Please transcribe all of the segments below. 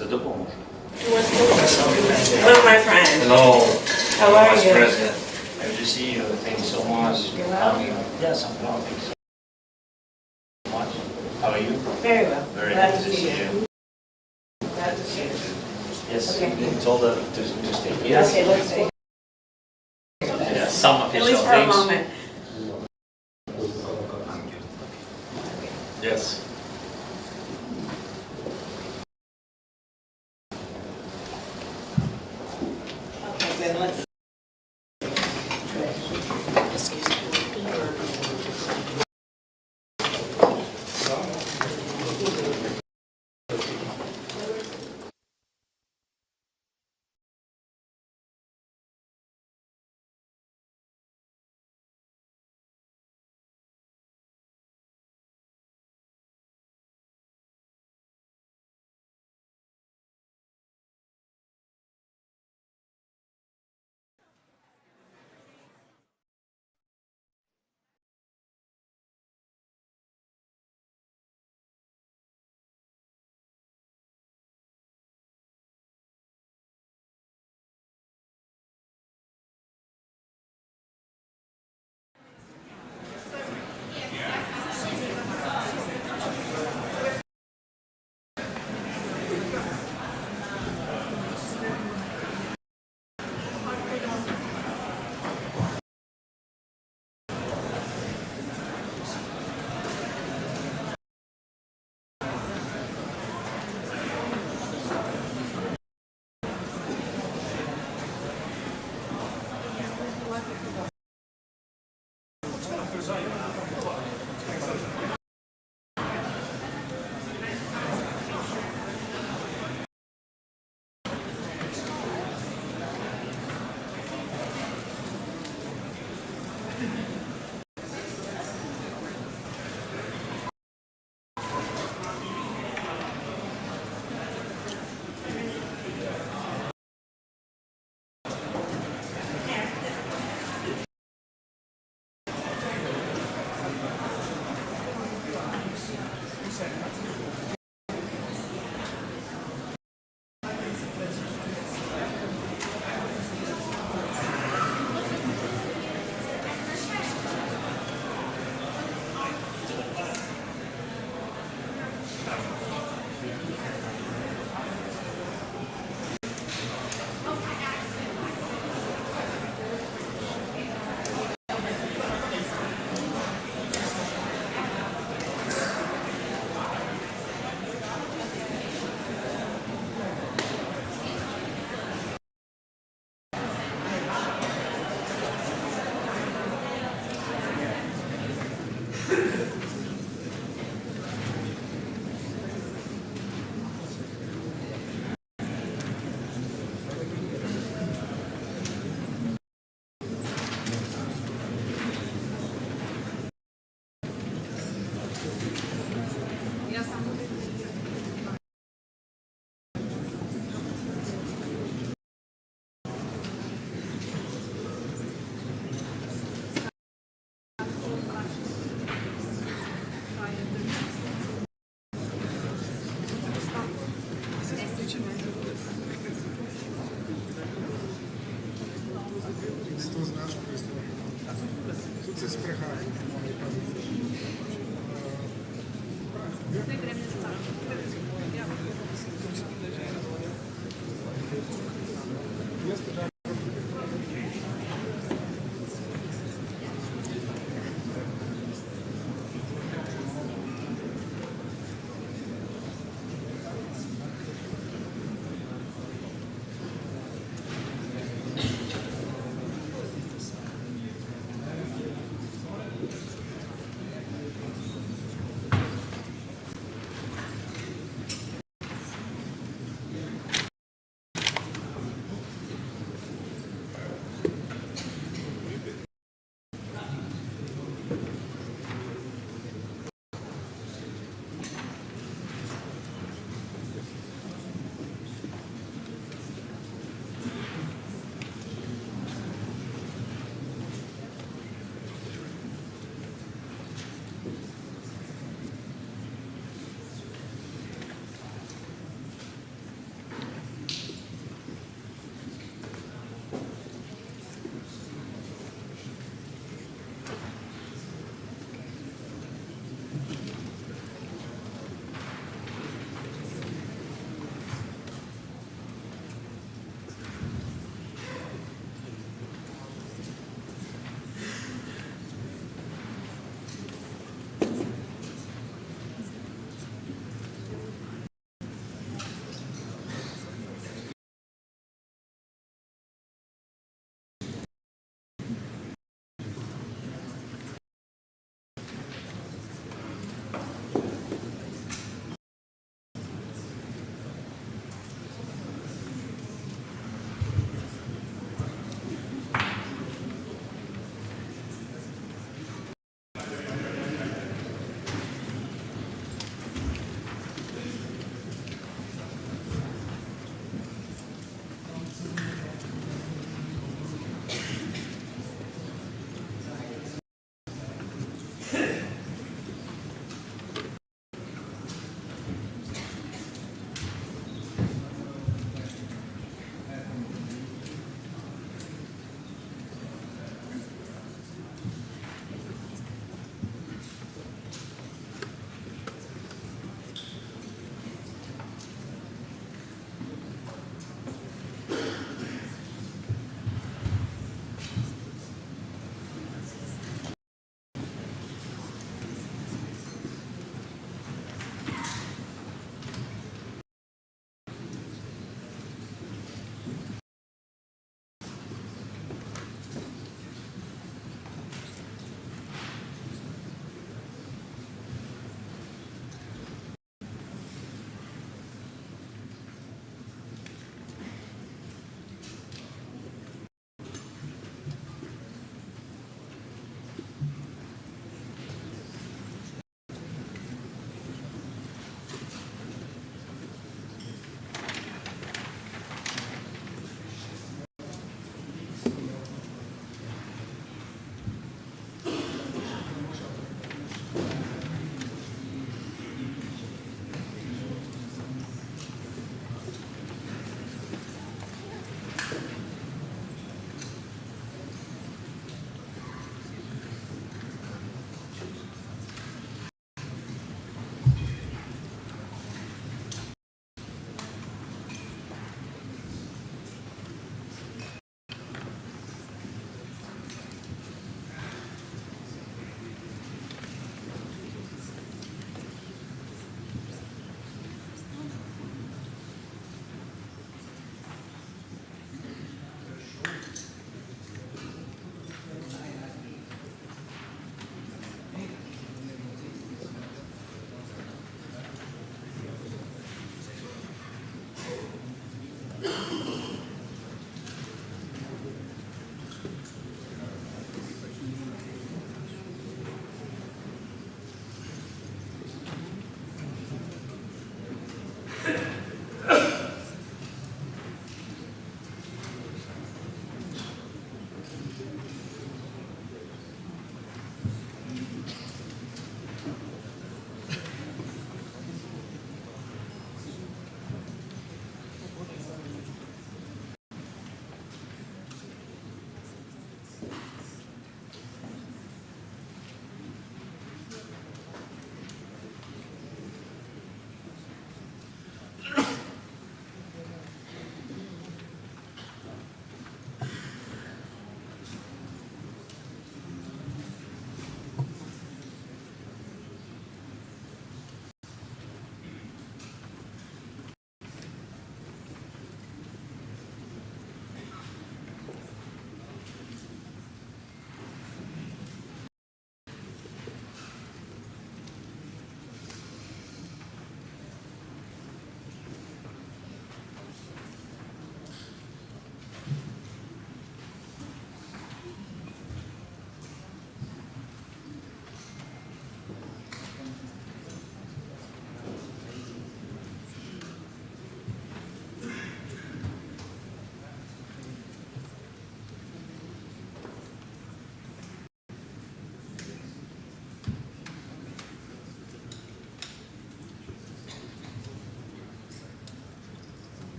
Це допоможе. Hello, my friend. Hello, How are Vice you? President. Good to see you. Thank you so much. You're well? Yes, I'm well. Thank you so much. How are you? Very well. Very Glad good to see you. Glad to see you. Yes, Okay. you told her to stay here. Okay, let's see. Yeah, some At official least for a things. moment. Yes. Okay, good. Let's.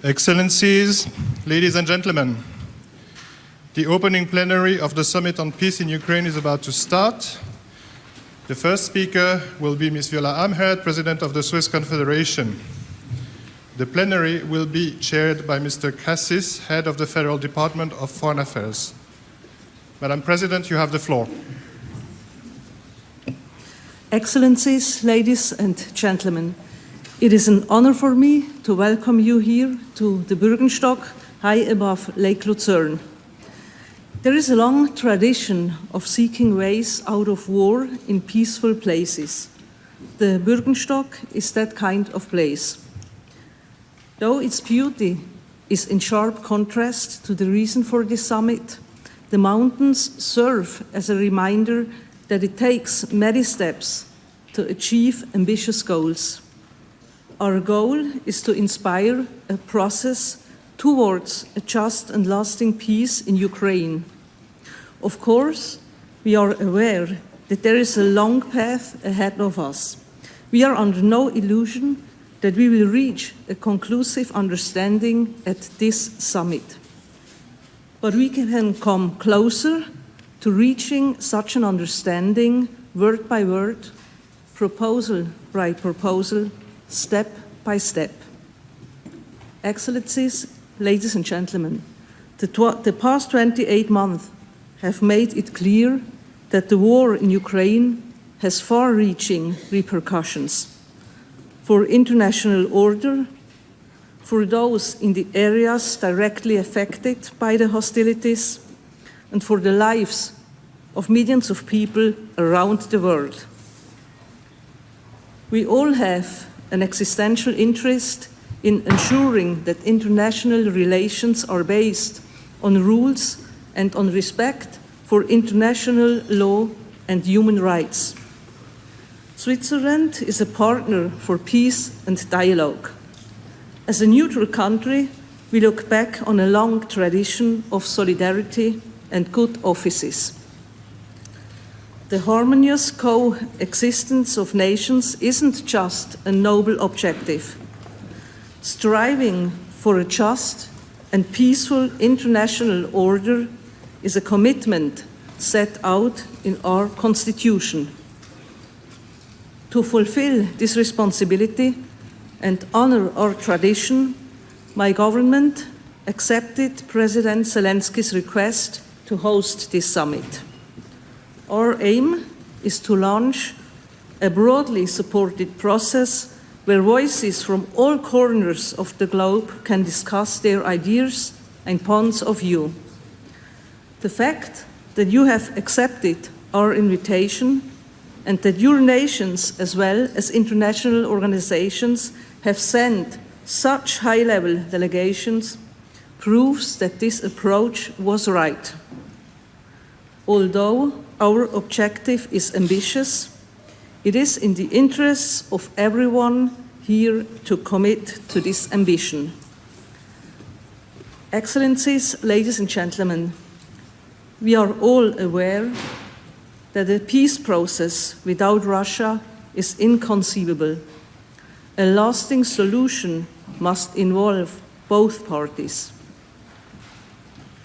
Excellencies, ladies and gentlemen, the opening plenary of the Summit on Peace in Ukraine is about to start. The first speaker will be Ms. Viola Amherd, President of the Swiss Confederation. The plenary will be chaired by Mr. Cassis, Head of the Federal Department of Foreign Affairs. Madam President, you have the floor. Excellencies, ladies and gentlemen, it is an honor for me to welcome you here to the Bürgenstock, high above Lake Lucerne. There is a long tradition of seeking ways out of war in peaceful places. The Bürgenstock is that kind of place. Though its beauty is in sharp contrast to the reason for this summit, the mountains serve as a reminder that it takes many steps to achieve ambitious goals. Our goal is to inspire a process towards a just and lasting peace in Ukraine. Of course, we are aware that there is a long path ahead of us. We are under no illusion that we will reach a conclusive understanding at this summit. But we can come closer to reaching such an understanding word by word, proposal by proposal, step by step. Excellencies, ladies and gentlemen, the past 28 months have made it clear that the war in Ukraine has far-reaching repercussions for international order, for those in the areas directly affected by the hostilities, and for the lives of millions of people around the world. We all have an existential interest in ensuring that international relations are based on rules and on respect for international law and human rights. Switzerland is a partner for peace and dialogue. As a neutral country, we look back on a long tradition of solidarity and good offices. The harmonious coexistence of nations isn't just a noble objective. Striving for a just and peaceful international order is a commitment set out in our Constitution. To fulfill this responsibility and honor our tradition, my government accepted President Zelensky's request to host this summit. Our aim is to launch a broadly supported process where voices from all corners of the globe can discuss their ideas and points of view. The fact that you have accepted our invitation and that your nations, as well as international organizations, have sent such high-level delegations proves that this approach was right. Although our objective is ambitious, it is in the interests of everyone here to commit to this ambition. Excellencies, ladies and gentlemen, we are all aware that a peace process without Russia is inconceivable. A lasting solution must involve both parties.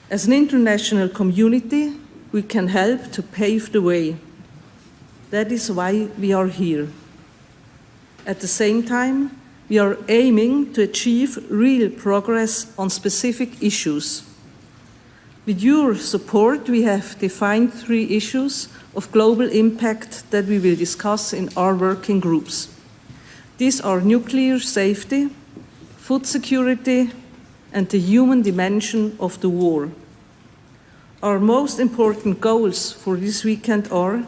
As an international community, we can help to pave the way. That is why we are here. At the same time, we are aiming to achieve real progress on specific issues. With your support, we have defined 3 issues of global impact that we will discuss in our working groups. These are nuclear safety, food security, and the human dimension of the war. Our most important goals for this weekend are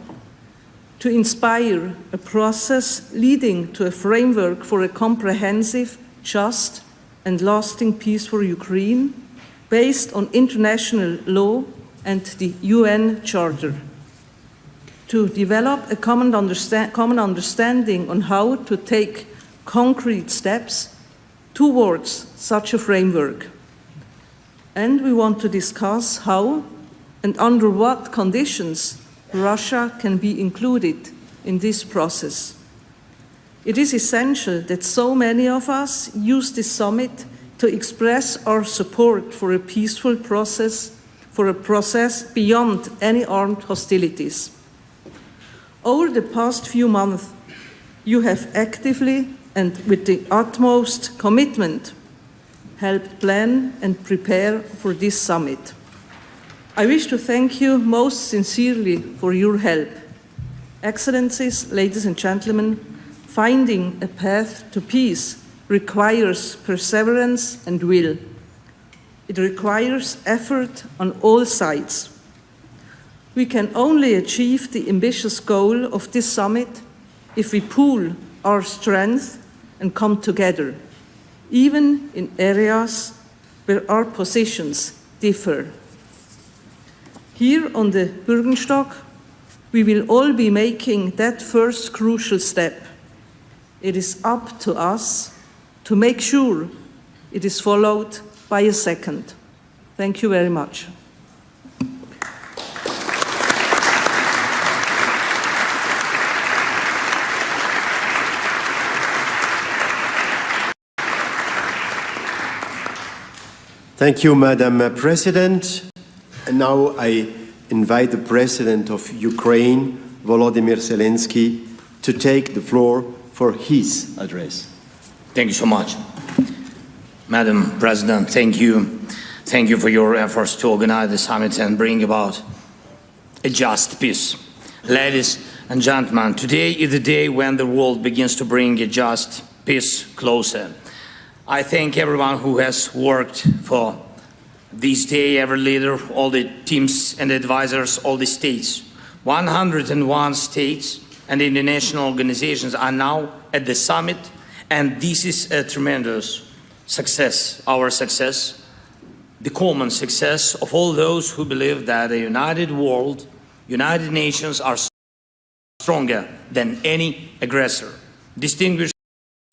to inspire a process leading to a framework for a comprehensive, just, and lasting peace for Ukraine based on international law and the UN Charter. To develop a common understanding on how to take concrete steps towards such a framework. And we want to discuss how and under what conditions Russia can be included in this process. It is essential that so many of us use this summit to express our support for a peaceful process, for a process beyond any armed hostilities. Over the past few months, you have actively and with the utmost commitment helped plan and prepare for this summit. I wish to thank you most sincerely for your help. Excellencies, ladies and gentlemen, finding a path to peace requires perseverance and will. It requires effort on all sides. We can only achieve the ambitious goal of this summit if we pool our strength and come together, even in areas where our positions differ. Here on the Bürgenstock, we will all be making that first crucial step. It is up to us to make sure it is followed by a second. Thank you very much. Thank you, Madam President. And now I invite the President of Ukraine, Volodymyr Zelensky, to take the floor for his address. Thank you so much. Madam President, thank you. Thank you for your efforts to organize the summit and bring about a just peace. Ladies and gentlemen, today is the day when the world begins to bring a just peace closer. I thank everyone who has worked for this day, every leader, all the teams and advisors, all the states. 101 states and international organizations are now at the summit, and this is a tremendous success, our success, the common success of all those who believe that a united world, United Nations are stronger than any aggressor. Distinguished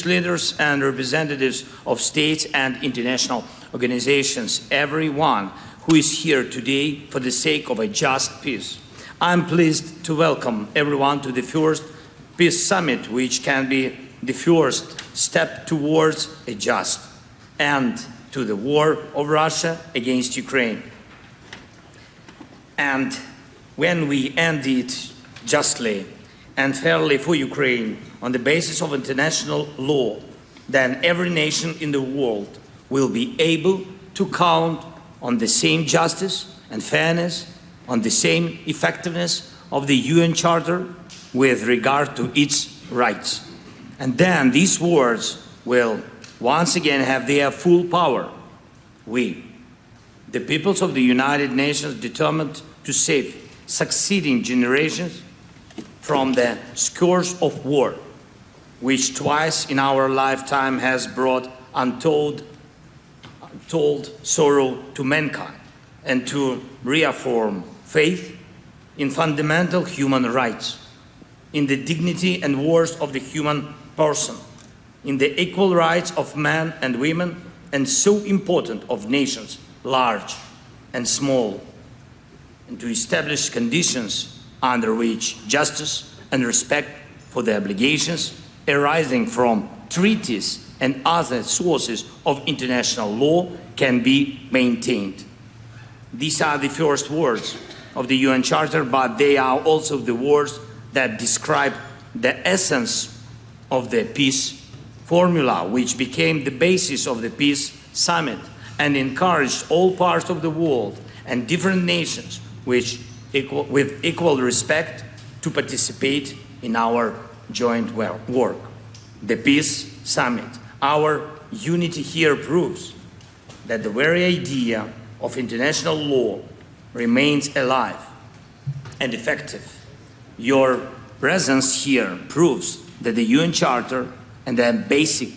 leaders and representatives of states and international organizations, everyone who is here today for the sake of a just peace. I'm pleased to welcome everyone to the first Peace Summit, which can be the first step towards a just end to the war of Russia against Ukraine. And when we end it justly and fairly for Ukraine on the basis of international law, then every nation in the world will be able to count on the same justice and fairness, on the same effectiveness of the UN Charter with regard to its rights. And then these words will once again have their full power. We, the peoples of the United Nations, determined to save succeeding generations from the scourge of war, which twice in our lifetime has brought untold sorrow to mankind, and to reaffirm faith in fundamental human rights, in the dignity and worth of the human person, in the equal rights of men and women, and so important of nations, large and small, and to establish conditions under which justice and respect for the obligations arising from treaties and other sources of international law can be maintained. These are the first words of the UN Charter, but they are also the words that describe the essence of the peace formula, which became the basis of the Peace Summit and encouraged all parts of the world and different nations with equal respect to participate in our joint work. The Peace Summit, our unity here proves that the very idea of international law remains alive and effective. Your presence here proves that the UN Charter and the basic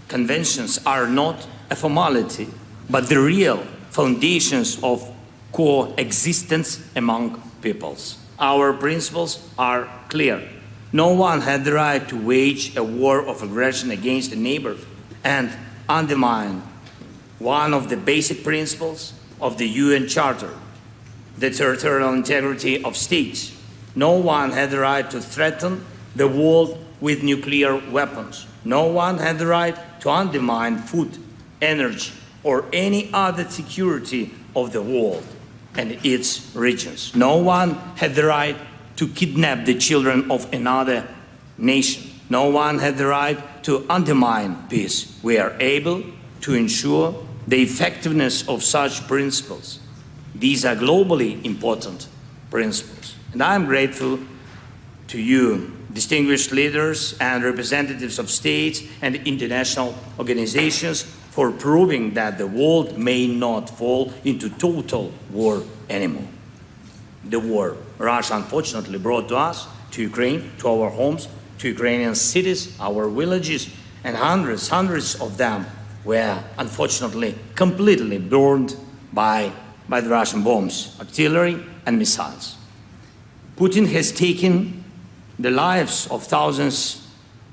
conventions are not a formality, but the real foundations of coexistence among peoples. Our principles are clear. No one had the right to wage a war of aggression against a neighbor and undermine one of the basic principles of the UN Charter, the territorial integrity of states. No one had the right to threaten the world with nuclear weapons. No one had the right to undermine food, energy, or any other security of the world and its regions. No one had the right to kidnap the children of another nation. No one had the right to undermine peace. We are able to ensure the effectiveness of such principles. These are globally important principles. And I am grateful to you, distinguished leaders and representatives of states and international organizations, for proving that the world may not fall into total war anymore. The war Russia unfortunately brought to us, to Ukraine, to our homes, to Ukrainian cities, our villages, and hundreds of them were unfortunately completely burned by the Russian bombs, artillery, and missiles. Putin has taken the lives of thousands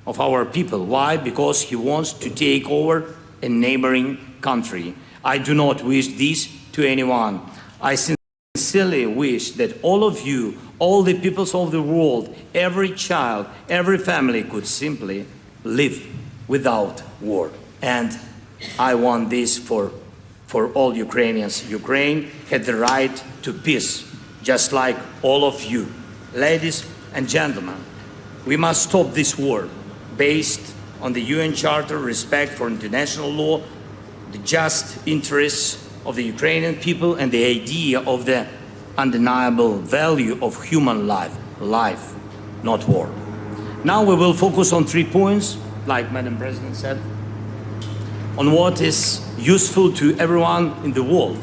of our people. Why? Because he wants to take over a neighboring country. I do not wish this to anyone. I sincerely wish that all of you, all the peoples of the world, every child, every family could simply live without war. And I want this for all Ukrainians. Ukraine had the right to peace, just like all of you. Ladies and gentlemen, we must stop this war based on the UN Charter, respect for international law, the just interests of the Ukrainian people, and the idea of the undeniable value of human life, not war. Now we will focus on 3 points, like Madam President said, on what is useful to everyone in the world,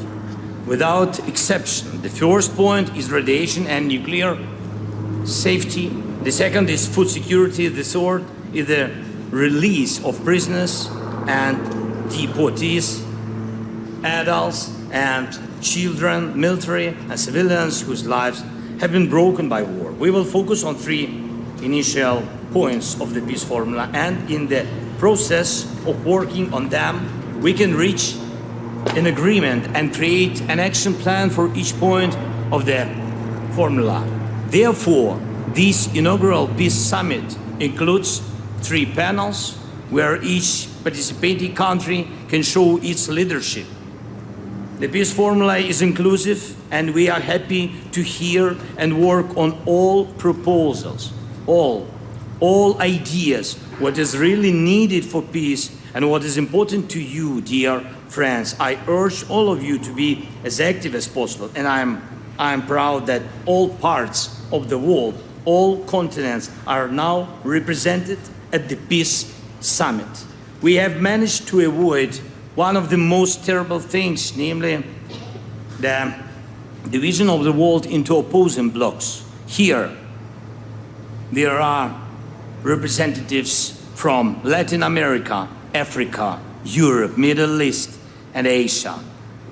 without exception. The first point is radiation and nuclear safety. The second is food security. The third is the release of prisoners and deportees, adults and children, military and civilians whose lives have been broken by war. We will focus on three initial points of the peace formula, and in the process of working on them, we can reach an agreement and create an action plan for each point of the formula. Therefore, this inaugural peace summit includes three panels where each participating country can show its leadership. The peace formula is inclusive, and we are happy to hear and work on all proposals, all ideas, what is really needed for peace and what is important to you, dear friends. I urge all of you to be as active as possible, and I'm proud that all parts of the world, all continents are now represented at the Peace Summit. We have managed to avoid one of the most terrible things, namely the division of the world into opposing blocs. Here, there are representatives from Latin America, Africa, Europe, Middle East, and Asia,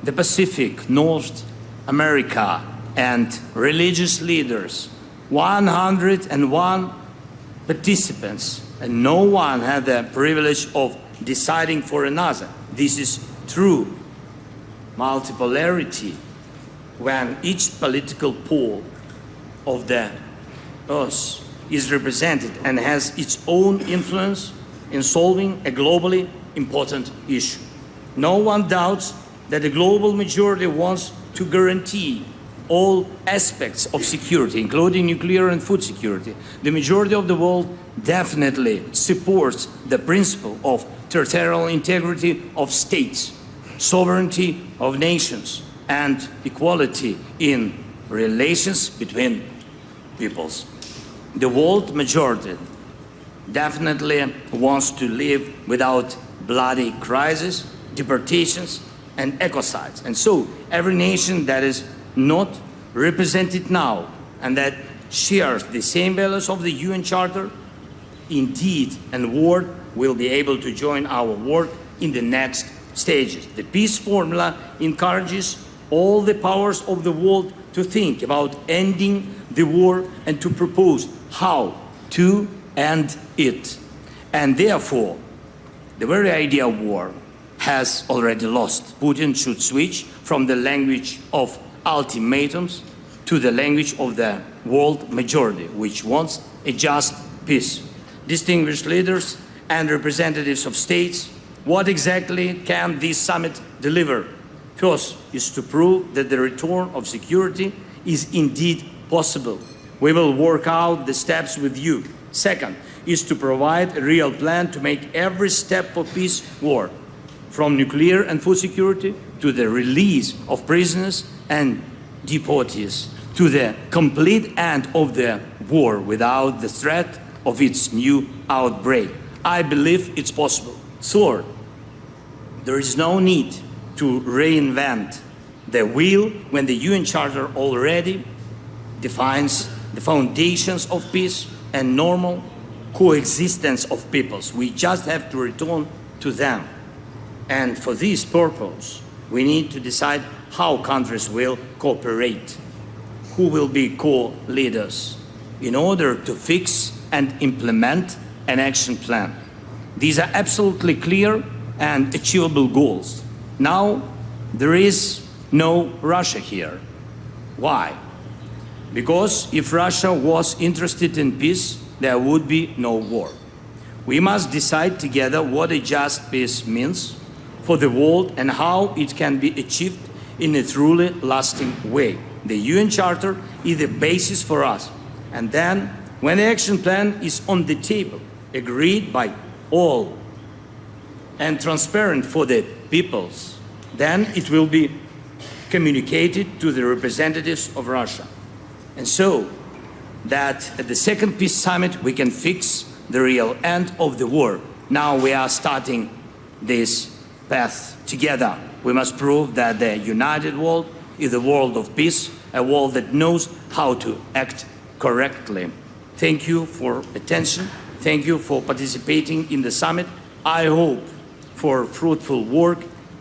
the Pacific, North America, and religious leaders. 101 participants, and no one had the privilege of deciding for another. This is true multipolarity, when each political pole of the earth is represented and has its own influence in solving a globally important issue. No one doubts that the global majority wants to guarantee all aspects of security, including nuclear and food security. The majority of the world definitely supports the principle of territorial integrity of states, sovereignty of nations, and equality in relations between peoples. The world majority definitely wants to live without bloody crises, deportations, and ecocides. And so every nation that is not represented now and that shares the same values of the UN Charter, indeed and word, will be able to join our work in the next stages. The peace formula encourages all the powers of the world to think about ending the war and to propose how to end it. And therefore, the very idea of war has already lost. Putin should switch from the language of ultimatums to the language of the world majority, which wants a just peace. Distinguished leaders and representatives of states, what exactly can this summit deliver? First is to prove that the return of security is indeed possible. We will work out the steps with you. Second is to provide a real plan to make every step for peace work, from nuclear and food security to the release of prisoners and deportees, to the complete end of the war without the threat of its new outbreak. I believe it's possible. Third, there is no need to reinvent the wheel when the UN Charter already defines the foundations of peace and normal coexistence of peoples. We just have to return to them. And for this purpose, we need to decide how countries will cooperate, who will be co-leaders, in order to fix and implement an action plan. These are absolutely clear and achievable goals. Now, there is no Russia here. Why? Because if Russia was interested in peace, there would be no war. We must decide together what a just peace means for the world and how it can be achieved in a truly lasting way. The UN Charter is the basis for us. And then, when the action plan is on the table, agreed by all, and transparent for the peoples, then it will be communicated to the representatives of Russia. And so that at the second peace summit we can fix the real end of the war. Now we are starting this path together. We must prove that the united world is a world of peace, a world that knows how to act correctly. Thank you for attention. Thank you for participating in the summit. I hope for fruitful work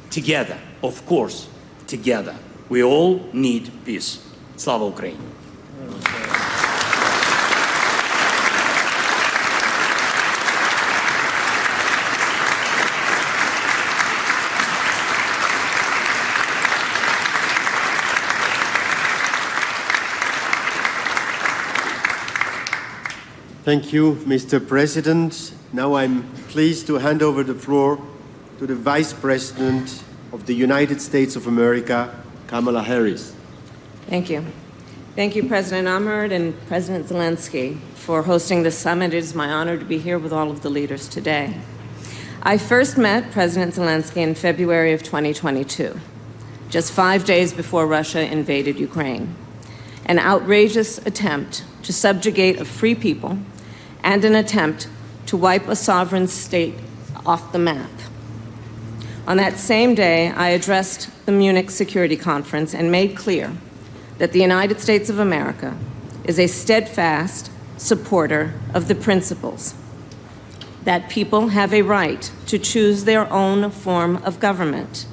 together, of course, together. We all need peace. Slava Ukraini! Thank you, Mr. President. Now I'm pleased to hand over the floor to the Vice President of the United States of America, Kamala Harris. Thank you. Thank you, President Ahmed and President Zelensky, for hosting this summit. It is my honor to be here with all of the leaders today. I first met President Zelensky in February of 2022, just 5 days before Russia invaded Ukraine. An outrageous attempt to subjugate a free people and an attempt to wipe a sovereign state off the map. On that same day, I addressed the Munich Security Conference and made clear that the United States of America is a steadfast supporter of the principles that people have a right to choose their own form of government.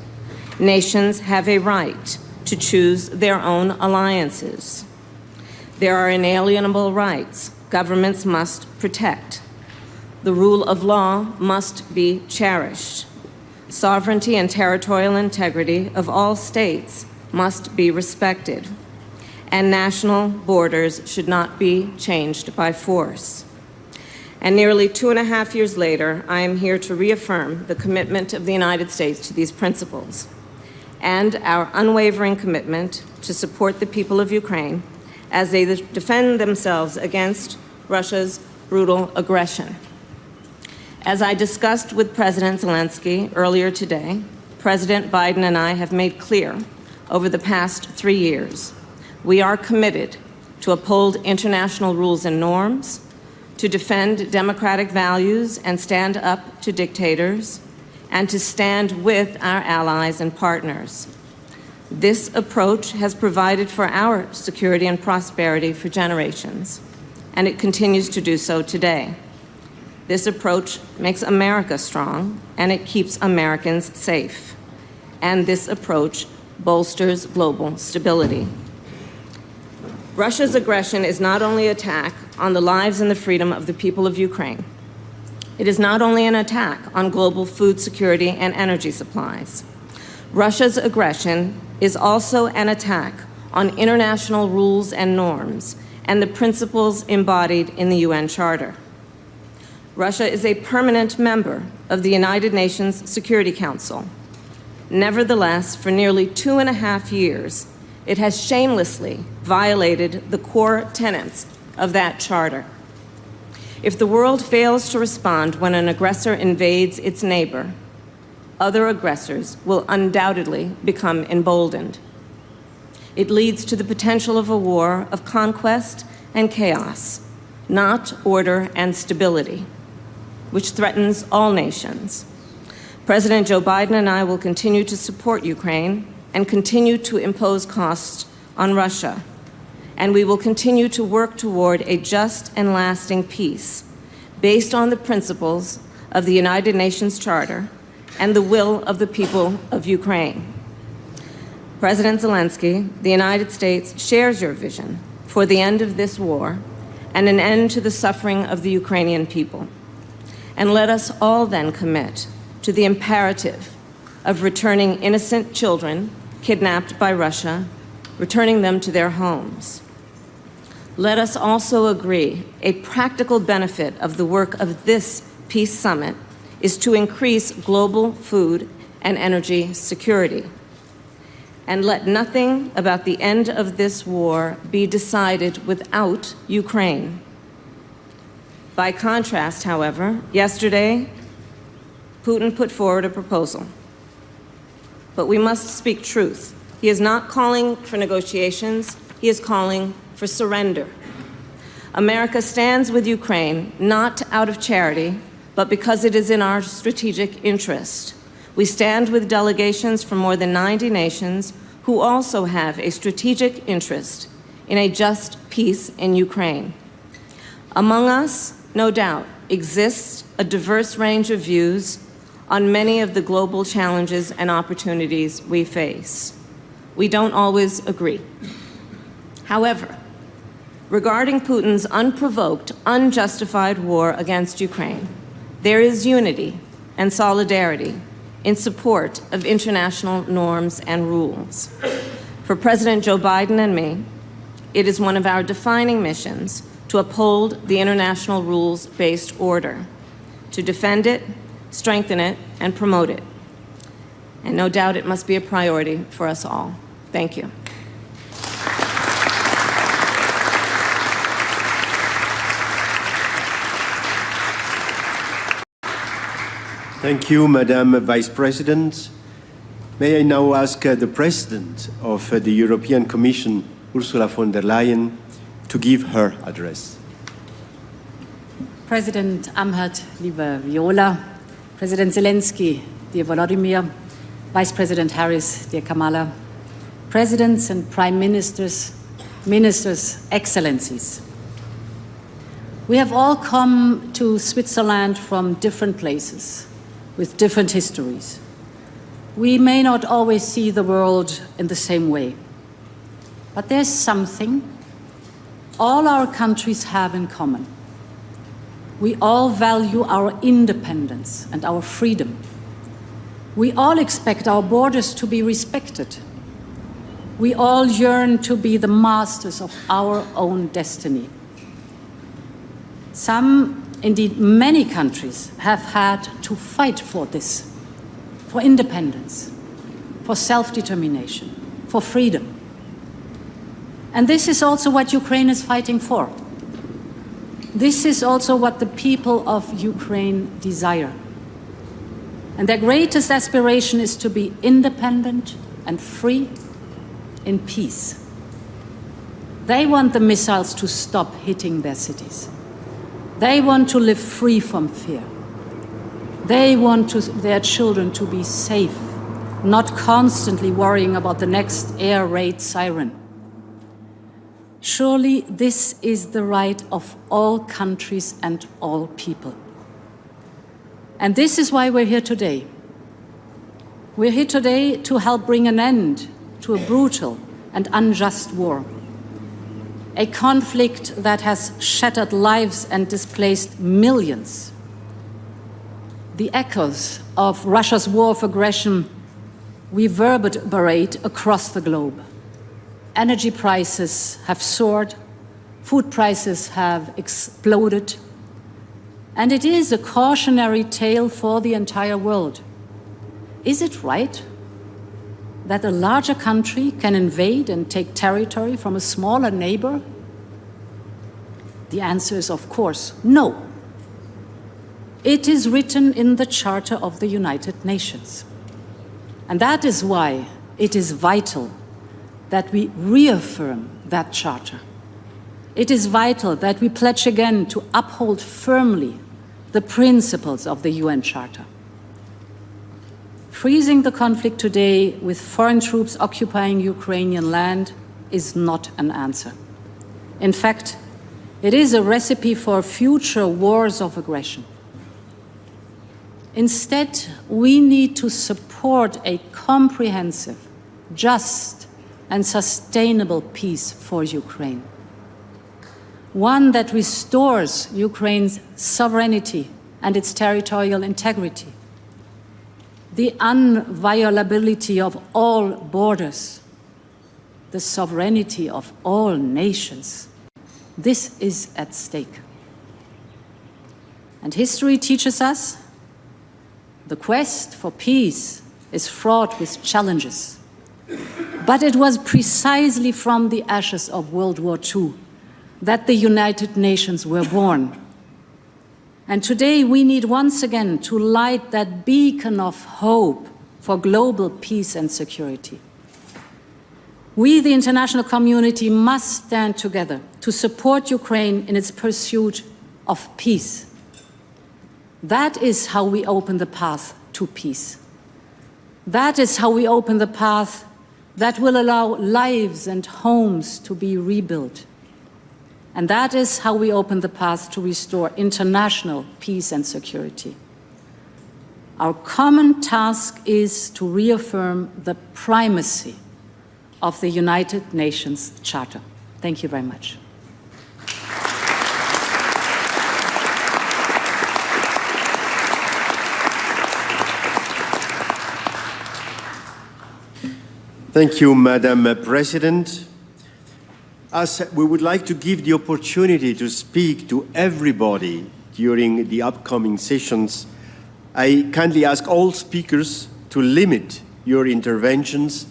Nations have a right to choose their own alliances. There are inalienable rights governments must protect. The rule of law must be cherished. Sovereignty and territorial integrity of all states must be respected. And national borders should not be changed by force. And nearly 2.5 years later, I am here to reaffirm the commitment of the United States to these principles and our unwavering commitment to support the people of Ukraine as they defend themselves against Russia's brutal aggression. As I discussed with President Zelensky earlier today, President Biden and I have made clear over the past 3 years, we are committed to uphold international rules and norms, to defend democratic values and stand up to dictators, and to stand with our allies and partners. This approach has provided for our security and prosperity for generations, and it continues to do so today. This approach makes America strong, and it keeps Americans safe. And this approach bolsters global stability. Russia's aggression is not only an attack on the lives and the freedom of the people of Ukraine. It is not only an attack on global food security and energy supplies. Russia's aggression is also an attack on international rules and norms and the principles embodied in the UN Charter. Russia is a permanent member of the United Nations Security Council. Nevertheless, for nearly 2.5 years, it has shamelessly violated the core tenets of that charter. If the world fails to respond when an aggressor invades its neighbor, other aggressors will undoubtedly become emboldened. It leads to the potential of a war of conquest and chaos, not order and stability, which threatens all nations. President Joe Biden and I will continue to support Ukraine and continue to impose costs on Russia. And we will continue to work toward a just and lasting peace based on the principles of the United Nations Charter and the will of the people of Ukraine. President Zelensky, the United States shares your vision for the end of this war and an end to the suffering of the Ukrainian people. And let us all then commit to the imperative of returning innocent children kidnapped by Russia, returning them to their homes. Let us also agree a practical benefit of the work of this peace summit is to increase global food and energy security. And let nothing about the end of this war be decided without Ukraine. By contrast, however, yesterday, Putin put forward a proposal. But we must speak truth. He is not calling for negotiations, he is calling for surrender. America stands with Ukraine not out of charity, but because it is in our strategic interest. We stand with delegations from more than 90 nations who also have a strategic interest in a just peace in Ukraine. Among us, no doubt, exists a diverse range of views on many of the global challenges and opportunities we face. We don't always agree. However, regarding Putin's unprovoked, unjustified war against Ukraine, there is unity and solidarity in support of international norms and rules. For President Joe Biden and me, it is one of our defining missions to uphold the international rules-based order, to defend it, strengthen it, and promote it. And no doubt it must be a priority for us all. Thank you. Thank you, Madam Vice President. May I now ask the President of the European Commission, Ursula von der Leyen, to give her address. President Amherd, liebe Viola, President Zelensky, dear Volodymyr, Vice President Harris, dear Kamala, Presidents and Prime Ministers, Ministers, Excellencies. We have all come to Switzerland from different places, with different histories. We may not always see the world in the same way, but there's something all our countries have in common. We all value our independence and our freedom. We all expect our borders to be respected. We all yearn to be the masters of our own destiny. Some, indeed many countries, have had to fight for this, for independence, for self-determination, for freedom. And this is also what Ukraine is fighting for. This is also what the people of Ukraine desire. And their greatest aspiration is to be independent and free in peace. They want the missiles to stop hitting their cities. They want to live free from fear. They want their children to be safe, not constantly worrying about the next air raid siren. Surely this is the right of all countries and all people. And this is why we're here today. We're here today to help bring an end to a brutal and unjust war. A conflict that has shattered lives and displaced millions. The echoes of Russia's war of aggression reverberate across the globe. Energy prices have soared, food prices have exploded, and it is a cautionary tale for the entire world. Is it right that a larger country can invade and take territory from a smaller neighbor? The answer is, of course, no. It is written in the Charter of the United Nations. And that is why it is vital that we reaffirm that charter. It is vital that we pledge again to uphold firmly the principles of the UN Charter. Freezing the conflict today with foreign troops occupying Ukrainian land is not an answer. In fact, it is a recipe for future wars of aggression. Instead, we need to support a comprehensive, just, and sustainable peace for Ukraine. One that restores Ukraine's sovereignty and its territorial integrity, the inviolability of all borders, the sovereignty of all nations. This is at stake. And history teaches us the quest for peace is fraught with challenges. But it was precisely from the ashes of World War II that the United Nations were born. And today we need once again to light that beacon of hope for global peace and security. We, the international community, must stand together to support Ukraine in its pursuit of peace. That is how we open the path to peace. That is how we open the path that will allow lives and homes to be rebuilt. And that is how we open the path to restore international peace and security. Our common task is to reaffirm the primacy of the United Nations Charter. Thank you very much. Thank you, Madam President. As we would like to give the opportunity to speak to everybody during the upcoming sessions, I kindly ask all speakers to limit your interventions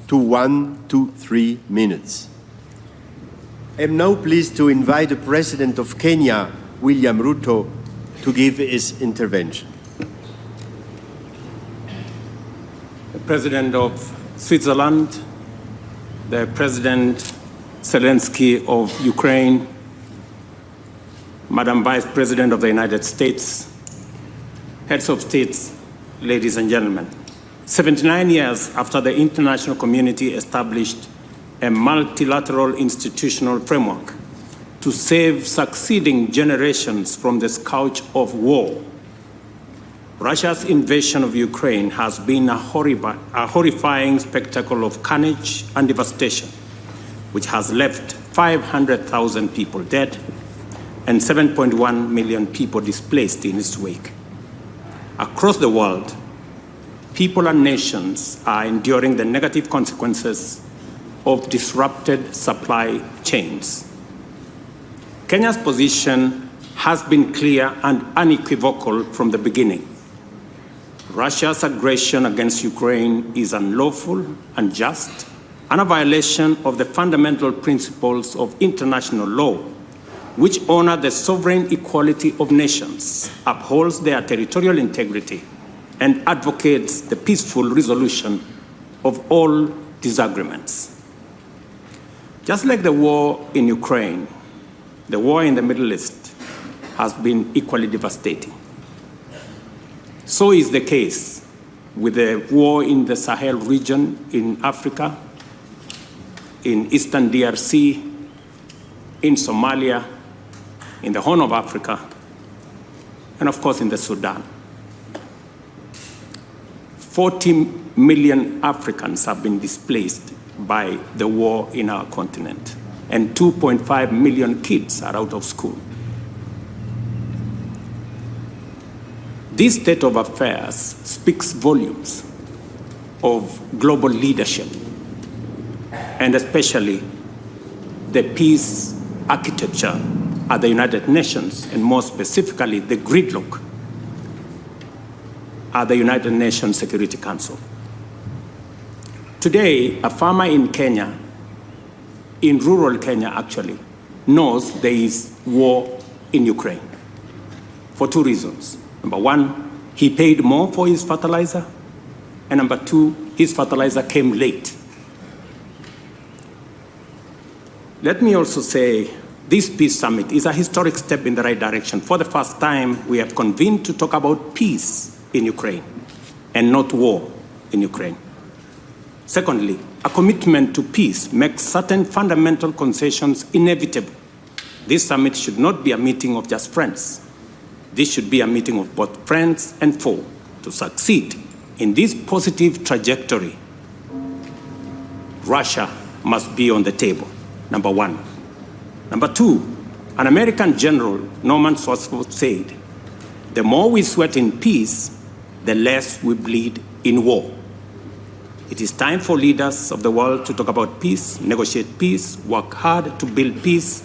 to 1 to 3 minutes. I am now pleased to invite the President of Kenya, William Ruto, to give his intervention. The President of Switzerland, the President Zelensky of Ukraine, Madam Vice President of the United States, heads of states, ladies and gentlemen. 79 years after the international community established a multilateral institutional framework to save succeeding generations from the scourge of war, Russia's invasion of Ukraine has been a horrifying spectacle of carnage and devastation, which has left 500,000 people dead and 7.1 million people displaced in its wake. Across the world, people and nations are enduring the negative consequences of disrupted supply chains. Kenya's position has been clear and unequivocal from the beginning. Russia's aggression against Ukraine is unlawful, unjust, and a violation of the fundamental principles of international law, which honor the sovereign equality of nations, upholds their territorial integrity, and advocates the peaceful resolution of all disagreements. Just like the war in Ukraine, the war in the Middle East has been equally devastating. So is the case with the war in the Sahel region in Africa, in Eastern DRC, in Somalia, in the Horn of Africa, and of course in the Sudan. 40 million Africans have been displaced by the war in our continent, and 2.5 million kids are out of school. This state of affairs speaks volumes of global leadership, and especially the peace architecture at the United Nations, and more specifically, the gridlock at the United Nations Security Council. Today, a farmer in Kenya, in rural Kenya actually, knows there is war in Ukraine for 2 reasons. Number 1, he paid more for his fertilizer, and number 2, his fertilizer came late. Let me also say, this peace summit is a historic step in the right direction. For the first time, we have convened to talk about peace in Ukraine and not war in Ukraine. Secondly, a commitment to peace makes certain fundamental concessions inevitable. This summit should not be a meeting of just friends. This should be a meeting of both friends and foe. To succeed in this positive trajectory, Russia must be on the table, number 1. Number 2, an American general, Norman Swartzfeld, said, the more we sweat in peace, the less we bleed in war. It is time for leaders of the world to talk about peace, negotiate peace, work hard to build peace,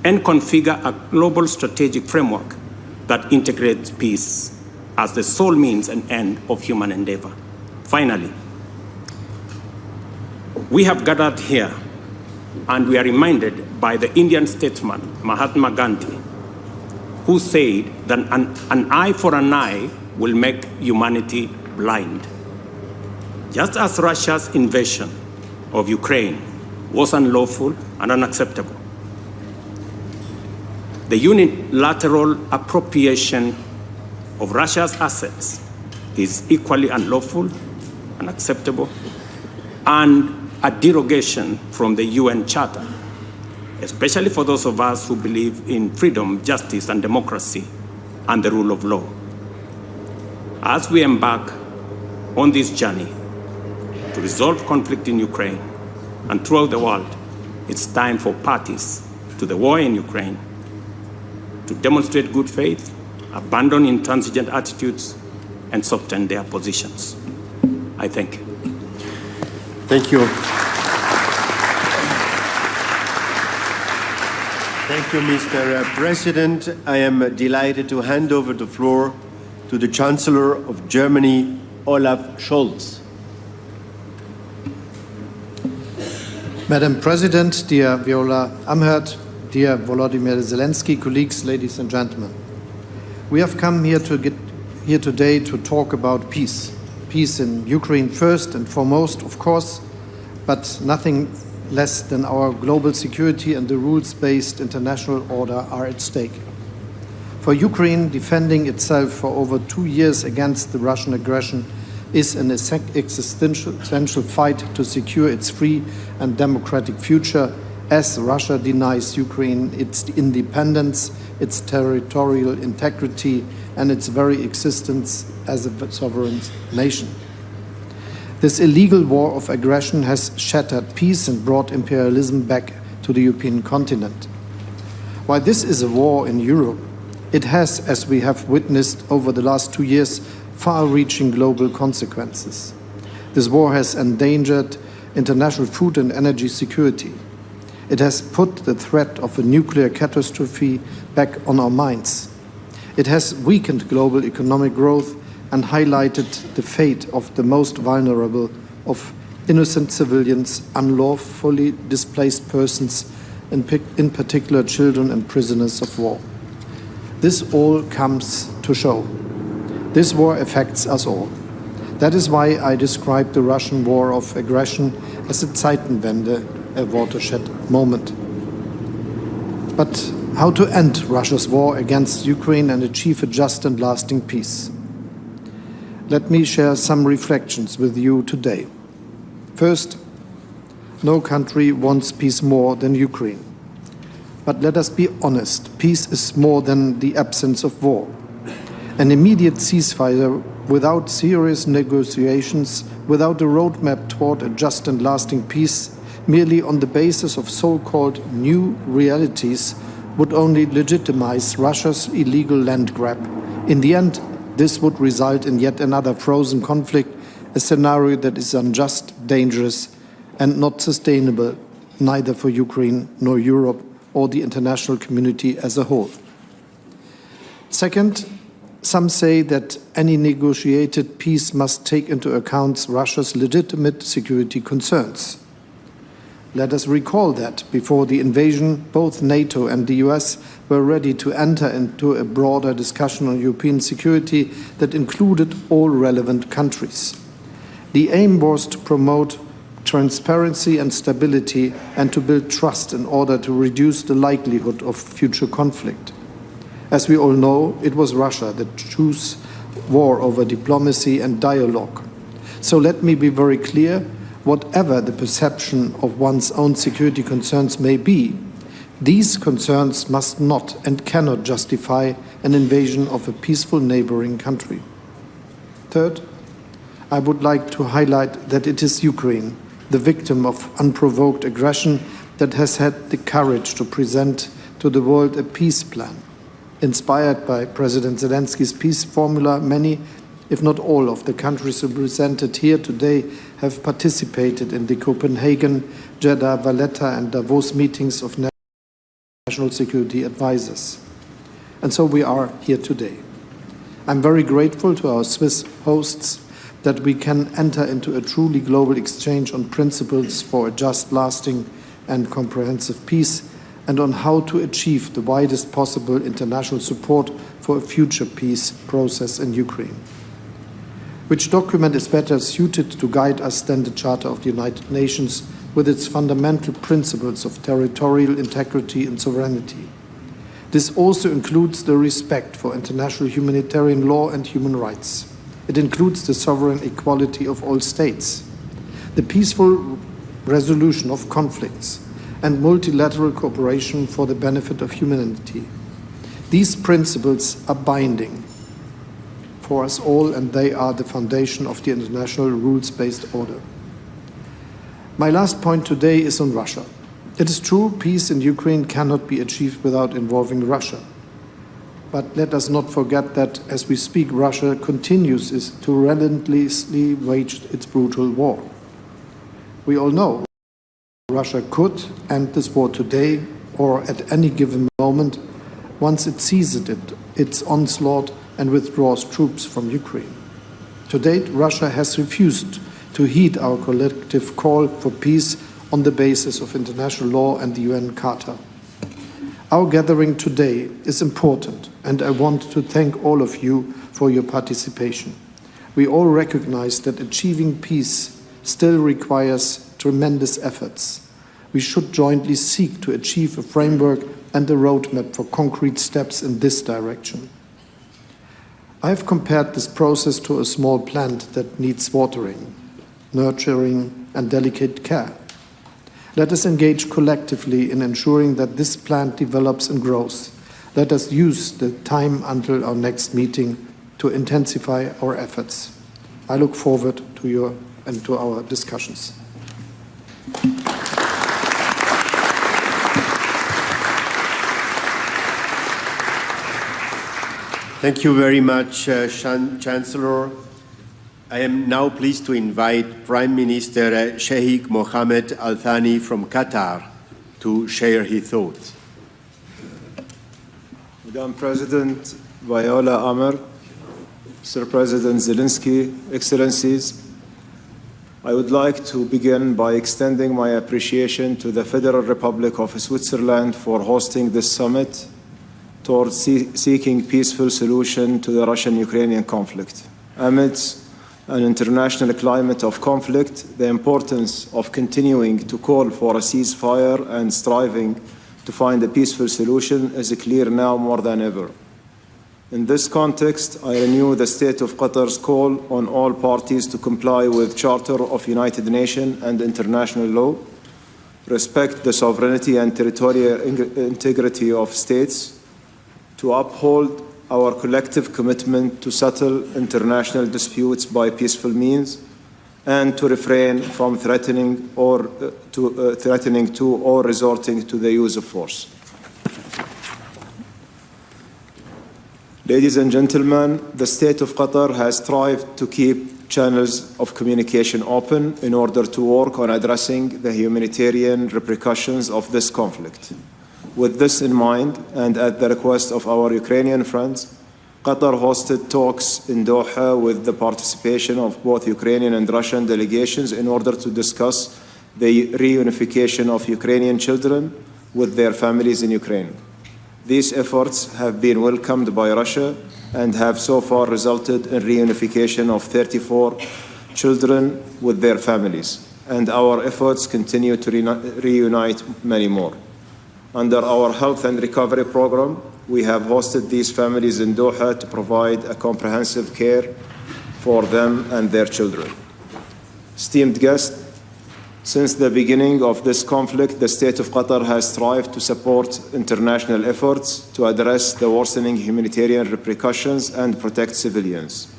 and configure a global strategic framework that integrates peace as the sole means and end of human endeavor. Finally, we have gathered here and we are reminded by the Indian statesman Mahatma Gandhi, who said that an eye for an eye will make humanity blind. Just as Russia's invasion of Ukraine was unlawful and unacceptable, the unilateral appropriation of Russia's assets is equally unlawful, unacceptable, and a derogation from the UN Charter, especially for those of us who believe in freedom, justice, and democracy, and the rule of law. As we embark on this journey to resolve conflict in Ukraine and throughout the world, it's time for parties to the war in Ukraine to demonstrate good faith, abandon intransigent attitudes, and soften their positions. I thank you. Thank you. Thank you, Mr. President. I am delighted to hand over the floor to the Chancellor of Germany, Olaf Scholz. Madam President, dear Viola Amherd, dear Volodymyr Zelensky, colleagues, ladies and gentlemen. We have come here today to talk about peace. Peace in Ukraine first and foremost, of course, but nothing less than our global security and the rules-based international order are at stake. For Ukraine, defending itself for over 2 years against the Russian aggression is an existential fight to secure its free and democratic future, as Russia denies Ukraine its independence, its territorial integrity, and its very existence as a sovereign nation. This illegal war of aggression has shattered peace and brought imperialism back to the European continent. While this is a war in Europe, it has, as we have witnessed over the last 2 years, far-reaching global consequences. This war has endangered international food and energy security. It has put the threat of a nuclear catastrophe back on our minds. It has weakened global economic growth and highlighted the fate of the most vulnerable, of innocent civilians, unlawfully displaced persons, in particular children and prisoners of war. This all comes to show. This war affects us all. That is why I describe the Russian war of aggression as a Zeitenwende, a watershed moment. But how to end Russia's war against Ukraine and achieve a just and lasting peace? Let me share some reflections with you today. First, no country wants peace more than Ukraine. But let us be honest, peace is more than the absence of war. An immediate ceasefire without serious negotiations, without a roadmap toward a just and lasting peace, merely on the basis of so-called new realities, would only legitimize Russia's illegal land grab. In the end, this would result in yet another frozen conflict, a scenario that is unjust, dangerous, and not sustainable, neither for Ukraine nor Europe or the international community as a whole. Second, some say that any negotiated peace must take into account Russia's legitimate security concerns. Let us recall that before the invasion, both NATO and the US were ready to enter into a broader discussion on European security that included all relevant countries. The aim was to promote transparency and stability and to build trust in order to reduce the likelihood of future conflict. As we all know, it was Russia that chose war over diplomacy and dialogue. So let me be very clear, whatever the perception of one's own security concerns may be, these concerns must not and cannot justify an invasion of a peaceful neighboring country. Third, I would like to highlight that it is Ukraine, the victim of unprovoked aggression, that has had the courage to present to the world a peace plan. Inspired by President Zelensky's peace formula, many, if not all, of the countries represented here today have participated in the Copenhagen, Jeddah, Valletta and Davos meetings of national security advisors. And so we are here today. I'm very grateful to our Swiss hosts that we can enter into a truly global exchange on principles for a just, lasting and comprehensive peace, and on how to achieve the widest possible international support for a future peace process in Ukraine. Which document is better suited to guide us than the Charter of the United Nations with its fundamental principles of territorial integrity and sovereignty? This also includes the respect for international humanitarian law and human rights. It includes the sovereign equality of all states, the peaceful resolution of conflicts, and multilateral cooperation for the benefit of humanity. These principles are binding for us all, and they are the foundation of the international rules-based order. My last point today is on Russia. It is true, peace in Ukraine cannot be achieved without involving Russia. But let us not forget that, as we speak, Russia continues to relentlessly wage its brutal war. We all know Russia could end this war today or at any given moment once it ceases its onslaught and withdraws troops from Ukraine. To date, Russia has refused to heed our collective call for peace on the basis of international law and the UN Charter. Our gathering today is important, and I want to thank all of you for your participation. We all recognize that achieving peace still requires tremendous efforts. We should jointly seek to achieve a framework and a roadmap for concrete steps in this direction. I have compared this process to a small plant that needs watering, nurturing, and delicate care. Let us engage collectively in ensuring that this plant develops and grows. Let us use the time until our next meeting to intensify our efforts. I look forward to your and to our discussions. Thank you very much, Chancellor. I am now pleased to invite Prime Minister Sheikh Mohammed Al Thani from Qatar to share his thoughts. Madam President Viola Amr, Sir President Zelensky, Excellencies, I would like to begin by extending my appreciation to the Federal Republic of Switzerland for hosting this summit towards seeking peaceful solution to the Russian-Ukrainian conflict. Amidst an international climate of conflict, the importance of continuing to call for a ceasefire and striving to find a peaceful solution is clear now more than ever. In this context, I renew the State of Qatar's call on all parties to comply with Charter of United Nations and international law, respect the sovereignty and territorial integrity of states, to uphold our collective commitment to settle international disputes by peaceful means, and to refrain from threatening to or resorting to the use of force. Ladies and gentlemen, the State of Qatar has strived to keep channels of communication open in order to work on addressing the humanitarian repercussions of this conflict. With this in mind, and at the request of our Ukrainian friends, Qatar hosted talks in Doha with the participation of both Ukrainian and Russian delegations in order to discuss the reunification of Ukrainian children with their families in Ukraine. These efforts have been welcomed by Russia and have so far resulted in reunification of 34 children with their families, and our efforts continue to reunite many more. Under our Health and Recovery Program, we have hosted these families in Doha to provide a comprehensive care for them and their children. Esteemed guests, since the beginning of this conflict, the State of Qatar has strived to support international efforts to address the worsening humanitarian repercussions and protect civilians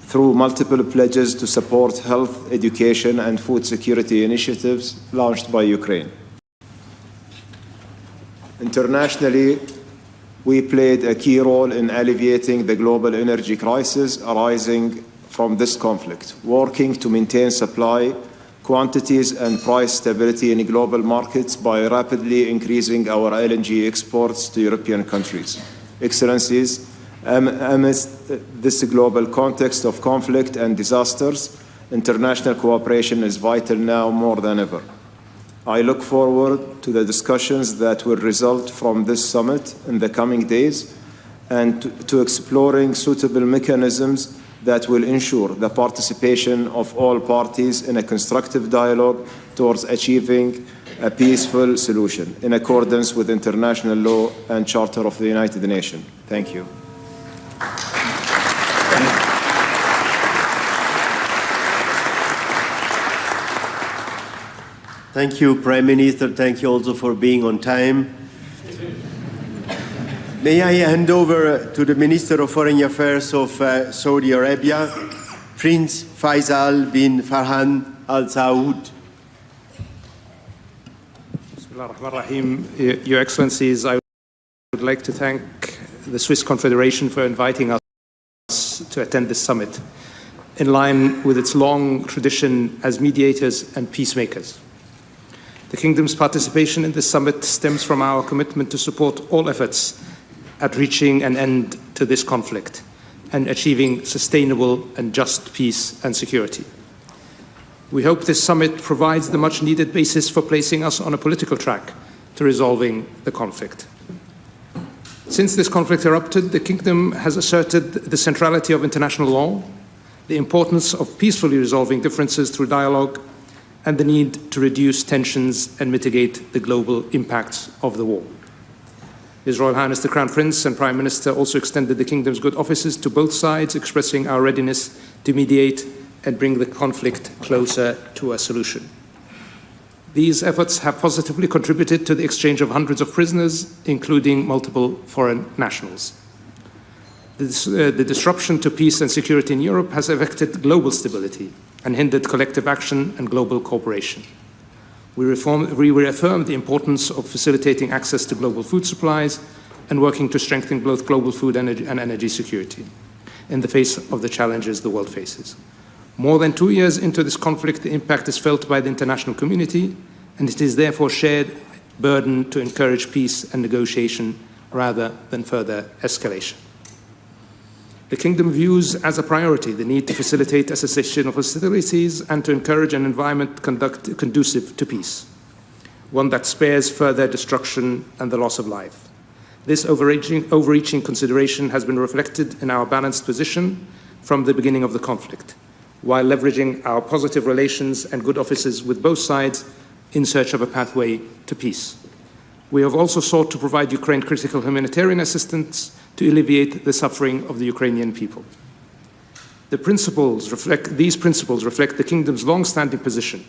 through multiple pledges to support health, education, and food security initiatives launched by Ukraine. Internationally, we played a key role in alleviating the global energy crisis arising from this conflict, working to maintain supply, quantities, and price stability in global markets by rapidly increasing our LNG exports to European countries. Excellencies, amidst this global context of conflict and disasters, international cooperation is vital now more than ever. I look forward to the discussions that will result from this summit in the coming days and to exploring suitable mechanisms that will ensure the participation of all parties in a constructive dialogue towards achieving a peaceful solution in accordance with international law and Charter of the United Nations. Thank you. Thank you, Prime Minister. Thank you also for being on time. May I hand over to the Minister of Foreign Affairs of Saudi Arabia, Prince Faisal bin Farhan Al Saud. Your Excellencies, I would like to thank the Swiss Confederation for inviting us to attend this summit. in line with its long tradition as mediators and peacemakers. The Kingdom's participation in this summit stems from our commitment to support all efforts at reaching an end to this conflict and achieving sustainable and just peace and security. We hope this summit provides the much-needed basis for placing us on a political track to resolving the conflict. Since this conflict erupted, the Kingdom has asserted the centrality of international law, the importance of peacefully resolving differences through dialogue, and the need to reduce tensions and mitigate the global impacts of the war. His Royal Highness the Crown Prince and Prime Minister also extended the Kingdom's good offices to both sides, expressing our readiness to mediate and bring the conflict closer to a solution. These efforts have positively contributed to the exchange of hundreds of prisoners, including multiple foreign nationals. The disruption to peace and security in Europe has affected global stability and hindered collective action and global cooperation. We reaffirm the importance of facilitating access to global food supplies and working to strengthen both global food and energy security in the face of the challenges the world faces. More than 2 years into this conflict, the impact is felt by the international community, and it is therefore shared burden to encourage peace and negotiation rather than further escalation. The Kingdom views as a priority the need to facilitate a cessation of hostilities and to encourage an environment conducive to peace, one that spares further destruction and the loss of life. This overreaching consideration has been reflected in our balanced position from the beginning of the conflict, while leveraging our positive relations and good offices with both sides in search of a pathway to peace. We have also sought to provide Ukraine critical humanitarian assistance to alleviate the suffering of the Ukrainian people. These principles reflect the Kingdom's long-standing position,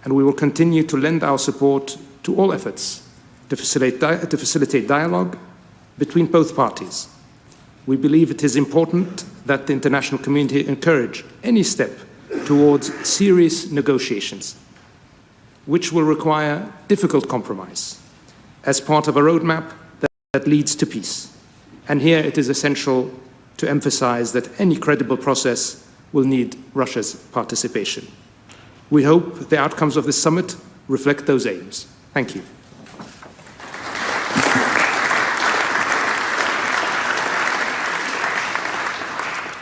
and we will continue to lend our support to all efforts to facilitate dialogue between both parties. We believe it is important that the international community encourage any step towards serious negotiations, which will require difficult compromise as part of a roadmap that leads to peace. And here it is essential to emphasize that any credible process will need Russia's participation. We hope the outcomes of this summit reflect those aims. Thank you.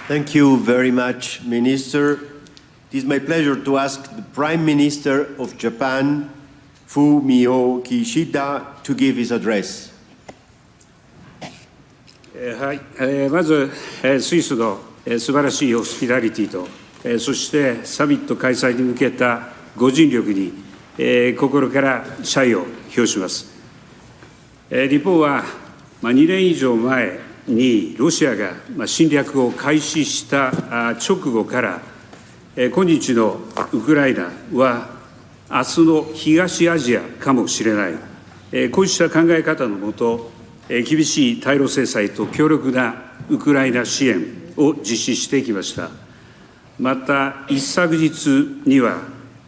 Thank you very much, Minister. It is my pleasure to ask the Prime Minister of Japan, Fumio Kishida, to give his address. はい、まず、スイスの素晴らしいホスピタリティと、そしてサミット開催に向けたご尽力に、心から謝意を表します。日本は、2年以上前にロシアが侵略を開始した直後から、今日のウクライナは明日の東アジアかもしれない、こうした考え方のもと、厳しい対ロ制裁と強力なウクライナ支援を実施してきました。また、一昨日には、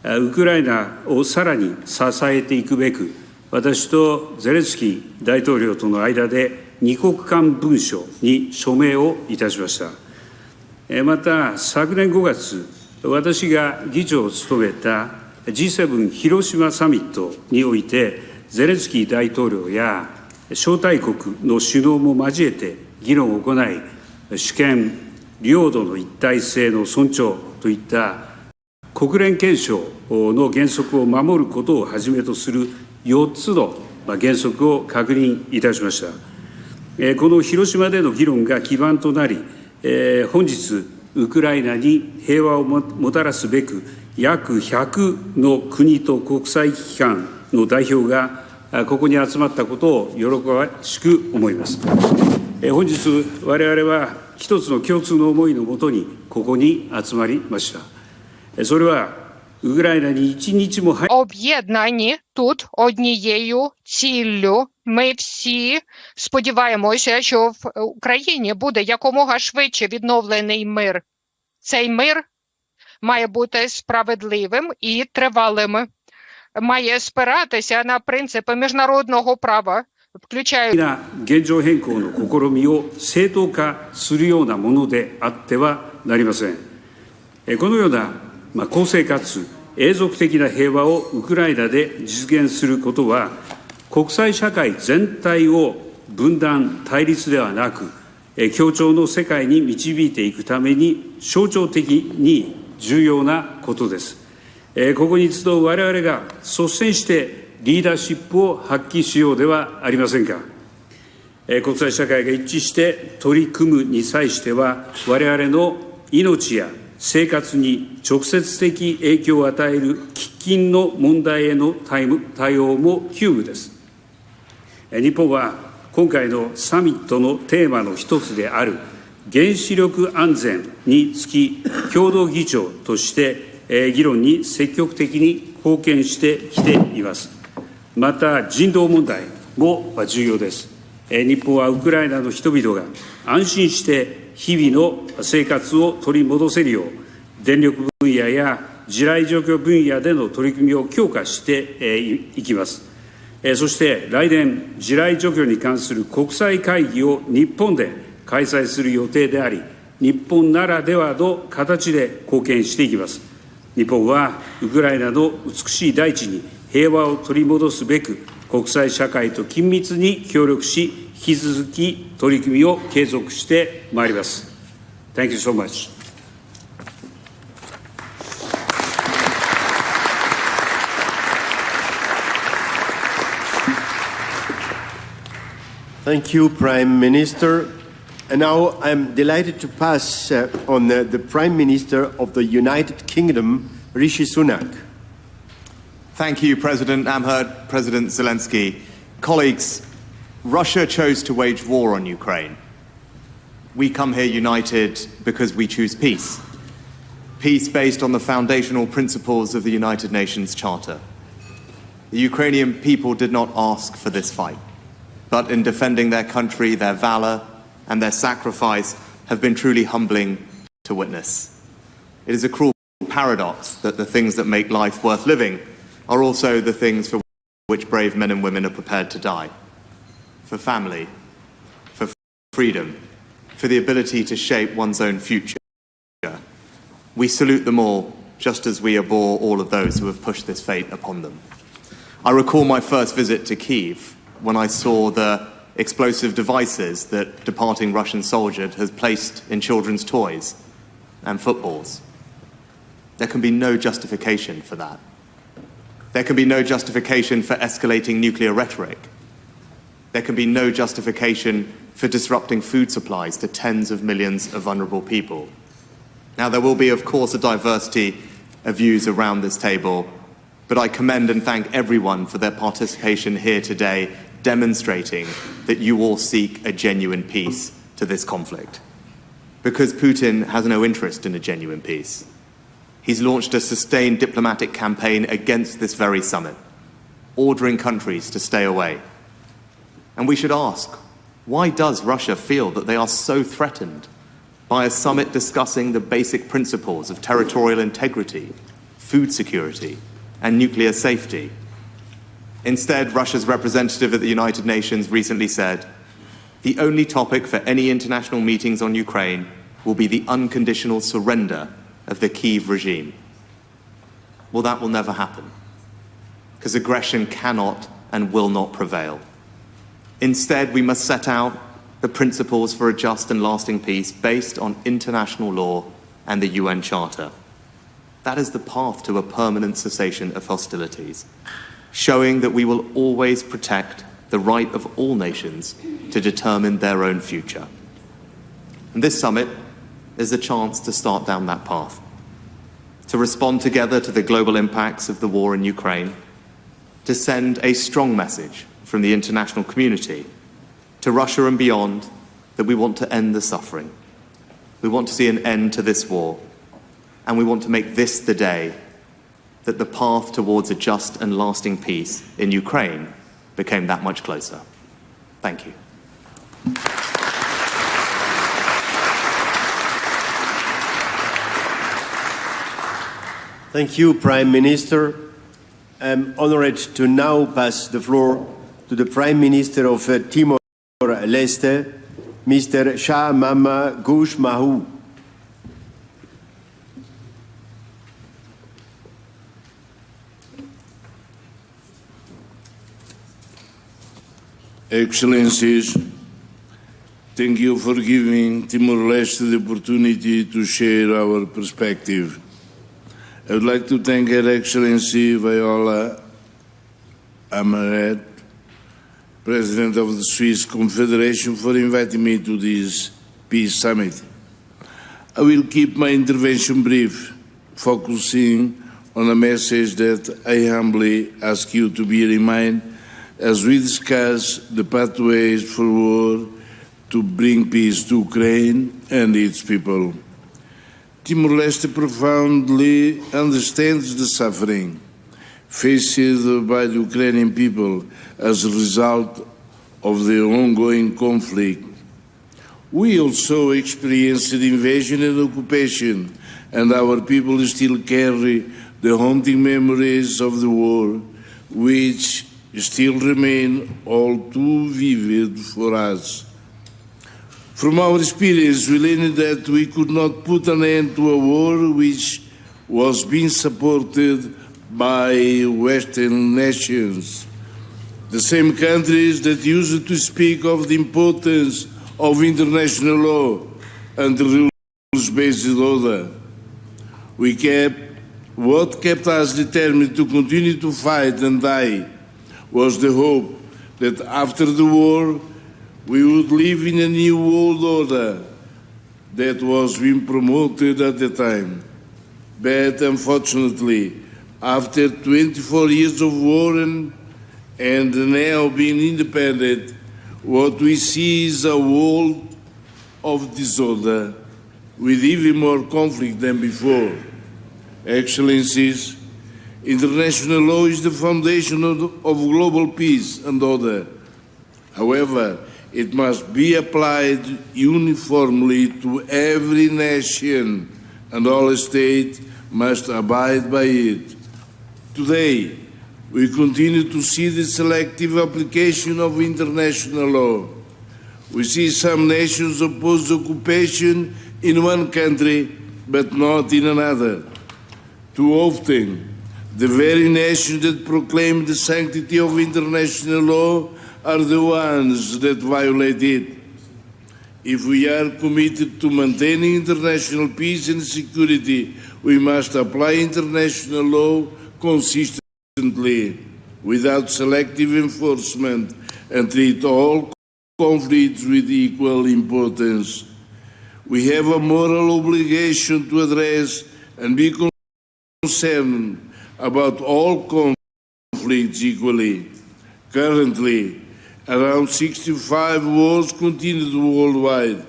ウクライナをさらに支えていくべく、私とゼレンスキー大統領との間で二国間文書に署名をいたしました。また、昨年5月、私が議長を務めた G7 広島サミットにおいて、ゼレンスキー大統領や招待国の首脳も交えて議論を行い、主権、領土の一体性の尊重といった国連憲章の原則を守ることをはじめとする4つの原則を確認いたしました。この広島での議論が基盤となり、本日、ウクライナに平和をもたらすべく、約100の国と国際機関の代表がここに集まったことを喜ばしく思います。本日、我々は一つの共通の思いのもとにここに集まりました。それは、ウクライナに一日もоб'єднані тут однією ціллю. Ми всі сподіваємося, що в Україні буде якомога швидше відновлений мир. Цей мир має бути справедливим і тривалим. Має спиратися на принципи міжнародного права, включаючи 現状変更の試みを正当化するようなものであってはなりません。このような公正かつ永続的な平和をウクライナで実現することは、国際社会全体を分断、対立ではなく、協調の世界に導いていくために象徴的に重要なことです。ここに集う我々が率先してリーダーシップを発揮しようではありませんか。国際社会が一致して取り組むに際しては、我々の命や生活に直接的影響を与える喫緊の問題への対応も急務です。日本は今回のサミットのテーマの一つである原子力安全につき、共同議長として議論に積極的に貢献してきています。また人道問題も重要です。日本はウクライナの人々が安心して日々の生活を取り戻せるよう、電力分野や地雷除去分野での取り組みを強化していきます。そして来年、地雷除去に関する国際会議を日本で開催する予定であり、日本ならではの形で貢献していきます。日本はウクライナの美しい大地に平和を取り戻すべく、国際社会と緊密に協力し、引き続き取り組みを継続してまいります。Thank you so much. Thank you, Prime Minister. And now I'm delighted to pass on the Prime Minister of the United Kingdom, Rishi Sunak. Thank you, President Amherd, President Zelensky. Colleagues, Russia chose to wage war on Ukraine. We come here united because we choose peace. Peace based on the foundational principles of the United Nations Charter. The Ukrainian people did not ask for this fight, but in defending their country, their valor and their sacrifice have been truly humbling to witness. It is a cruel paradox that the things that make life worth living are also the things for which brave men and women are prepared to die. For family, for freedom, for the ability to shape one's own future. We salute them all, just as we abhor all of those who have pushed this fate upon them. I recall my first visit to Kyiv when I saw the explosive devices that departing Russian soldiers had placed in children's toys and footballs. There can be no justification for that. There can be no justification for escalating nuclear rhetoric. There can be no justification for disrupting food supplies to tens of millions of vulnerable people. Now, there will be, of course, a diversity of views around this table, but I commend and thank everyone for their participation here today, demonstrating that you all seek a genuine peace to this conflict. Because Putin has no interest in a genuine peace. He's launched a sustained diplomatic campaign against this very summit, ordering countries to stay away. And we should ask, why does Russia feel that they are so threatened by a summit discussing the basic principles of territorial integrity, food security, and nuclear safety? Instead, Russia's representative at the United Nations recently said, the only topic for any international meetings on Ukraine will be the unconditional surrender of the Kyiv regime. Well, that will never happen, because aggression cannot and will not prevail. Instead, we must set out the principles for a just and lasting peace based on international law and the UN Charter. That is the path to a permanent cessation of hostilities, showing that we will always protect the right of all nations to determine their own future. And this summit is a chance to start down that path, to respond together to the global impacts of the war in Ukraine, to send a strong message from the international community to Russia and beyond that we want to end the suffering. We want to see an end to this war, and we want to make this the day that the path towards a just and lasting peace in Ukraine became that much closer. Thank you. Thank you, Prime Minister. I'm honored to now pass the floor to the Prime Minister of Timor-Leste, Mr. Shah Mama Gush Mahu. Excellencies, thank you for giving Timor-Leste the opportunity to share our perspective. I would like to thank Her Excellency Viola Amherd, President of the Swiss Confederation, for inviting me to this Peace Summit. I will keep my intervention brief, focusing on a message that I humbly ask you to bear in mind as we discuss the pathways forward to bring peace to Ukraine and its people. Timor-Leste profoundly understands the suffering faced by the Ukrainian people as a result of the ongoing conflict. We also experienced the invasion and occupation, and our people still carry the haunting memories of the war, which still remain all too vivid for us. From our experience, we learned that we could not put an end to a war which was being supported by Western nations, the same countries that used to speak of the importance of international law and the rules-based order. What kept us determined to continue to fight and die was the hope that after the war we would live in a new world order that was being promoted at the time. But unfortunately, after 24 years of war and now being independent, what we see is a world of disorder with even more conflict than before. Excellencies, international law is the foundation of global peace and order. However, it must be applied uniformly to every nation, and all states must abide by it. Today, we continue to see the selective application of international law. We see some nations oppose occupation in one country, but not in another. Too often, the very nations that proclaim the sanctity of international law are the ones that violate it. If we are committed to maintaining international peace and security, we must apply international law consistently, without selective enforcement, and treat all conflicts with equal importance. We have a moral obligation to address and be concerned about all conflicts equally. Currently, around 65 wars continue worldwide.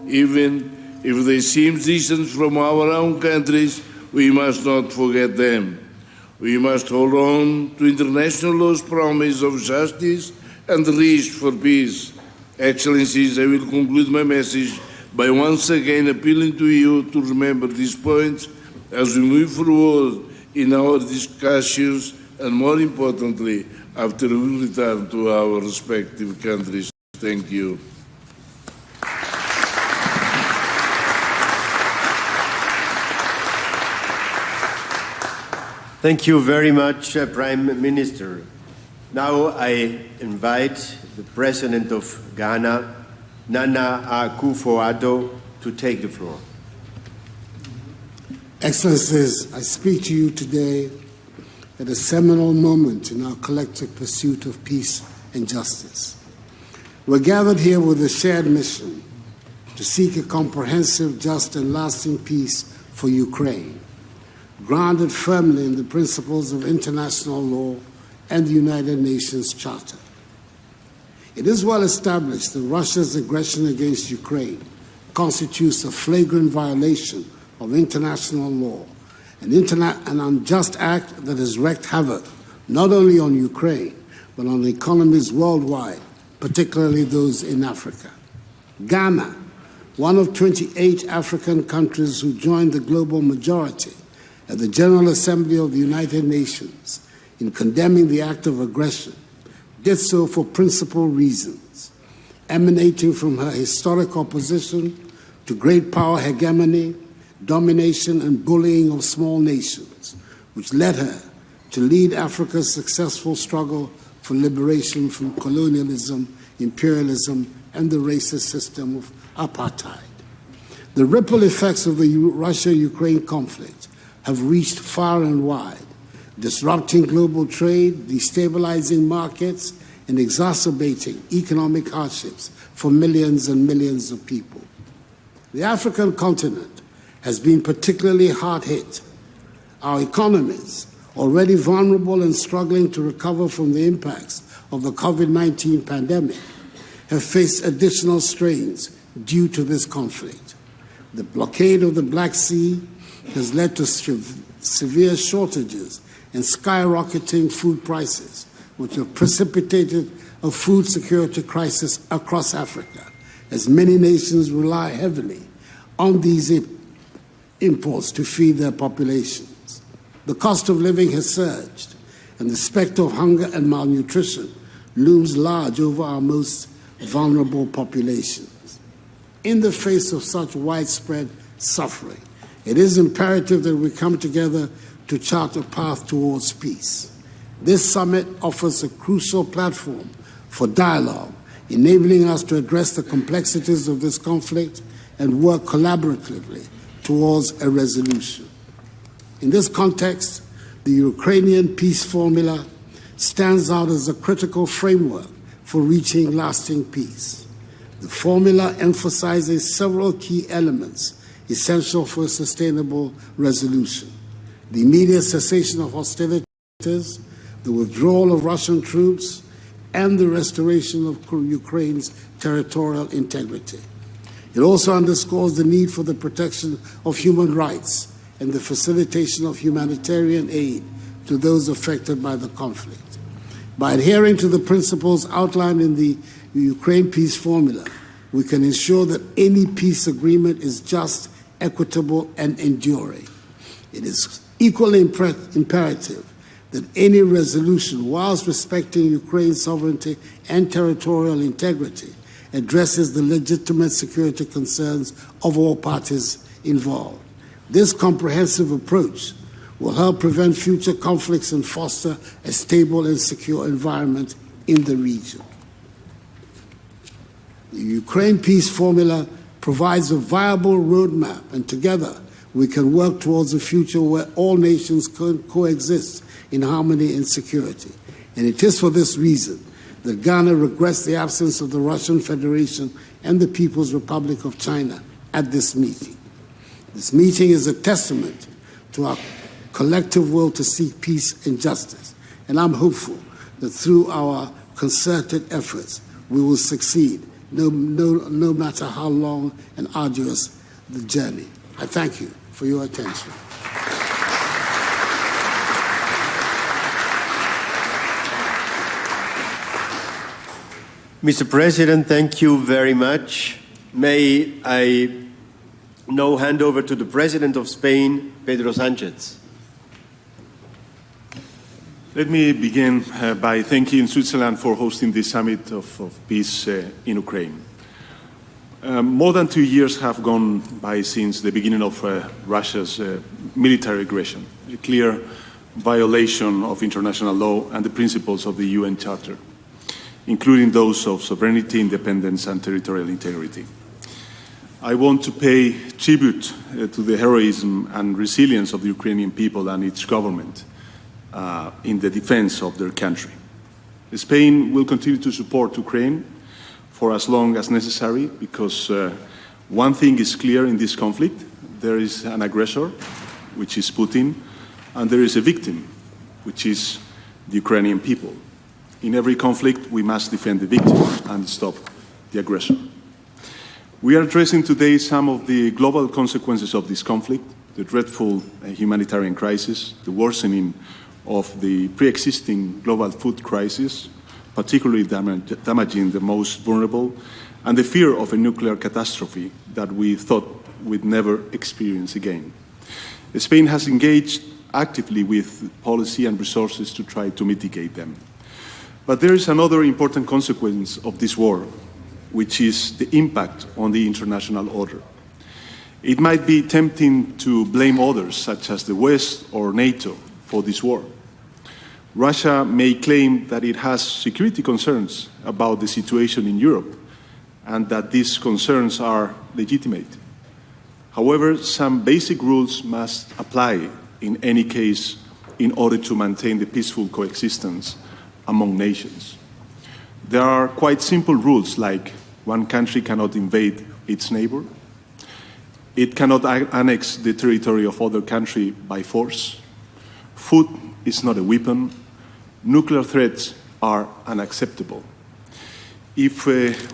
Even if they seem distant from our own countries, we must not forget them. We must hold on to international law's promise of justice and the wish for peace. Excellencies, I will conclude my message by once again appealing to you to remember these points as we move forward in our discussions and, more importantly, after we return to our respective countries. Thank you. Thank you very much, Prime Minister. Now I invite the President of Ghana, Nana Akufo-Addo, to take the floor. Excellencies, I speak to you today at a seminal moment in our collective pursuit of peace and justice. We're gathered here with a shared mission to seek a comprehensive, just, and lasting peace for Ukraine, grounded firmly in the principles of international law and the United Nations Charter. It is well established that Russia's aggression against Ukraine constitutes a flagrant violation of international law, an unjust act that has wreaked havoc not only on Ukraine, but on economies worldwide, particularly those in Africa. Ghana, one of 28 African countries who joined the global majority at the General Assembly of the United Nations in condemning the act of aggression, did so for principled reasons, emanating from her historic opposition to great power hegemony, domination and bullying of small nations, which led her to lead Africa's successful struggle for liberation from colonialism imperialism, and the racist system of apartheid. The ripple effects of the Russia-Ukraine conflict have reached far and wide, disrupting global trade, destabilizing markets, and exacerbating economic hardships for millions and millions of people. The African continent has been particularly hard hit. Our economies, already vulnerable and struggling to recover from the impacts of the COVID-19 pandemic, have faced additional strains due to this conflict. The blockade of the Black Sea has led to severe shortages and skyrocketing food prices, which have precipitated a food security crisis across Africa, as many nations rely heavily on these imports to feed their populations. The cost of living has surged, and the specter of hunger and malnutrition looms large over our most vulnerable populations. In the face of such widespread suffering, it is imperative that we come together to chart a path towards peace. This summit offers a crucial platform for dialogue, enabling us to address the complexities of this conflict and work collaboratively towards a resolution. In this context, the Ukrainian peace formula stands out as a critical framework for reaching lasting peace. The formula emphasizes several key elements essential for a sustainable resolution: the immediate cessation of hostilities, the withdrawal of Russian troops, and the restoration of Ukraine's territorial integrity. It also underscores the need for the protection of human rights and the facilitation of humanitarian aid to those affected by the conflict. By adhering to the principles outlined in the Ukraine peace formula, we can ensure that any peace agreement is just, equitable, and enduring. It is equally imperative that any resolution, whilst respecting Ukraine's sovereignty and territorial integrity, addresses the legitimate security concerns of all parties involved. This comprehensive approach will help prevent future conflicts and foster a stable and secure environment in the region. The Ukraine peace formula provides a viable roadmap, and together we can work towards a future where all nations can coexist in harmony and security. And it is for this reason that Ghana regrets the absence of the Russian Federation and the People's Republic of China at this meeting. This meeting is a testament to our collective will to seek peace and justice, and I'm hopeful that through our concerted efforts we will succeed, no matter how long and arduous the journey. I thank you for your attention. Mr. President, thank you very much. May I now hand over to the President of Spain, Pedro Sánchez. Let me begin by thanking Switzerland for hosting this summit of peace in Ukraine. More than 2 years have gone by since the beginning of Russia's military aggression, a clear violation of international law and the principles of the UN Charter, including those of sovereignty, independence, and territorial integrity. I want to pay tribute to the heroism and resilience of the Ukrainian people and its government in the defense of their country. Spain will continue to support Ukraine for as long as necessary, because one thing is clear in this conflict: there is an aggressor, which is Putin, and there is a victim, which is the Ukrainian people. In every conflict, we must defend the victim and stop the aggressor. We are addressing today some of the global consequences of this conflict: the dreadful humanitarian crisis, the worsening of the pre-existing global food crisis, particularly damaging the most vulnerable, and the fear of a nuclear catastrophe that we thought we'd never experience again. Spain has engaged actively with policy and resources to try to mitigate them. But there is another important consequence of this war, which is the impact on the international order. It might be tempting to blame others, such as the West or NATO, for this war. Russia may claim that it has security concerns about the situation in Europe and that these concerns are legitimate. However, some basic rules must apply in any case in order to maintain the peaceful coexistence among nations. There are quite simple rules, like one country cannot invade its neighbor, it cannot annex the territory of other country by force, food is not a weapon, nuclear threats are unacceptable. If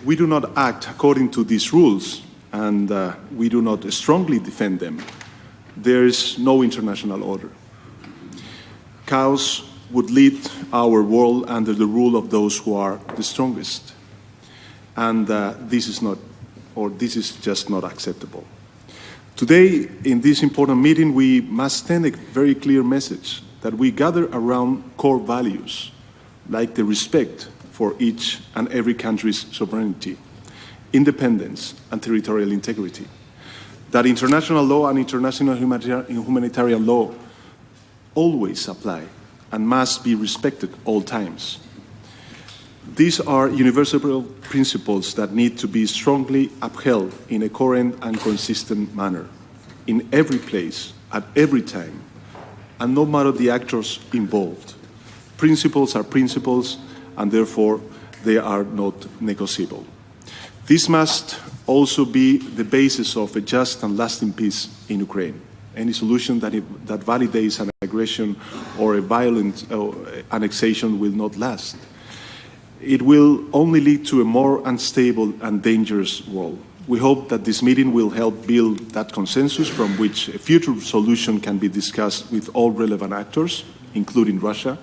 we do not act according to these rules and we do not strongly defend them, there is no international order. Chaos would lead our world under the rule of those who are the strongest. And this is just not acceptable. Today, in this important meeting, we must send a very clear message that we gather around core values, like the respect for each and every country's sovereignty, independence, and territorial integrity. That international law and international humanitarian law always apply and must be respected all times. These are universal principles that need to be strongly upheld in a coherent and consistent manner, in every place, at every time, and no matter the actors involved. Principles are principles, and therefore they are not negotiable. This must also be the basis of a just and lasting peace in Ukraine. Any solution that validates an aggression or a violent annexation will not last. It will only lead to a more unstable and dangerous world. We hope that this meeting will help build that consensus from which a future solution can be discussed with all relevant actors, including Russia.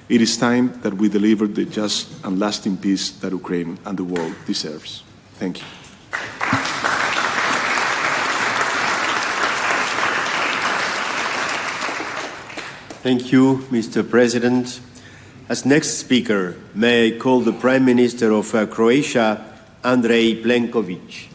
It is time that we deliver the just and lasting peace that Ukraine and the world deserves. Thank you. Thank you, Mr. President. As next speaker, may I call the Prime Minister of Croatia, Andrej Plenković.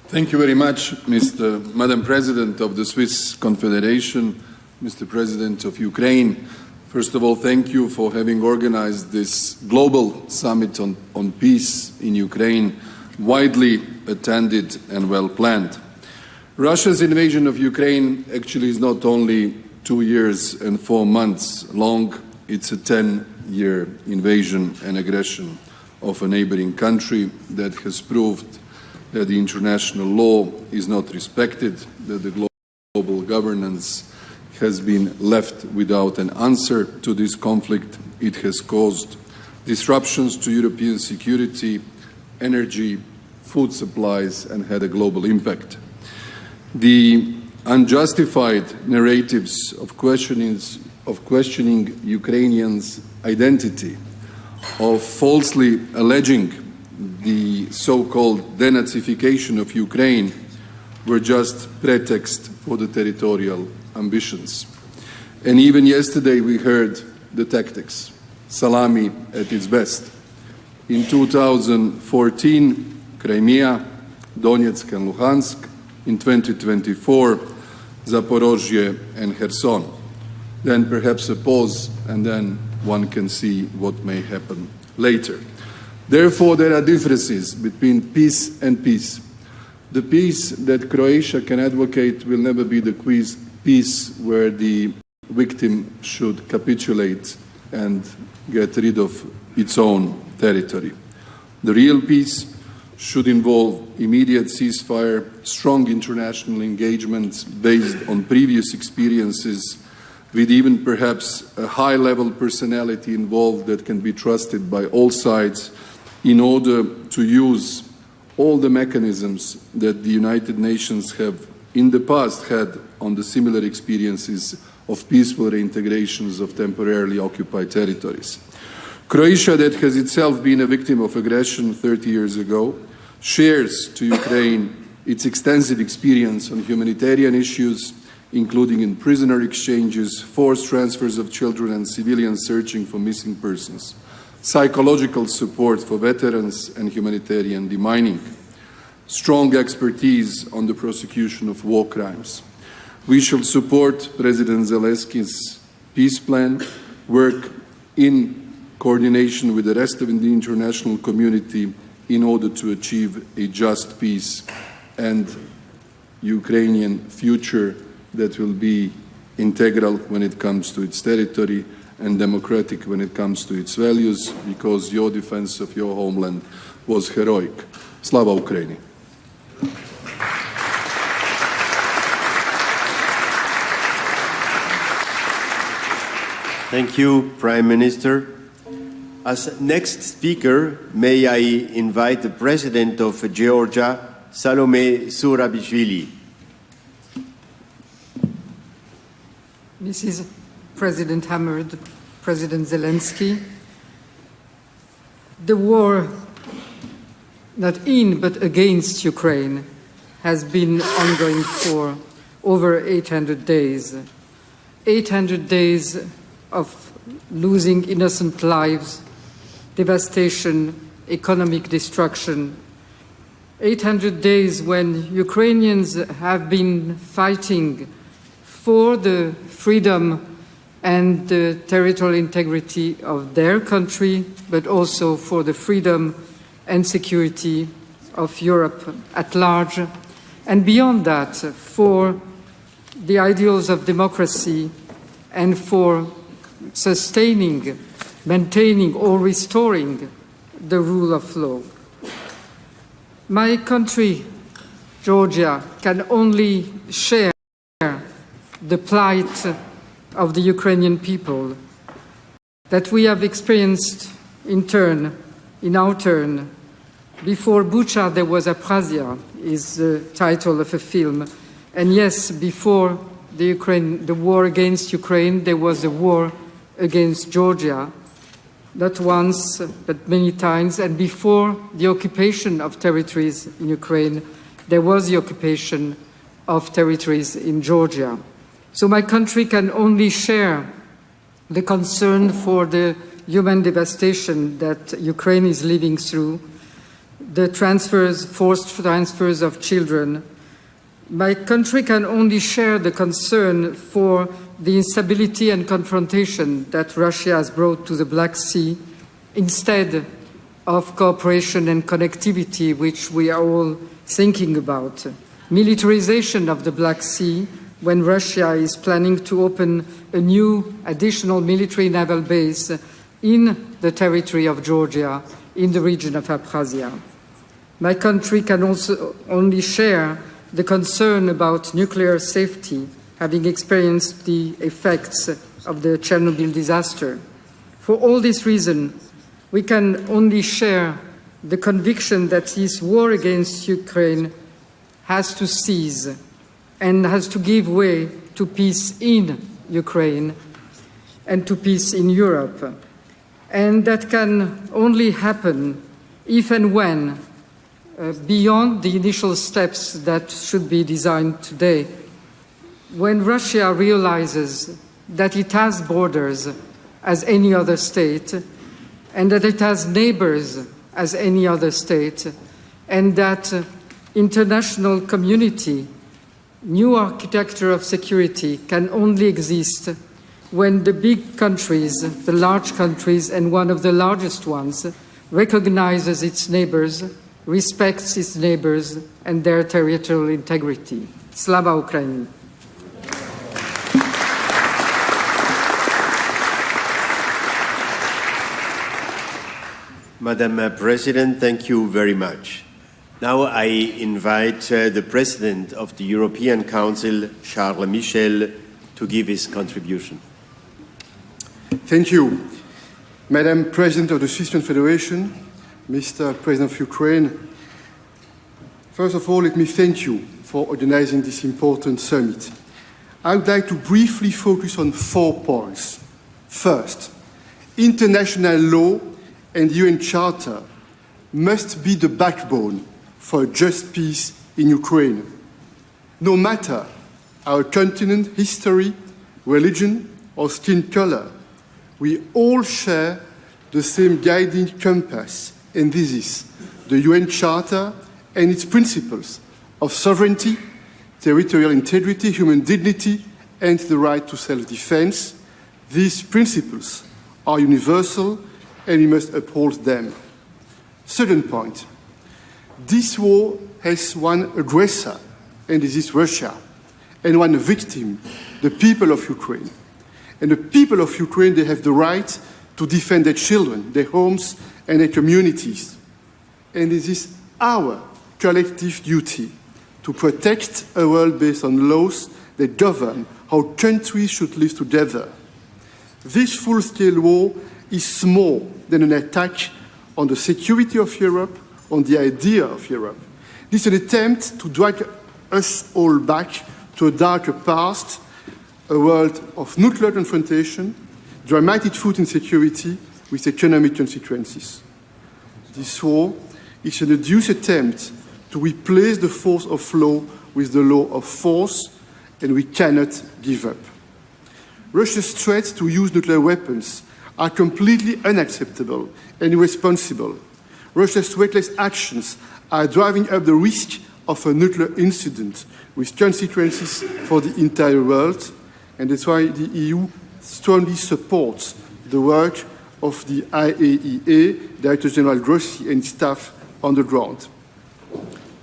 Thank you very much, Madam President of the Swiss Confederation, Mr. President of Ukraine. First of all, thank you for having organized this global summit on peace in Ukraine, widely attended and well planned. Russia's invasion of Ukraine actually is not only 2 years and 4 months long, it's a 10-year invasion and aggression of a neighboring country that has proved that the international law is not respected, that the global governance has been left without an answer to this conflict. It has caused disruptions to European security, energy, food supplies, and had a global impact. The unjustified narratives of questioning Ukrainians' identity, of falsely alleging the so-called denazification of Ukraine, were just pretext for the territorial ambitions. And even yesterday we heard the tactics, salami at its best. In 2014, Crimea, Donetsk and Luhansk. In 2024, Zaporozhye and Kherson. Then perhaps a pause, and then one can see what may happen later. Therefore, there are differences between peace and peace. The peace that Croatia can advocate will never be the peace where the victim should capitulate and get rid of its own territory. The real peace should involve immediate ceasefire, strong international engagement based on previous experiences, with even perhaps a high-level personality involved that can be trusted by all sides in order to use all the mechanisms that the United Nations have in the past had on the similar experiences of peaceful reintegrations of temporarily occupied territories. Croatia, that has itself been a victim of aggression 30 years ago, shares to Ukraine its extensive experience on humanitarian issues, including in prisoner exchanges, forced transfers of children and civilians searching for missing persons, psychological support for veterans and humanitarian demining, strong expertise on the prosecution of war crimes. We shall support President Zelensky's peace plan, work in coordination with the rest of the international community in order to achieve a just peace and Ukrainian future that will be integral when it comes to its territory and democratic when it comes to its values, because your defense of your homeland was heroic. Slava Ukraini! Thank you, Prime Minister. As next speaker, may I invite the President of Georgia, Salome Zurabishvili. Mrs. President Hammered, President Zelensky, the war not in but against Ukraine has been ongoing for over 800 days. 800 days of losing innocent lives, devastation, economic destruction. 800 days when Ukrainians have been fighting for the freedom and the territorial integrity of their country, but also for the freedom and security of Europe at large, and beyond that, for the ideals of democracy and for sustaining, maintaining or restoring the rule of law. My country, Georgia, can only share the plight of the Ukrainian people that we have experienced in our turn. Before Bucha, there was Abkhazia, is the title of a film. And yes, before the war against Ukraine, there was a war against Georgia, not once, but many times. And before the occupation of territories in Ukraine, there was the occupation of territories in Georgia. So my country can only share the concern for the human devastation that Ukraine is living through, the forced transfers of children. My country can only share the concern for the instability and confrontation that Russia has brought to the Black Sea, instead of cooperation and connectivity, which we are all thinking about. Militarization of the Black Sea, when Russia is planning to open a new additional military naval base in the territory of Georgia, in the region of Abkhazia. My country can also only share the concern about nuclear safety, having experienced the effects of the Chernobyl disaster. For all this reason, we can only share the conviction that this war against Ukraine has to cease and has to give way to peace in Ukraine and to peace in Europe. And that can only happen if and when, beyond the initial steps that should be designed today, when Russia realizes that it has borders as any other state, and that it has neighbors as any other state, and that international community, new architecture of security can only exist when the big countries, the large countries, and one of the largest ones, recognizes its neighbors, respects its neighbors and their territorial integrity. Slava Ukraini! Madam President, thank you very much. Now I invite the President of the European Council, Charles Michel, to give his contribution. Thank you. Madam President of the Swiss Confederation, Mr. President of Ukraine, first of all, let me thank you for organizing this important summit. I would like to briefly focus on 4 points. First, international law and the UN Charter must be the backbone for a just peace in Ukraine. No matter our continent, history, religion, or skin color, we all share the same guiding compass, and this is the UN Charter and its principles of sovereignty, territorial integrity, human dignity, and the right to self-defense. These principles are universal and we must uphold them. Second point, this war has one aggressor, and this is Russia, and one victim, the people of Ukraine. And the people of Ukraine, they have the right to defend their children, their homes, and their communities. And it is our collective duty to protect a world based on laws that govern how countries should live together. This full-scale war is more than an attack on the security of Europe, on the idea of Europe. This is an attempt to drag us all back to a darker past, a world of nuclear confrontation, dramatic food insecurity with economic consequences. This war is an odious attempt to replace the force of law with the law of force, and we cannot give up. Russia's threats to use nuclear weapons are completely unacceptable and irresponsible. Russia's reckless actions are driving up the risk of a nuclear incident with consequences for the entire world, and that's why the EU strongly supports the work of the IAEA, Director General Grossi and staff on the ground.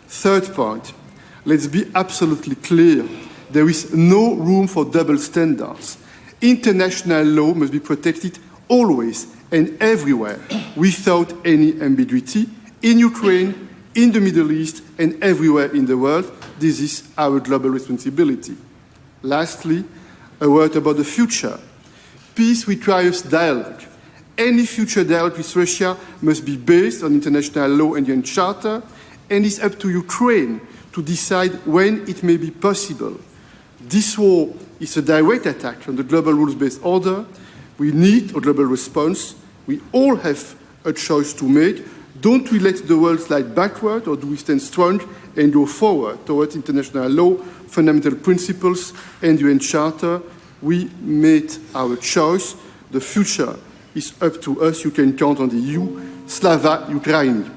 Third point, let's be absolutely clear. There is no room for double standards. International law must be protected always and everywhere without any ambiguity, in Ukraine, in the Middle East, and everywhere in the world. This is our global responsibility. Lastly, a word about the future. Peace requires dialogue. Any future dialogue with Russia must be based on international law and the UN Charter, and it's up to Ukraine to decide when it may be possible. This war is a direct attack on the global rules-based order. We need a global response. We all have a choice to make. Don't we let the world slide backward, or do we stand strong and go forward towards international law, fundamental principles, and UN Charter? We made our choice. The future is up to us. You can count on the EU. Slava Ukraini.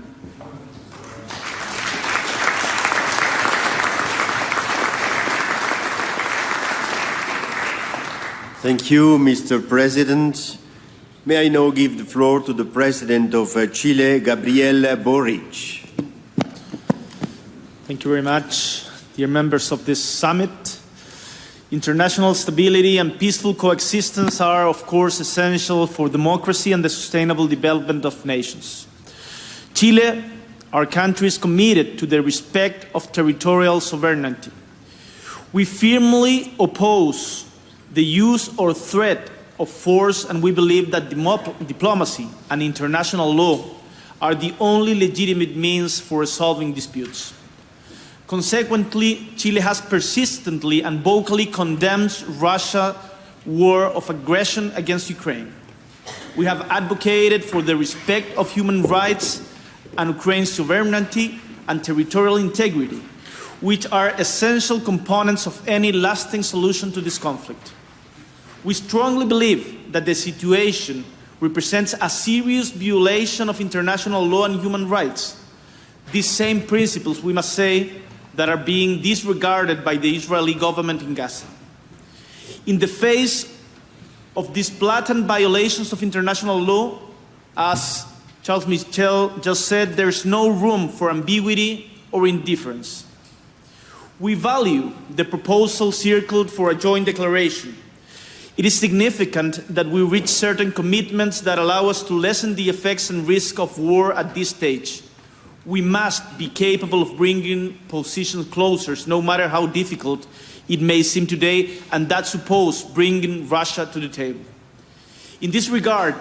Thank you, Mr. President. May I now give the floor to the President of Chile, Gabriel Boric. Thank you very much. Dear members of this summit, international stability and peaceful coexistence are, of course, essential for democracy and the sustainable development of nations. Chile, our country, is committed to the respect of territorial sovereignty. We firmly oppose the use or threat of force, and we believe that diplomacy and international law are the only legitimate means for resolving disputes. Consequently, Chile has persistently and vocally condemned Russia's war of aggression against Ukraine. We have advocated for the respect of human rights and Ukraine's sovereignty and territorial integrity, which are essential components of any lasting solution to this conflict. We strongly believe that the situation represents a serious violation of international law and human rights. These same principles, we must say, that are being disregarded by the Israeli government in Gaza. In the face of these blatant violations of international law, as Charles Michel just said, there's no room for ambiguity or indifference. We value the proposal circled for a joint declaration. It is significant that we reach certain commitments that allow us to lessen the effects and risk of war at this stage. We must be capable of bringing positions closer, no matter how difficult it may seem today, and that supposes bringing Russia to the table. In this regard,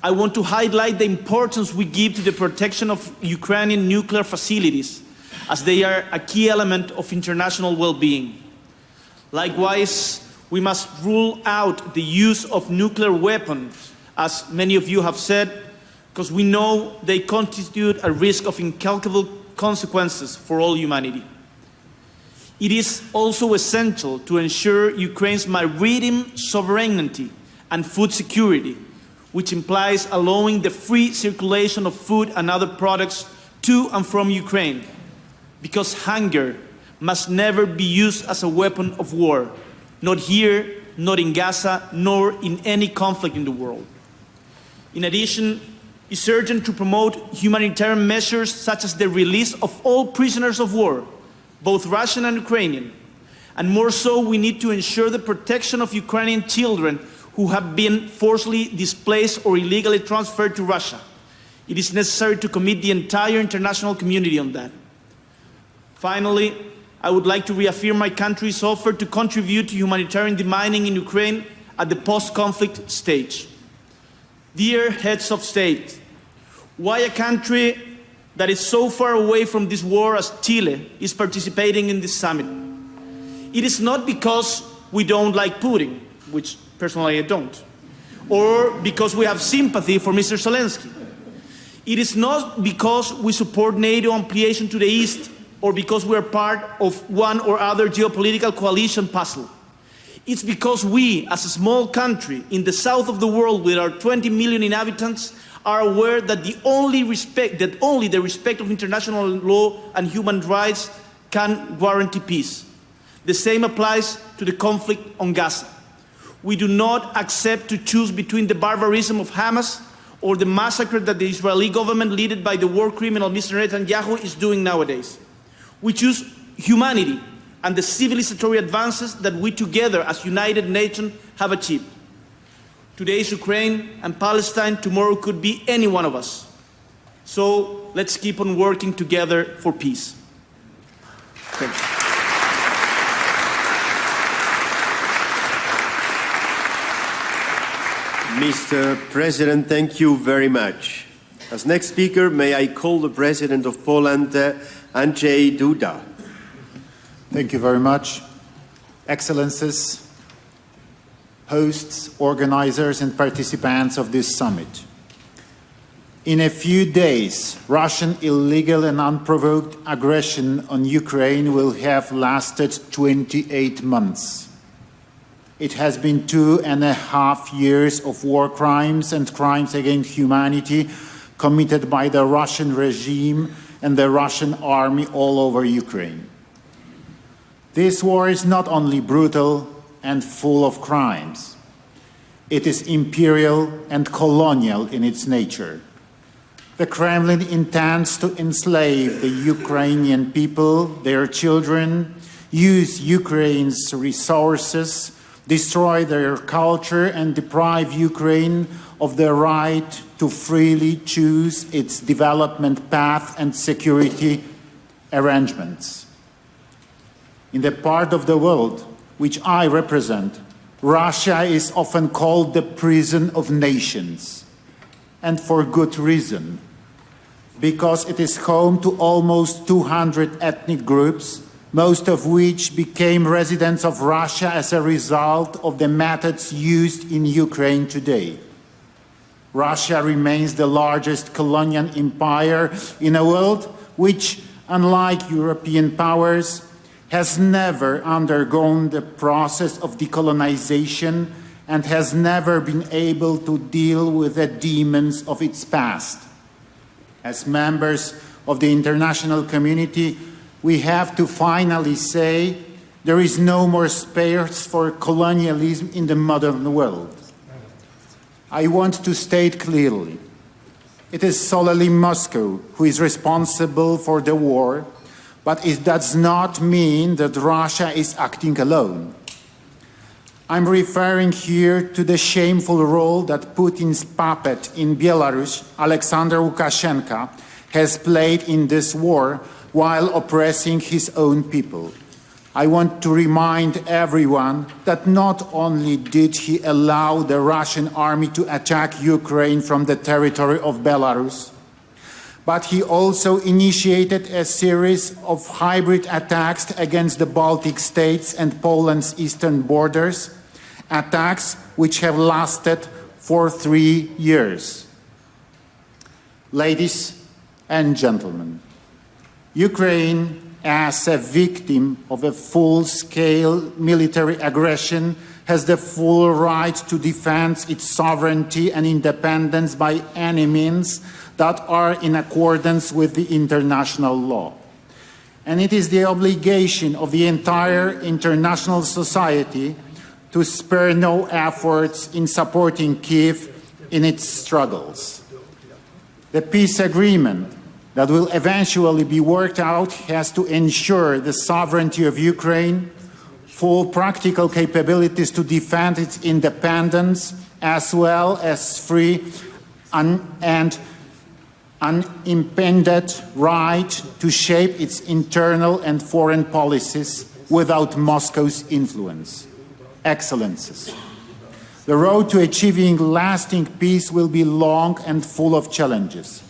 I want to highlight the importance we give to the protection of Ukrainian nuclear facilities, as they are a key element of international well-being. Likewise, we must rule out the use of nuclear weapons, as many of you have said, because we know they constitute a risk of incalculable consequences for all humanity. It is also essential to ensure Ukraine's maritime sovereignty and food security, which implies allowing the free circulation of food and other products to and from Ukraine, because hunger must never be used as a weapon of war, not here not in Gaza, nor in any conflict in the world. In addition, it's urgent to promote humanitarian measures such as the release of all prisoners of war, both Russian and Ukrainian. And more so, we need to ensure the protection of Ukrainian children who have been forcibly displaced or illegally transferred to Russia. It is necessary to commit the entire international community on that. Finally, I would like to reaffirm my country's offer to contribute to humanitarian demining in Ukraine at the post-conflict stage. Dear heads of state, why a country that is so far away from this war as Chile is participating in this summit? It is not because we don't like Putin, which personally I don't, or because we have sympathy for Mr. Zelensky. It is not because we support NATO ampliation to the east or because we are part of one or other geopolitical coalition puzzle. It's because we, as a small country in the south of the world with our 20 million inhabitants, are aware that only the respect of international law and human rights can guarantee peace. The same applies to the conflict on Gaza. We do not accept to choose between the barbarism of Hamas or the massacre that the Israeli government, led by the war criminal Mr. Netanyahu, is doing nowadays. We choose humanity and the civilizatory advances that we together as United Nations have achieved. Today is Ukraine and Palestine, tomorrow could be any one of us. So let's keep on working together for peace. Thank you. Mr. President, thank you very much. As next speaker, may I call the President of Poland, Andrzej Duda. Thank you very much. Excellencies, hosts, organizers, and participants of this summit. In a few days, Russian illegal and unprovoked aggression on Ukraine will have lasted 28 months. It has been 2.5 years of war crimes and crimes against humanity committed by the Russian regime and the Russian army all over Ukraine. This war is not only brutal and full of crimes, it is imperial and colonial in its nature. The Kremlin intends to enslave the Ukrainian people, their children, use Ukraine's resources, destroy their culture, and deprive Ukraine of the right to freely choose its development path and security arrangements. In the part of the world which I represent, Russia is often called the prison of nations, and for good reason, because it is home to almost 200 ethnic groups, most of which became residents of Russia as a result of the methods used in Ukraine today. Russia remains the largest colonial empire in a world which, unlike European powers, has never undergone the process of decolonization and has never been able to deal with the demons of its past. As members of the international community, we have to finally say there is no more space for colonialism in the modern world. I want to state clearly, it is solely Moscow who is responsible for the war, but it does not mean that Russia is acting alone. I'm referring here to the shameful role that Putin's puppet in Belarus, Alexander Lukashenko, has played in this war while oppressing his own people. I want to remind everyone that not only did he allow the Russian army to attack Ukraine from the territory of Belarus, but he also initiated a series of hybrid attacks against the Baltic states and Poland's eastern borders, attacks which have lasted for 3 years. Ladies and gentlemen, Ukraine, as a victim of a full-scale military aggression, has the full right to defend its sovereignty and independence by any means that are in accordance with the international law. And it is the obligation of the entire international society to spare no efforts in supporting Kiev in its struggles. The peace agreement that will eventually be worked out has to ensure the sovereignty of Ukraine, full practical capabilities to defend its independence, as well as free and unimpeded right to shape its internal and foreign policies without Moscow's influence. Excellencies, the road to achieving lasting peace will be long and full of challenges.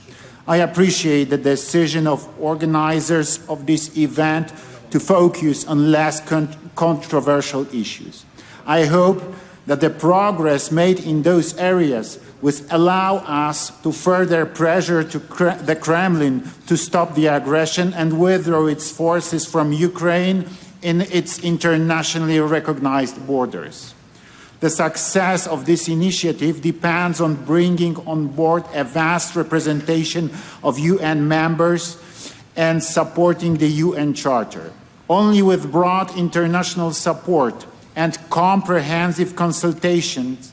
I appreciate the decision of organizers of this event to focus on less controversial issues. I hope that the progress made in those areas will allow us to further pressure the Kremlin to stop the aggression and withdraw its forces from Ukraine in its internationally recognized borders. The success of this initiative depends on bringing on board a vast representation of UN members and supporting the UN Charter. Only with broad international support and comprehensive consultations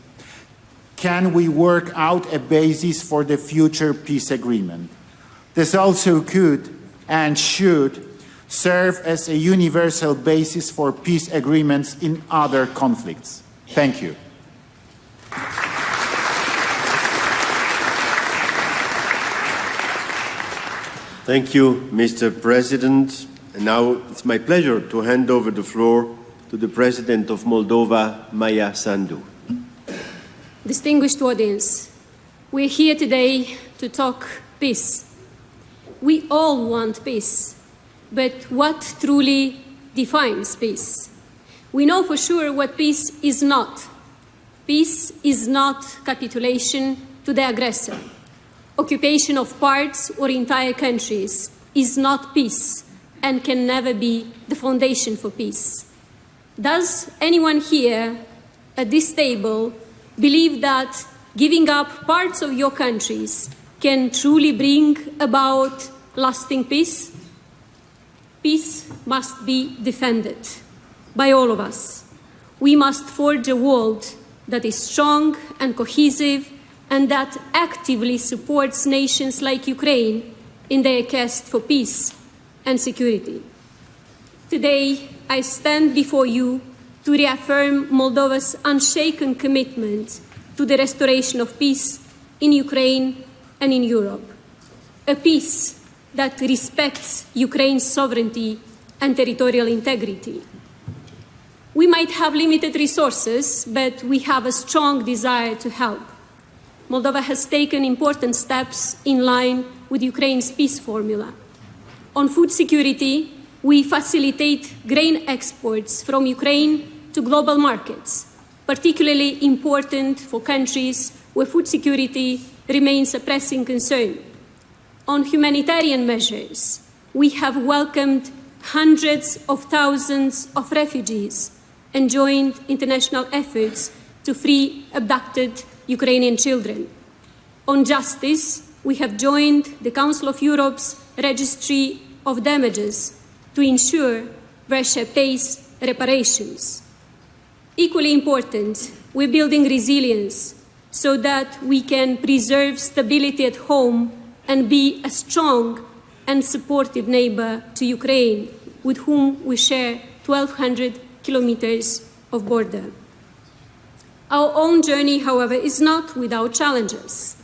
can we work out a basis for the future peace agreement. This also could and should serve as a universal basis for peace agreements in other conflicts. Thank you. Thank you, Mr. President. And now it's my pleasure to hand over the floor to the President of Moldova, Maia Sandu. Distinguished audience, we're here today to talk peace. We all want peace, but what truly defines peace? We know for sure what peace is not. Peace is not capitulation to the aggressor. Occupation of parts or entire countries is not peace and can never be the foundation for peace. Does anyone here at this table believe that giving up parts of your countries can truly bring about lasting peace? Peace must be defended by all of us. We must forge a world that is strong and cohesive and that actively supports nations like Ukraine in their quest for peace and security. Today, I stand before you to reaffirm Moldova's unshaken commitment to the restoration of peace in Ukraine and in Europe. A peace that respects Ukraine's sovereignty and territorial integrity. We might have limited resources, but we have a strong desire to help. Moldova has taken important steps in line with Ukraine's peace formula. On food security, we facilitate grain exports from Ukraine to global markets, particularly important for countries where food security remains a pressing concern. On humanitarian measures, we have welcomed hundreds of thousands of refugees and joined international efforts to free abducted Ukrainian children. On justice, we have joined the Council of Europe's Registry of Damages to ensure Russia pays reparations. Equally important, we're building resilience so that we can preserve stability at home and be a strong and supportive neighbor to Ukraine, with whom we share 1,200 kilometers of border. Our own journey, however, is not without challenges.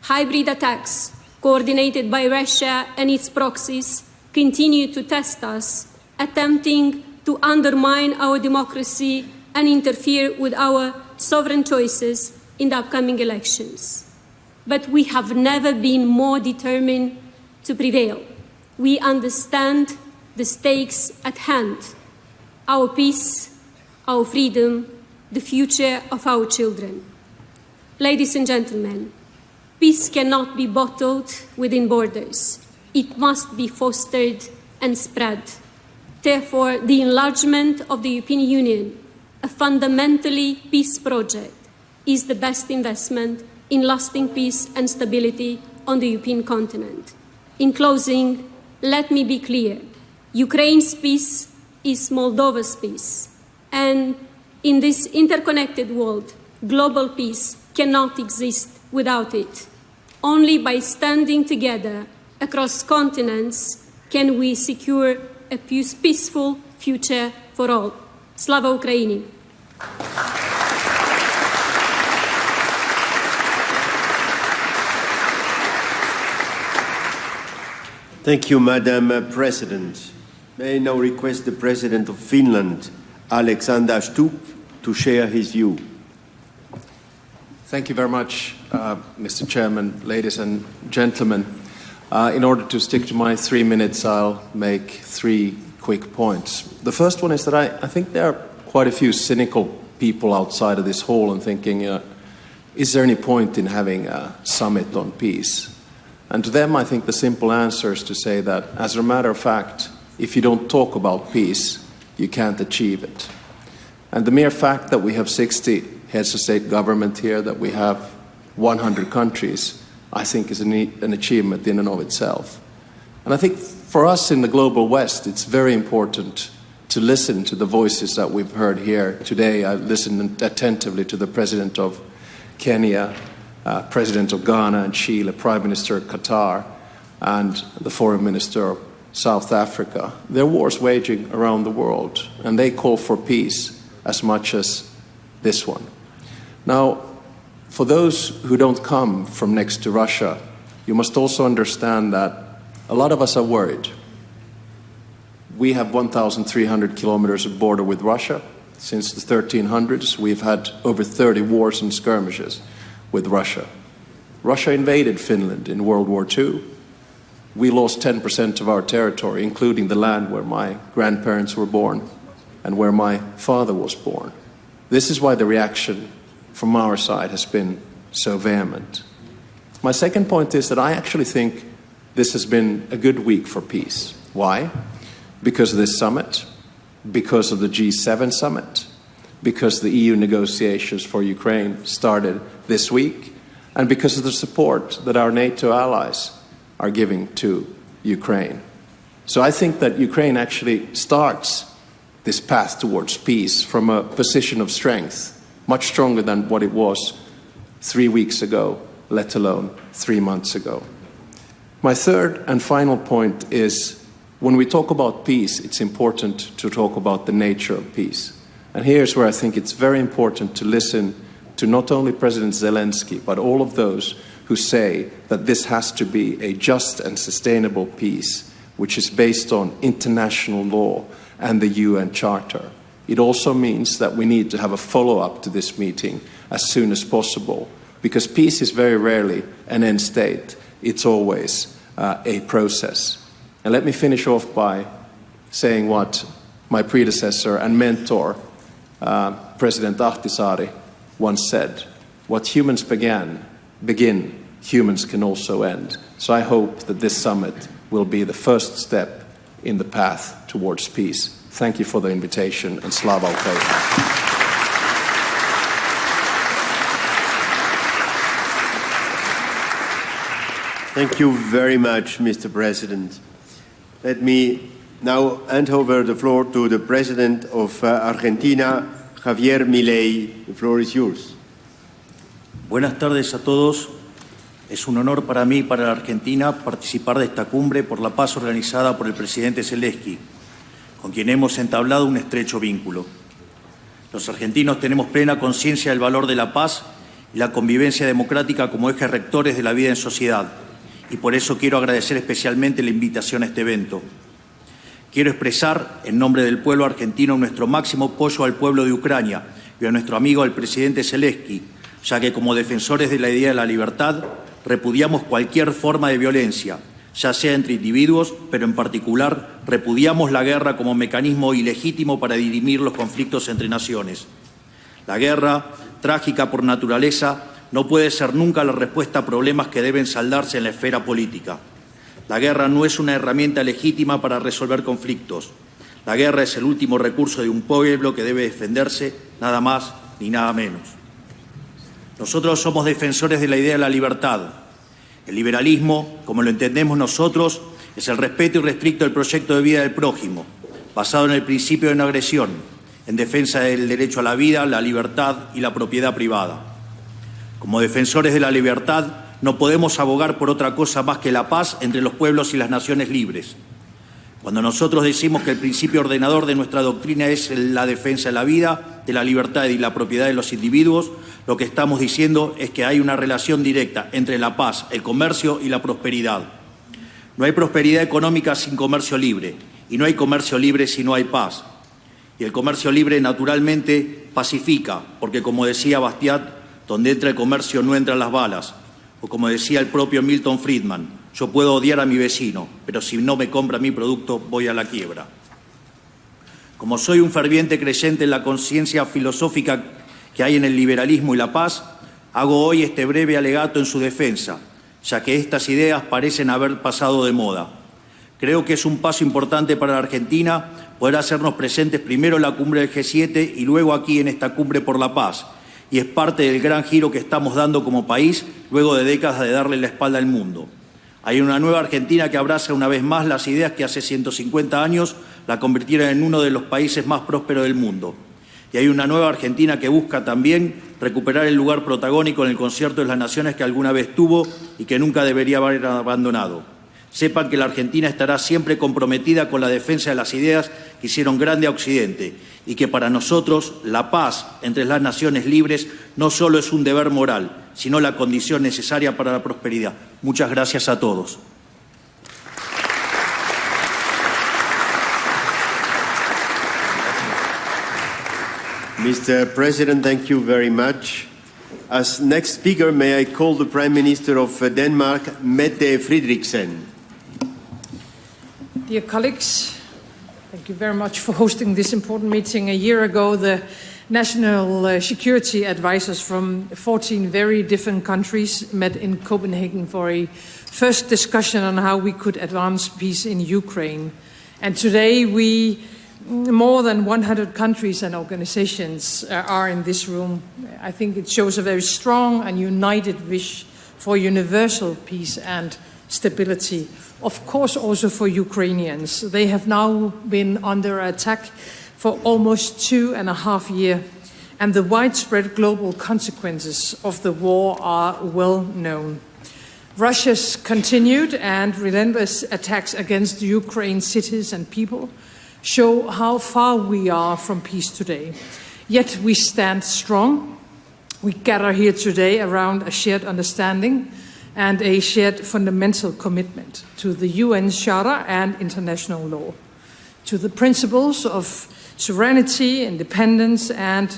Hybrid attacks, coordinated by Russia and its proxies, continue to test us, attempting to undermine our democracy and interfere with our sovereign choices in the upcoming elections. But we have never been more determined to prevail. We understand the stakes at hand: our peace, our freedom, the future of our children. Ladies and gentlemen, peace cannot be bottled within borders. It must be fostered and spread. Therefore, the enlargement of the European Union, a fundamentally peace project, is the best investment in lasting peace and stability on the European continent. In closing, let me be clear. Ukraine's peace is Moldova's peace, and In this interconnected world, global peace cannot exist without it. Only by standing together across continents can we secure a peaceful future for all. Slava Ukraini! Thank you, Madam President. May I now request the President of Finland, Alexander Stubb, to share his view. Thank you very much, Mr. Chairman, ladies and gentlemen. In order to stick to my 3 minutes, I'll make 3 quick points. The first one is that I think there are quite a few cynical people outside of this hall and thinking, is there any point in having a summit on peace? And to them, I think the simple answer is to say that, as a matter of fact, if you don't talk about peace, you can't achieve it. And the mere fact that we have 60 heads of state government here, that we have 100 countries, I think is an achievement in and of itself. And I think for us in the global West, it's very important to listen to the voices that we've heard here today. I listened attentively to the President of Kenya, President of Ghana and Chile, Prime Minister of Qatar, and the Foreign Minister of South Africa. There are wars waging around the world, and they call for peace as much as this one. Now, for those who don't come from next to Russia, you must also understand that a lot of us are worried. We have 1,300 kilometers of border with Russia. Since the 1300s, we've had over 30 wars and skirmishes with Russia. Russia invaded Finland in World War II. We lost 10% of our territory, including the land where my grandparents were born and where my father was born. This is why the reaction from our side has been so vehement. My second point is that I actually think this has been a good week for peace. Why? Because of this summit, because of the G7 summit, because the EU negotiations for Ukraine started this week, and because of the support that our NATO allies are giving to Ukraine. So I think that Ukraine actually starts this path towards peace from a position of strength, much stronger than what it was 3 weeks ago, let alone 3 months ago. My third and final point is, when we talk about peace, it's important to talk about the nature of peace. And here's where I think it's very important to listen to not only President Zelensky, but all of those who say that this has to be a just and sustainable peace, which is based on international law and the UN Charter. It also means that we need to have a follow-up to this meeting as soon as possible, because peace is very rarely an end state. It's always a process. And let me finish off by saying what my predecessor and mentor, President Ahtisaari, once said: what humans begin, humans can also end. So I hope that this summit will be the first step in the path towards peace. Thank you for the invitation, and Slava Ukraini. Thank you very much, Mr. President. Let me now hand over the floor to the President of Argentina, Javier Milei. The floor is yours. Buenas tardes a todos. Es un honor para mí y para la Argentina participar de esta cumbre por la paz organizada por el presidente Zelensky, con quien hemos entablado un estrecho vínculo. Los argentinos tenemos plena conciencia del valor de la paz y la convivencia democrática como ejes rectores de la vida en sociedad, y por eso quiero agradecer especialmente la invitación a este evento. Quiero expresar, en nombre del pueblo argentino, nuestro máximo apoyo al pueblo de Ucrania y a nuestro amigo el presidente Zelensky, ya que como defensores de la idea de la libertad repudiamos cualquier forma de violencia, ya sea entre individuos, pero en particular repudiamos la guerra como mecanismo ilegítimo para dirimir los conflictos entre naciones. La guerra, trágica por naturaleza, no puede ser nunca la respuesta a problemas que deben saldarse en la esfera política. La guerra no es una herramienta legítima para resolver conflictos. La guerra es el último recurso de un pueblo que debe defenderse, nada más ni nada menos. Nosotros somos defensores de la idea de la libertad. El liberalismo, como lo entendemos nosotros, es el respeto irrestricto del proyecto de vida del prójimo, basado en el principio de no agresión, en defensa del derecho a la vida, la libertad y la propiedad privada. Como defensores de la libertad, no podemos abogar por otra cosa más que la paz entre los pueblos y las naciones libres. Cuando nosotros decimos que el principio ordenador de nuestra doctrina es la defensa de la vida, de la libertad y la propiedad de los individuos, lo que estamos diciendo es que hay una relación directa entre la paz, el comercio y la prosperidad. No hay prosperidad económica sin comercio libre, y no hay comercio libre si no hay paz. Y el comercio libre naturalmente pacifica, porque como decía Bastiat, donde entra el comercio no entran las balas. O como decía el propio Milton Friedman, yo puedo odiar a mi vecino, pero si no me compra mi producto, voy a la quiebra. Como soy un ferviente creyente en la conciencia filosófica que hay en el liberalismo y la paz, hago hoy este breve alegato en su defensa, ya que estas ideas parecen haber pasado de moda. Creo que es un paso importante para la Argentina poder hacernos presentes primero en la cumbre del G7 y luego aquí en esta cumbre por la paz. Y es parte del gran giro que estamos dando como país luego de décadas de darle la espalda al mundo. Hay una nueva Argentina que abraza una vez más las ideas que hace 150 años la convirtieron en uno de los países más prósperos del mundo. Y hay una nueva Argentina que busca también recuperar el lugar protagónico en el concierto de las naciones que alguna vez tuvo y que nunca debería haber abandonado. Sepan que la Argentina estará siempre comprometida con la defensa de las ideas que hicieron grande a Occidente y que para nosotros la paz entre las naciones libres no solo es un deber moral, sino la condición necesaria para la prosperidad. Muchas gracias a todos. Mr. President, thank you very much. As next speaker, may I call the Prime Minister of Denmark, Mette Frederiksen. Dear colleagues, thank you very much for hosting this important meeting. A year ago, the national security advisors from 14 very different countries met in Copenhagen for a first discussion on how we could advance peace in Ukraine. And today, more than 100 countries and organizations are in this room. I think it shows a very strong and united wish for universal peace and stability. Of course, also for Ukrainians. They have now been under attack for almost 2.5 years, and the widespread global consequences of the war are well known. Russia's continued and relentless attacks against Ukraine's cities and people show how far we are from peace today. Yet we stand strong. We gather here today around a shared understanding and a shared fundamental commitment to the UN Charter and international law, to the principles of sovereignty, independence, and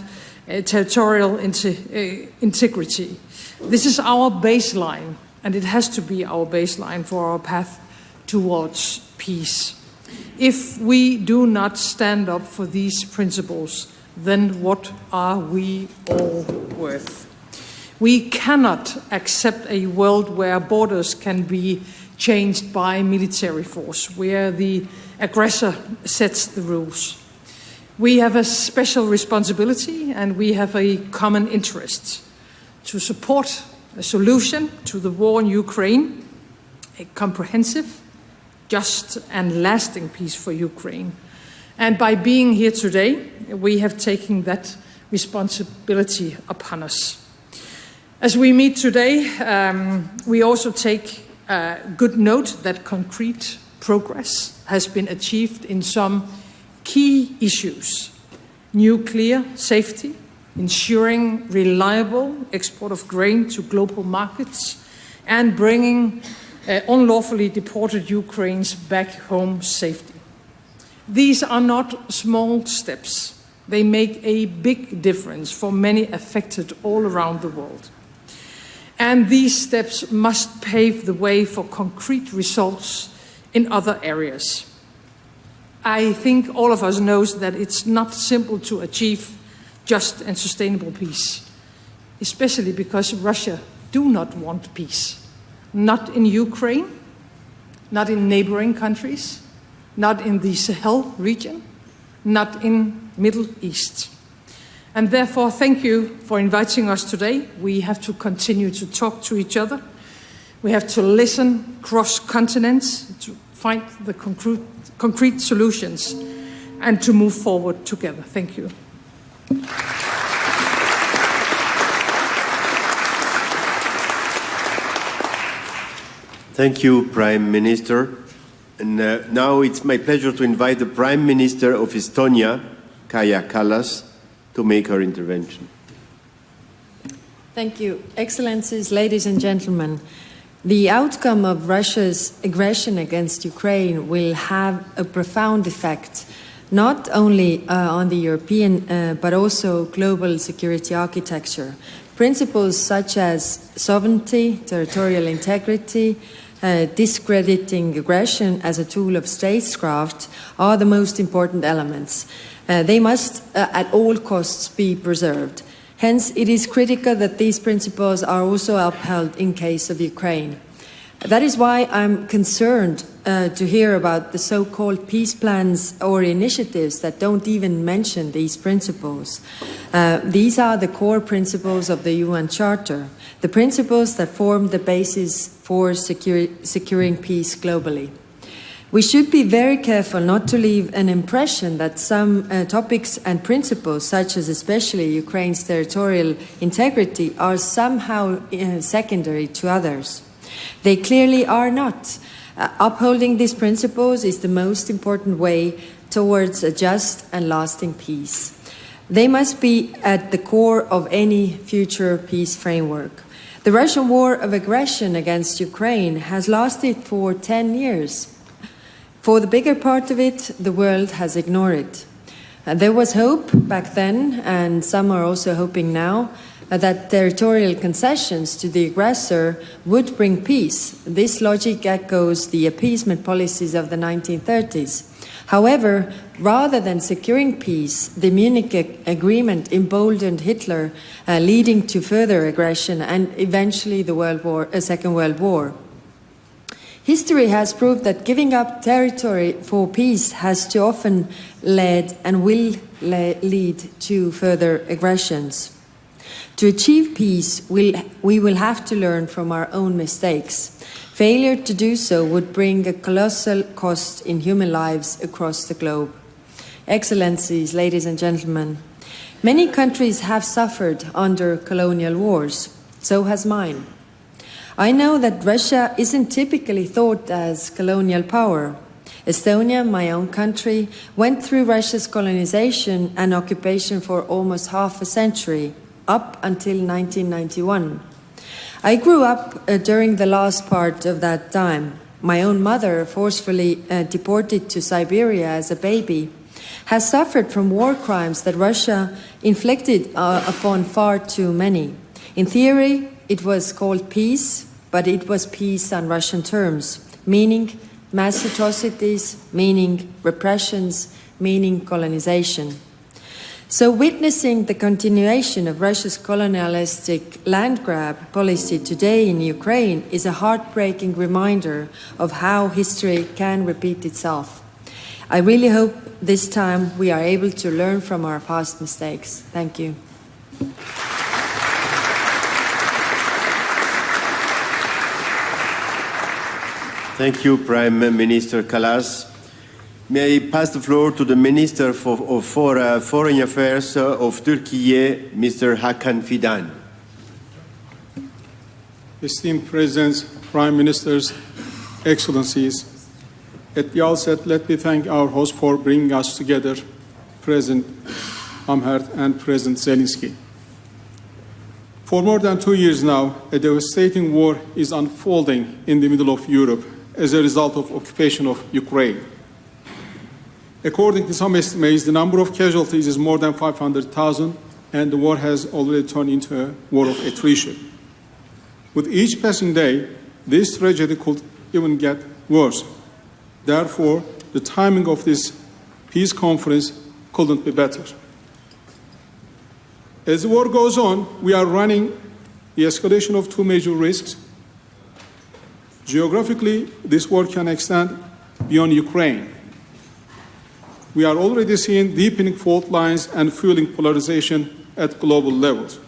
territorial integrity. This is our baseline, and it has to be our baseline for our path towards peace. If we do not stand up for these principles, then what are we all worth? We cannot accept a world where borders can be changed by military force, where the aggressor sets the rules. We have a special responsibility and we have a common interest to support a solution to the war in Ukraine, a comprehensive, just and lasting peace for Ukraine. And by being here today, we have taken that responsibility upon us. As we meet today, we also take good note that concrete progress has been achieved in some key issues: nuclear safety, ensuring reliable export of grain to global markets, and bringing unlawfully deported Ukrainians back home safely. These are not small steps. They make a big difference for many affected all around the world. And these steps must pave the way for concrete results in other areas. I think all of us knows that it's not simple to achieve just and sustainable peace, especially because Russia do not want peace. Not in Ukraine, not in neighboring countries, not in the Sahel region, not in Middle East. And therefore, thank you for inviting us today. We have to continue to talk to each other. We have to listen cross continents to find the concrete solutions and to move forward together. Thank you. Thank you, Prime Minister. And now it's my pleasure to invite the Prime Minister of Estonia, Kaja Kallas, to make her intervention. Thank you. Excellencies, ladies and gentlemen, the outcome of Russia's aggression against Ukraine will have a profound effect, not only on the European but also global security architecture. Principles such as sovereignty, territorial integrity, discrediting aggression as a tool of statecraft are the most important elements. They must at all costs be preserved. Hence, it is critical that these principles are also upheld in case of Ukraine. That is why I'm concerned to hear about the so-called peace plans or initiatives that don't even mention these principles. These are the core principles of the UN Charter, the principles that form the basis for securing peace globally. We should be very careful not to leave an impression that some topics and principles, such as especially Ukraine's territorial integrity, are somehow secondary to others. They clearly are not. Upholding these principles is the most important way towards a just and lasting peace. They must be at the core of any future peace framework. The Russian war of aggression against Ukraine has lasted for 10 years. For the bigger part of it, the world has ignored it. There was hope back then, and some are also hoping now, that territorial concessions to the aggressor would bring peace. This logic echoes the appeasement policies of the 1930s. However, rather than securing peace, the Munich Agreement emboldened Hitler, leading to further aggression and eventually the Second World War. History has proved that giving up territory for peace has too often led and will lead to further aggressions. To achieve peace, we will have to learn from our own mistakes. Failure to do so would bring a colossal cost in human lives across the globe. Excellencies, ladies and gentlemen, many countries have suffered under colonial wars. So has mine. I know that Russia isn't typically thought as colonial power. Estonia, my own country, went through Russia's colonization and occupation for almost half a century, up until 1991. I grew up during the last part of that time. My own mother, forcefully deported to Siberia as a baby, has suffered from war crimes that Russia inflicted upon far too many. In theory, it was called peace, but it was peace on Russian terms, meaning mass atrocities, meaning repressions, meaning colonization. So witnessing the continuation of Russia's colonialistic land grab policy today in Ukraine is a heartbreaking reminder of how history can repeat itself. I really hope this time we are able to learn from our past mistakes. Thank you. Thank you, Prime Minister Kallas. May I pass the floor to the Minister for Foreign Affairs of Turkey, Mr. Hakan Fidan. Esteemed Presidents, Prime Ministers, Excellencies, at the outset, let me thank our host for bringing us together, President Amherd and President Zelensky. For more than 2 years now, a devastating war is unfolding in the middle of Europe as a result of occupation of Ukraine. According to some estimates, the number of casualties is more than 500,000, and the war has already turned into a war of attrition. With each passing day, this tragedy could even get worse. Therefore, the timing of this peace conference couldn't be better. As the war goes on, we are running the escalation of two major risks. Geographically, this war can extend beyond Ukraine. We are already seeing deepening fault lines and fueling polarization at global levels.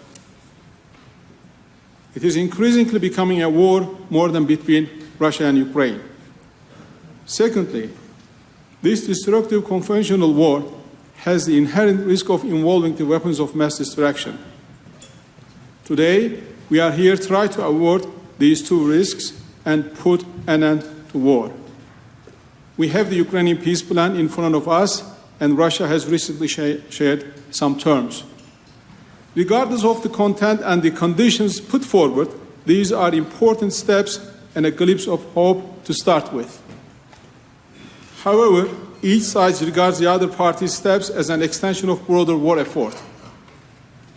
It is increasingly becoming a war more than between Russia and Ukraine. Secondly, This destructive conventional war has the inherent risk of involving the weapons of mass destruction. Today, we are here to try to avoid these two risks and put an end to war. We have the Ukrainian peace plan in front of us, and Russia has recently shared some terms. Regardless of the content and the conditions put forward, these are important steps and a glimpse of hope to start with. However, each side regards the other party's steps as an extension of broader war effort.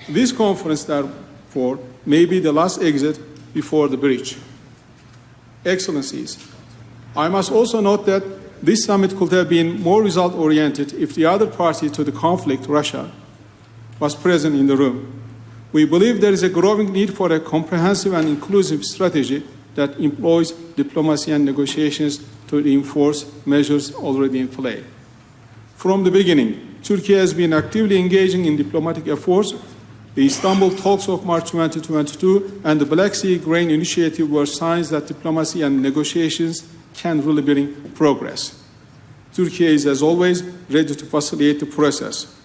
This conference, therefore, may be the last exit before the breach. Excellencies, I must also note that this summit could have been more result-oriented if the other party to the conflict, Russia, was present in the room. We believe there is a growing need for a comprehensive and inclusive strategy that employs diplomacy and negotiations to reinforce measures already in play. From the beginning, Turkey has been actively engaging in diplomatic efforts. The Istanbul talks of March 2022 and the Black Sea Grain Initiative were signs that diplomacy and negotiations can really bring progress. Turkey is, as always, ready to facilitate the process.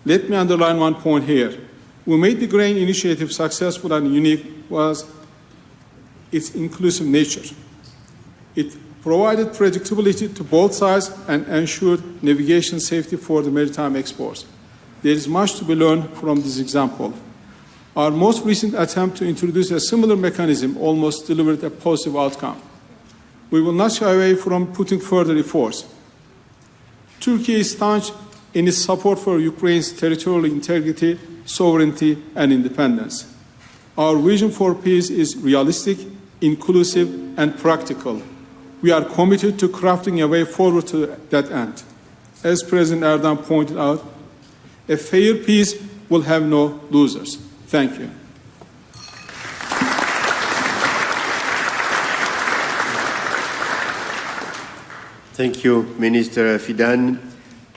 Let me underline one point here. What made the grain initiative successful and unique was its inclusive nature. It provided predictability to both sides and ensured navigation safety for the maritime exports. There is much to be learned from this example. Our most recent attempt to introduce a similar mechanism almost delivered a positive outcome. We will not shy away from putting further efforts. Turkey is staunch in its support for Ukraine's territorial integrity, sovereignty, and independence. Our vision for peace is realistic, inclusive, and practical. We are committed to crafting a way forward to that end. As President Erdogan pointed out, a fair peace will have no losers. Thank you. Thank you, Minister Fidan.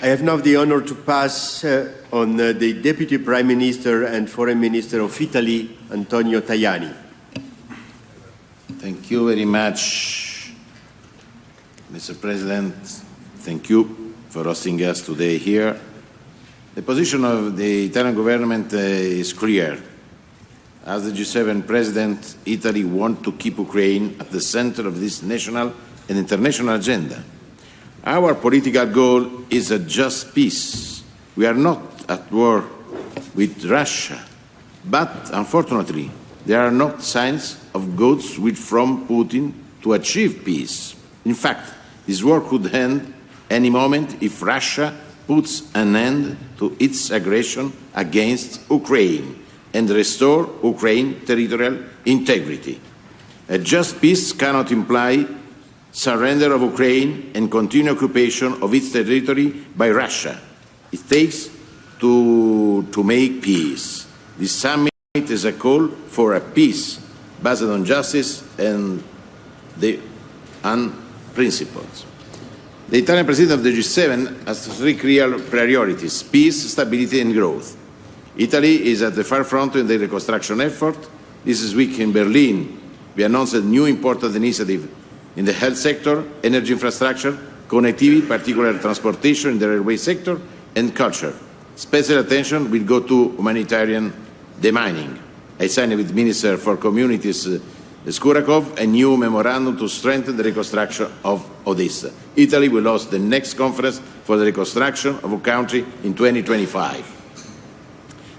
I have now the honor to pass on the Deputy Prime Minister and Foreign Minister of Italy, Antonio Tajani. Thank you very much, Mr. President. Thank you for hosting us today here. The position of the Italian government is clear. As the G7 President, Italy wants to keep Ukraine at the center of this national and international agenda. Our political goal is a just peace. We are not at war with Russia, but unfortunately, there are not signs of goods from Putin to achieve peace. In fact, this war could end any moment if Russia puts an end to its aggression against Ukraine and restore Ukraine's territorial integrity. A just peace cannot imply surrender of Ukraine and continued occupation of its territory by Russia. It takes to make peace. This summit is a call for a peace based on justice and principles. The Italian President of the G7 has three clear priorities: peace, stability and growth. Italy is at the forefront in the reconstruction effort. This week in Berlin, we announced a new important initiative in the health sector, energy infrastructure, connectivity, particularly transportation in the railway sector, and culture. Special attention will go to humanitarian demining. I signed with Minister for Communities Skurakov a new memorandum to strengthen the reconstruction of Odessa. Italy will host the next conference for the reconstruction of a country in 2025.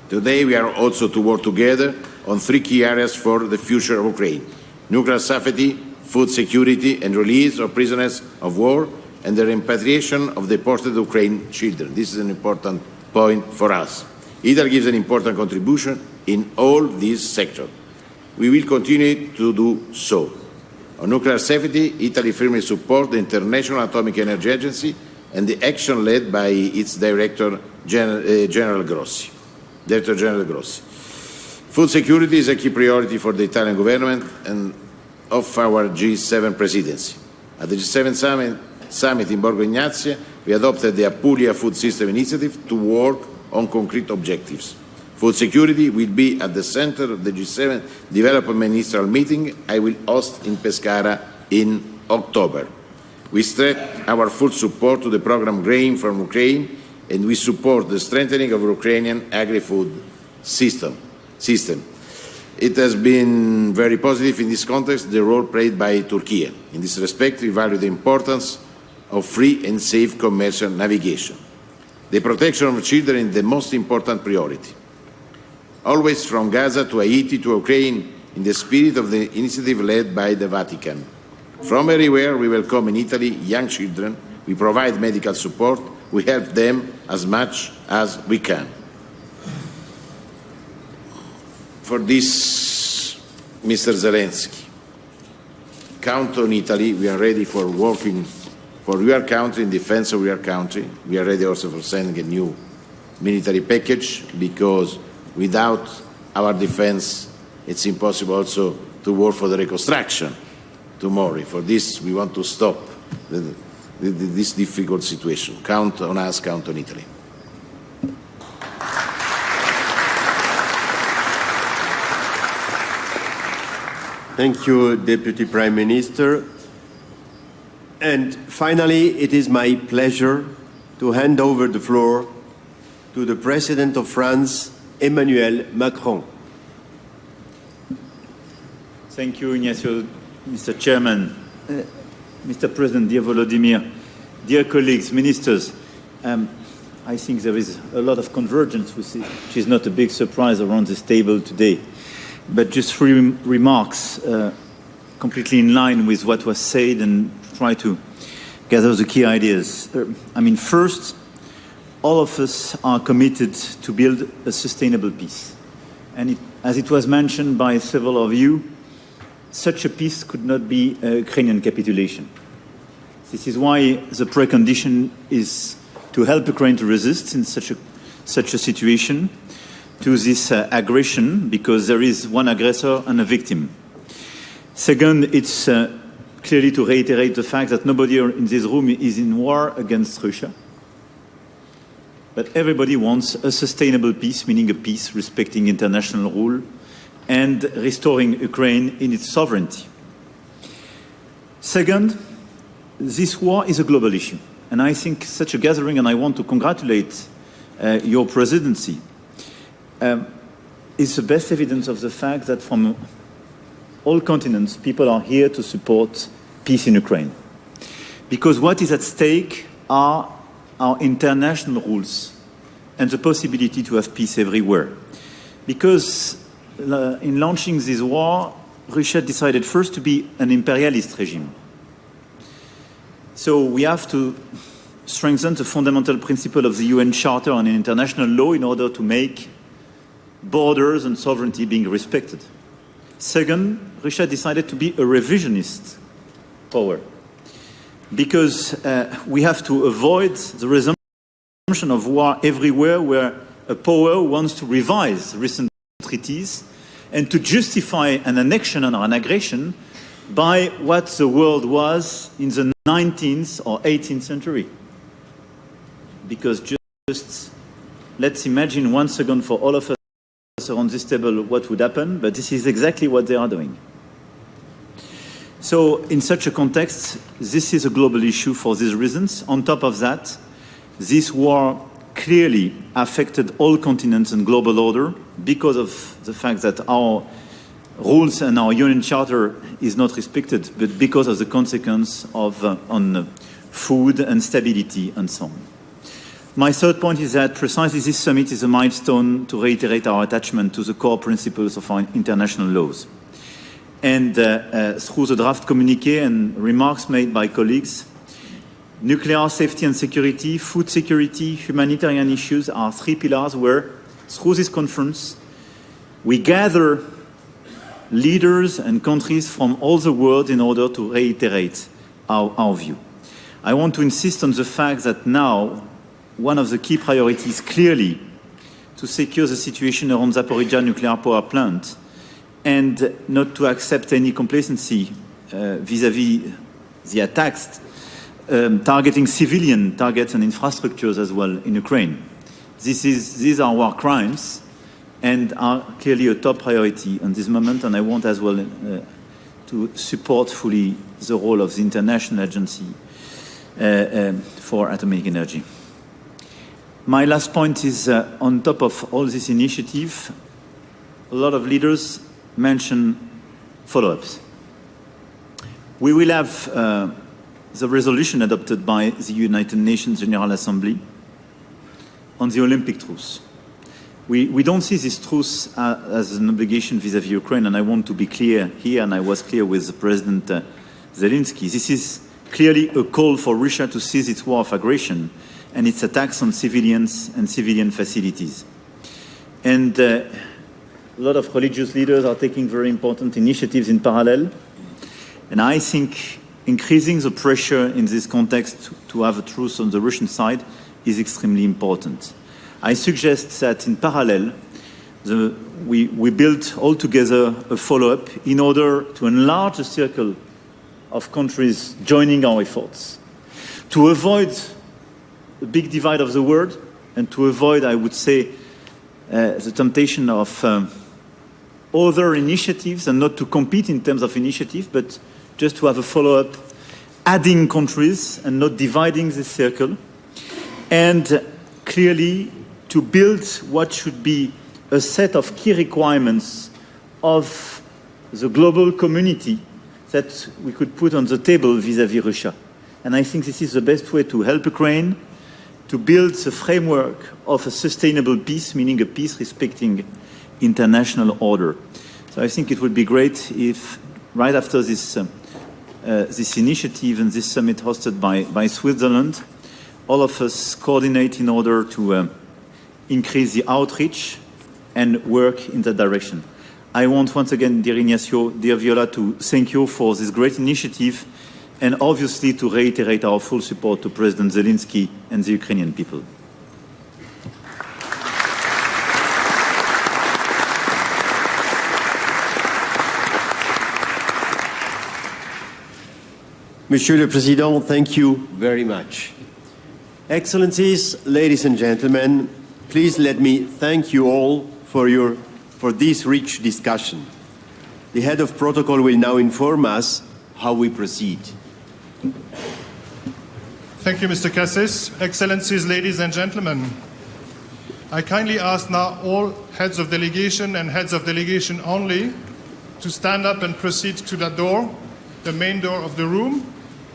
Today we are also to work together on three key areas for the future of Ukraine: nuclear safety, food security and release of prisoners of war, and the repatriation of deported Ukrainian children. This is an important point for us. Italy gives an important contribution in all these sectors. We will continue to do so. On nuclear safety, Italy firmly supports the International Atomic Energy Agency and the action led by its Director General Grossi. Food security is a key priority for the Italian government and of our G7 presidency. At the G7 summit in Borgo Egnazia, we adopted the Apulia Food System Initiative to work on concrete objectives. Food security will be at the center of the G7 Development Ministerial meeting I will host in Pescara in October. We stress our full support to the program Grain from Ukraine, and we support the strengthening of Ukrainian agri-food system. It has been very positive in this context, the role played by Turkey. In this respect, we value the importance of free and safe commercial navigation. The protection of children is the most important priority. Always from Gaza to Haiti to Ukraine, in the spirit of the initiative led by the Vatican. From everywhere, we welcome in Italy young children, we provide medical support, we help them as much as we can. For this, Mr. Zelensky, count on Italy. We are ready for working for your country, in defense of your country. We are ready also for sending a new military package, because without our defense, it's impossible also to work for the reconstruction tomorrow. For this, we want to stop this difficult situation. Count on us, count on Italy. Thank you, Deputy Prime Minister. And finally, it is my pleasure to hand over the floor to the President of France, Emmanuel Macron. Thank you, Ignacio, Mr. Chairman. Mr. President, dear Volodymyr, dear colleagues, ministers, I think there is a lot of convergence, which is not a big surprise around this table today. But just three remarks completely in line with what was said, and try to gather the key ideas. First, all of us are committed to build a sustainable peace. And as it was mentioned by several of you, such a peace could not be a Ukrainian capitulation. This is why the precondition is to help Ukraine to resist in such a situation to this aggression, because there is one aggressor and a victim. Second, it's clearly to reiterate the fact that nobody in this room is in war against Russia. But everybody wants a sustainable peace, meaning a peace respecting international rule and restoring Ukraine in its sovereignty. Second, this war is a global issue. And I think such a gathering, and I want to congratulate your presidency, is the best evidence of the fact that from all continents, people are here to support peace in Ukraine. Because what is at stake are our international rules and the possibility to have peace everywhere. Because in launching this war, Russia decided first to be an imperialist regime. So we have to strengthen the fundamental principle of the UN Charter on international law in order to make borders and sovereignty being respected. Second, Russia decided to be a revisionist power, because we have to avoid the resumption of war everywhere where a power wants to revise recent treaties and to justify an annexion or an aggression by what the world was in the 19th or 18th century. Because just let's imagine once again for all of us around this table what would happen, but this is exactly what they are doing. So in such a context, this is a global issue for these reasons. On top of that, this war clearly affected all continents and global order because of the fact that our rules and our UN Charter is not respected, but because of the consequence of on food and stability and so on. My third point is that precisely this summit is a milestone to reiterate our attachment to the core principles of our international laws. And through the draft communiqué and remarks made by colleagues, nuclear safety and security, food security, humanitarian issues are three pillars where, through this conference, we gather leaders and countries from all the world in order to reiterate our view. I want to insist on the fact that now, one of the key priorities clearly to secure the situation around Zaporizhzhia nuclear power plant and not to accept any complacency vis-à-vis the attacks targeting civilian targets and infrastructures as well in Ukraine. These are war crimes and are clearly a top priority in this moment, and I want as well to support fully the role of the International Agency for Atomic Energy. My last point is, on top of all this initiative, a lot of leaders mention follow-ups. We will have the resolution adopted by the United Nations General Assembly on the Olympic truce. We don't see this truce as an obligation vis-à-vis Ukraine, and I want to be clear here, and I was clear with President Zelensky. This is clearly a call for Russia to cease its war of aggression and its attacks on civilians and civilian facilities. And a lot of religious leaders are taking very important initiatives in parallel. And I think increasing the pressure in this context to have a truce on the Russian side is extremely important. I suggest that in parallel, we build all together a follow-up in order to enlarge the circle of countries joining our efforts, to avoid the big divide of the world, and to avoid, I would say, the temptation of other initiatives, and not to compete in terms of initiative, but just to have a follow-up, adding countries and not dividing the circle, and clearly to build what should be a set of key requirements of the global community that we could put on the table vis-à-vis Russia. And I think this is the best way to help Ukraine to build the framework of a sustainable peace, meaning a peace respecting international order. So I think it would be great if, right after this initiative and this summit hosted by Switzerland, all of us coordinate in order to increase the outreach and work in that direction. I want once again, dear Ignacio, dear Viola, to thank you for this great initiative, and obviously to reiterate our full support to President Zelensky and the Ukrainian people. Monsieur le Président, thank you very much. Excellencies, ladies and gentlemen, please let me thank you all for this rich discussion. The head of protocol will now inform us how we proceed. Thank you, Mr. Cassis. Excellencies, ladies and gentlemen, I kindly ask now all heads of delegation and heads of delegation only to stand up and proceed to the door, the main door of the room,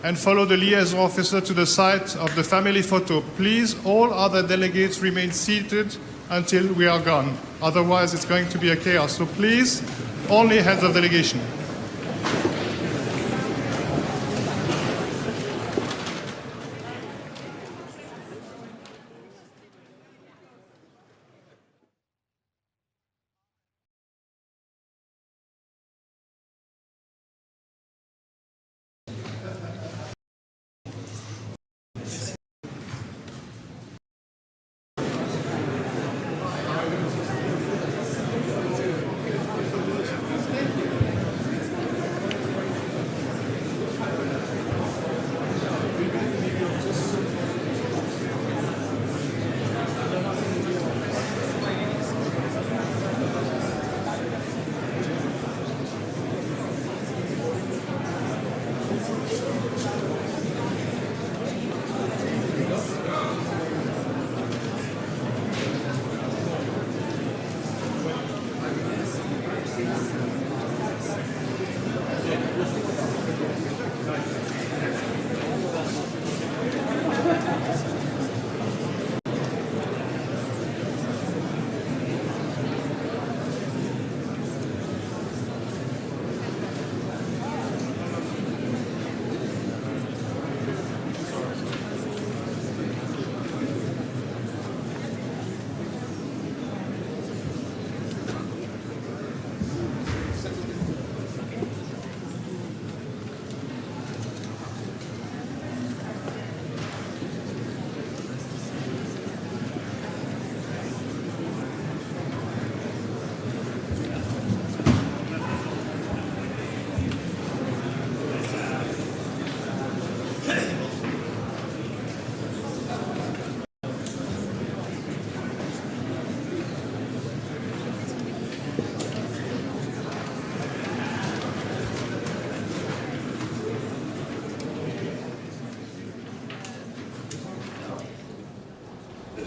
and follow the liaison officer to the site of the family photo. Please, all other delegates remain seated until we are gone. Otherwise, it's going to be a chaos. So please, only heads of delegation.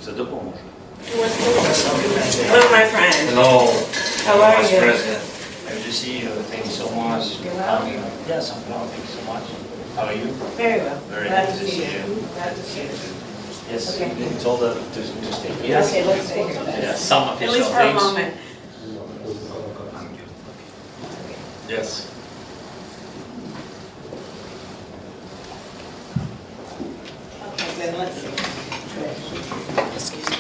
Це допоможе. Hello, my friend. Hello. How are Vice you? President. Good to see you. Thank you so much. Yes, I'm well. Thank you so much. How are you? Very well. Very Glad good to to see see you. you. Glad to see you. Yes, Okay. you told her to stay here. Okay, let's stay here. Yeah, some At official least for a things. moment. Yes. Okay, good. Let's see. Excuse me.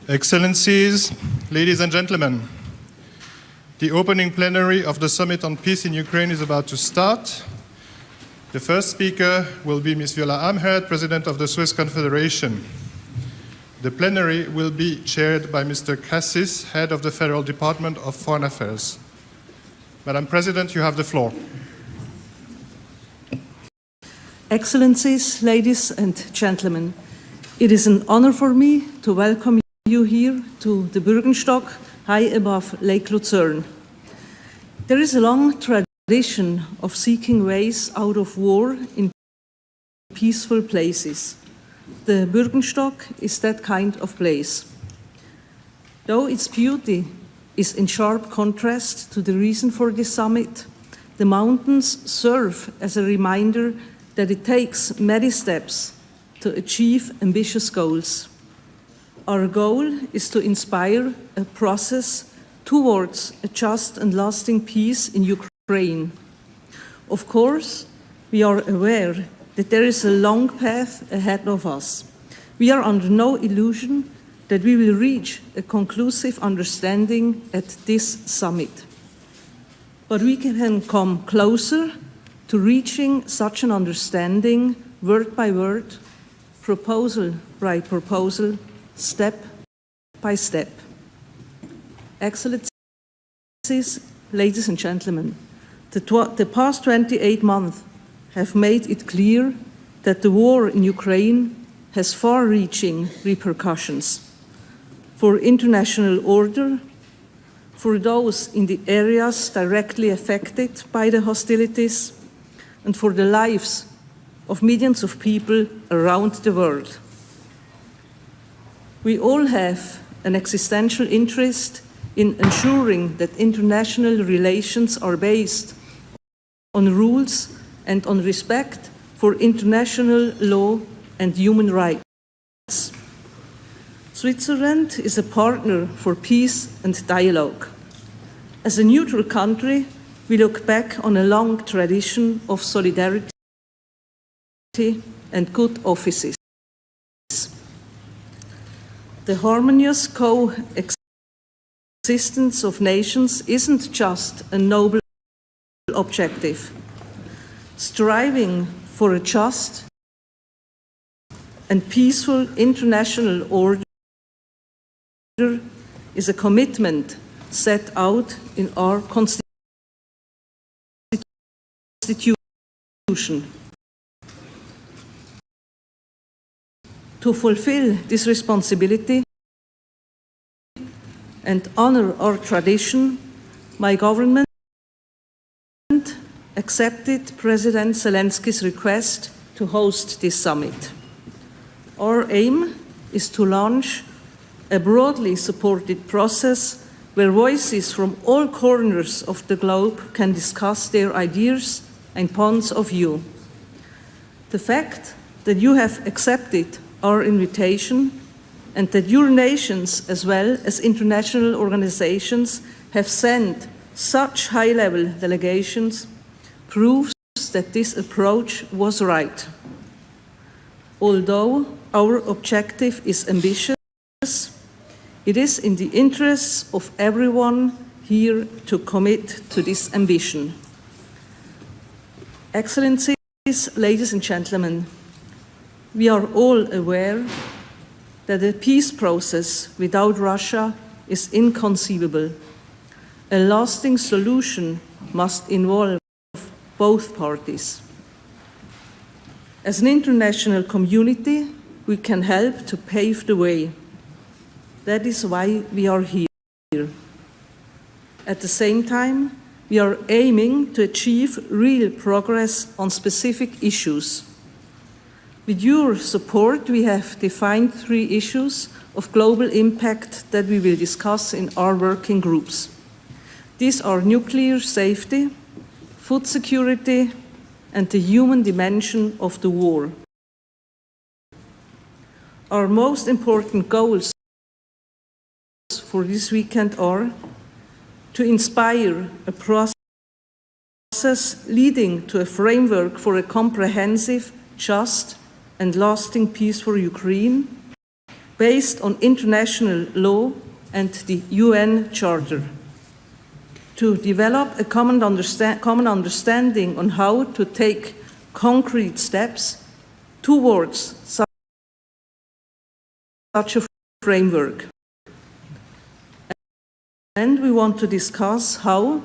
Excellencies, ladies and gentlemen, the opening plenary of the Summit on Peace in Ukraine is about to start. The first speaker will be Ms. Viola Amherd, President of the Swiss Confederation. The plenary will be chaired by Mr. Cassis, Head of the Federal Department of Foreign Affairs. Madam President, you have the floor. Excellencies, ladies and gentlemen, it is an honor for me to welcome you here to the Bürgenstock, high above Lake Lucerne. There is a long tradition of seeking ways out of war in peaceful places. The Bürgenstock is that kind of place. Though its beauty is in sharp contrast to the reason for this summit, the mountains serve as a reminder that it takes many steps to achieve ambitious goals. Our goal is to inspire a process towards a just and lasting peace in Ukraine. Of course, we are aware that there is a long path ahead of us. We are under no illusion that we will reach a conclusive understanding at this summit. But we can come closer to reaching such an understanding word by word, proposal by proposal, step by step. Excellencies, ladies and gentlemen, the past 28 months have made it clear that the war in Ukraine has far-reaching repercussions for international order, for those in the areas directly affected by the hostilities, and for the lives of millions of people around the world. We all have an existential interest in ensuring that international relations are based on rules and on respect for international law and human rights. Switzerland is a partner for peace and dialogue. As a neutral country, we look back on a long tradition of solidarity and good offices. The harmonious coexistence of nations isn't just a noble objective. Striving for a just and peaceful international order is a commitment set out in our Constitution. To fulfill this responsibility and honor our tradition, my government accepted President Zelensky's request to host this summit. Our aim is to launch a broadly supported process where voices from all corners of the globe can discuss their ideas and points of view. The fact that you have accepted our invitation and that your nations, as well as international organizations, have sent such high-level delegations proves that this approach was right. Although our objective is ambitious, it is in the interests of everyone here to commit to this ambition. Excellencies, ladies and gentlemen, we are all aware that a peace process without Russia is inconceivable. A lasting solution must involve both parties. As an international community, we can help to pave the way. That is why we are here. At the same time, we are aiming to achieve real progress on specific issues. With your support, we have defined 3 issues of global impact that we will discuss in our working groups. These are nuclear safety, food security, and the human dimension of the war. Our most important goals for this weekend are to inspire a process leading to a framework for a comprehensive, just, and lasting peace for Ukraine, based on international law and the UN Charter, to develop a common understanding on how to take concrete steps towards such a framework. And we want to discuss how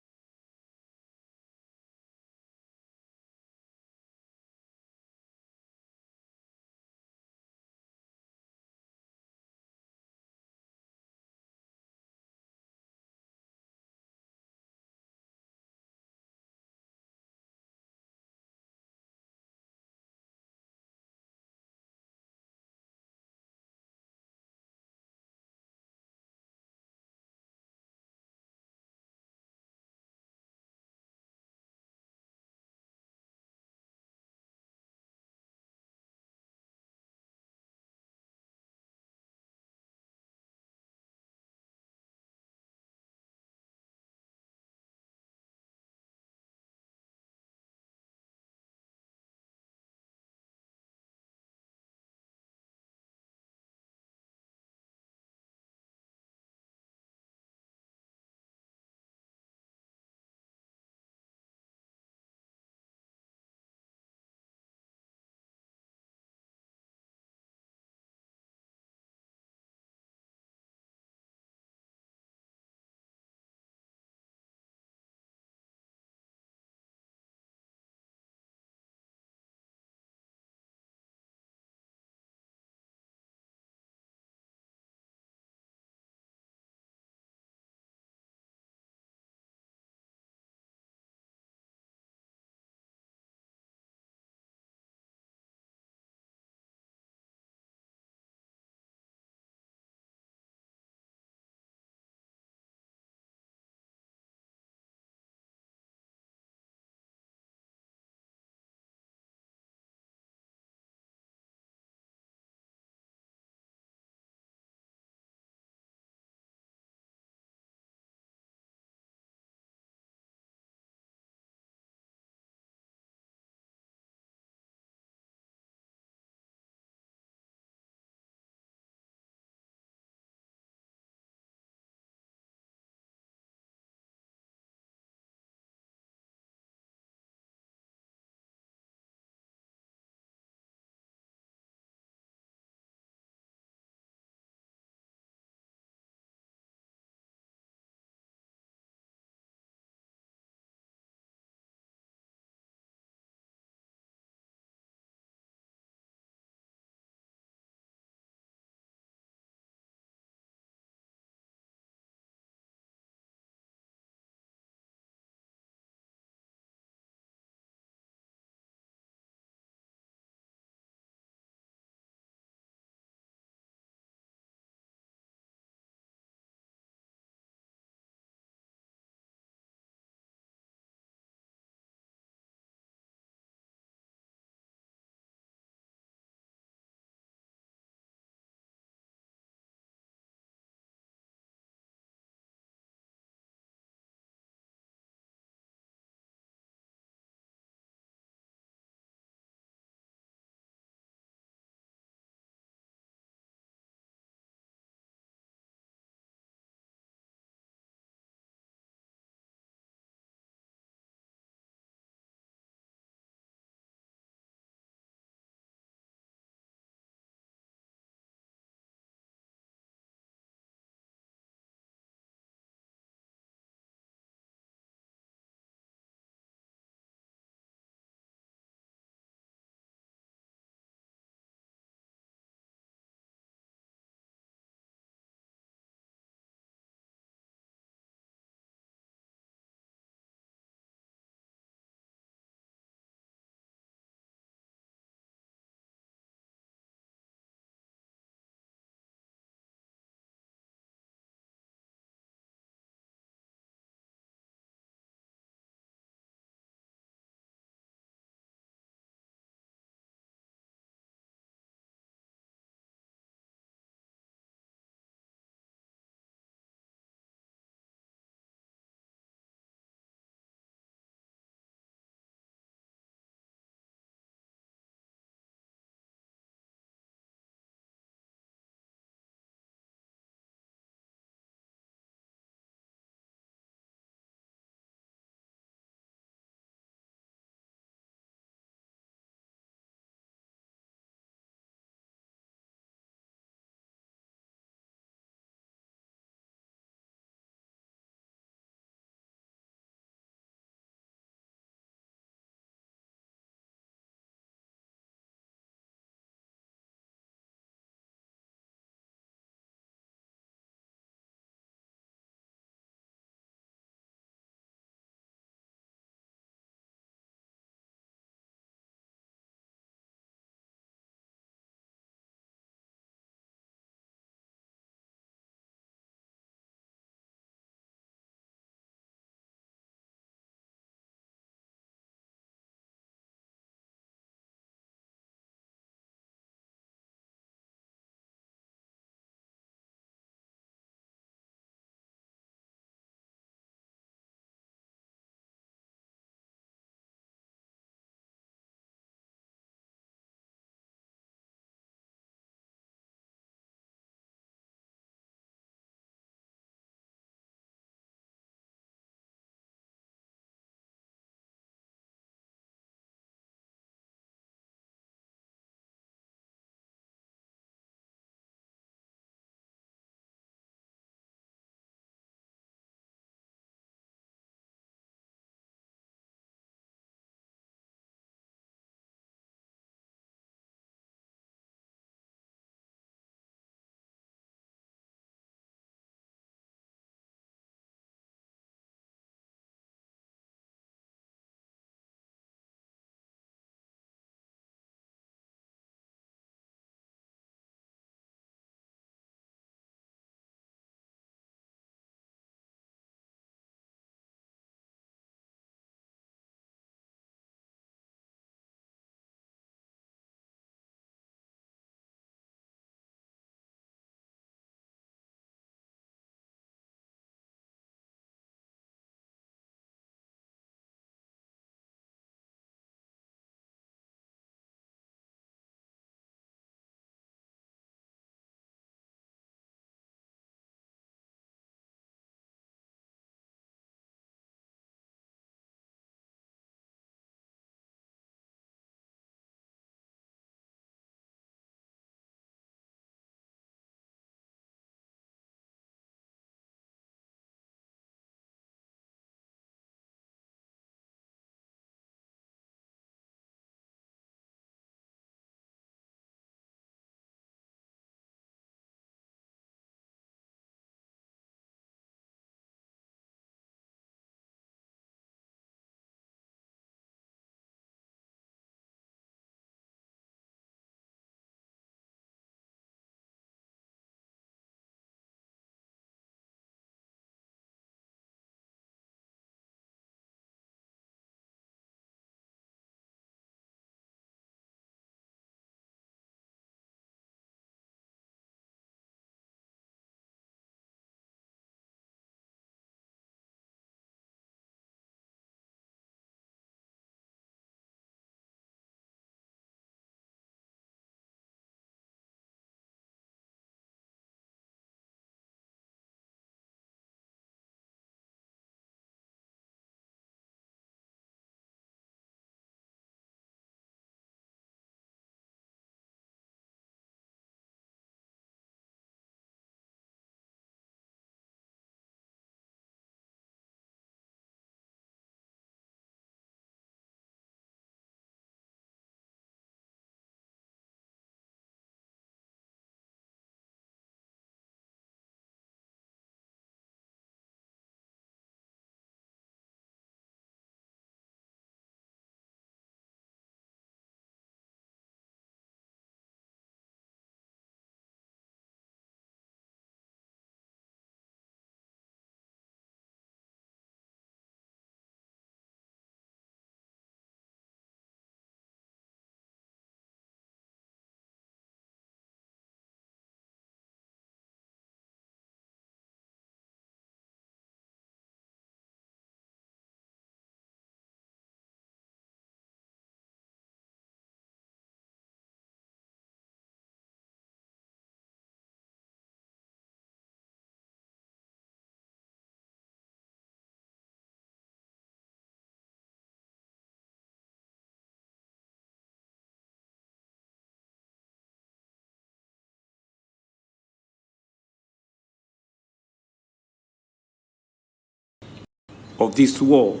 of this war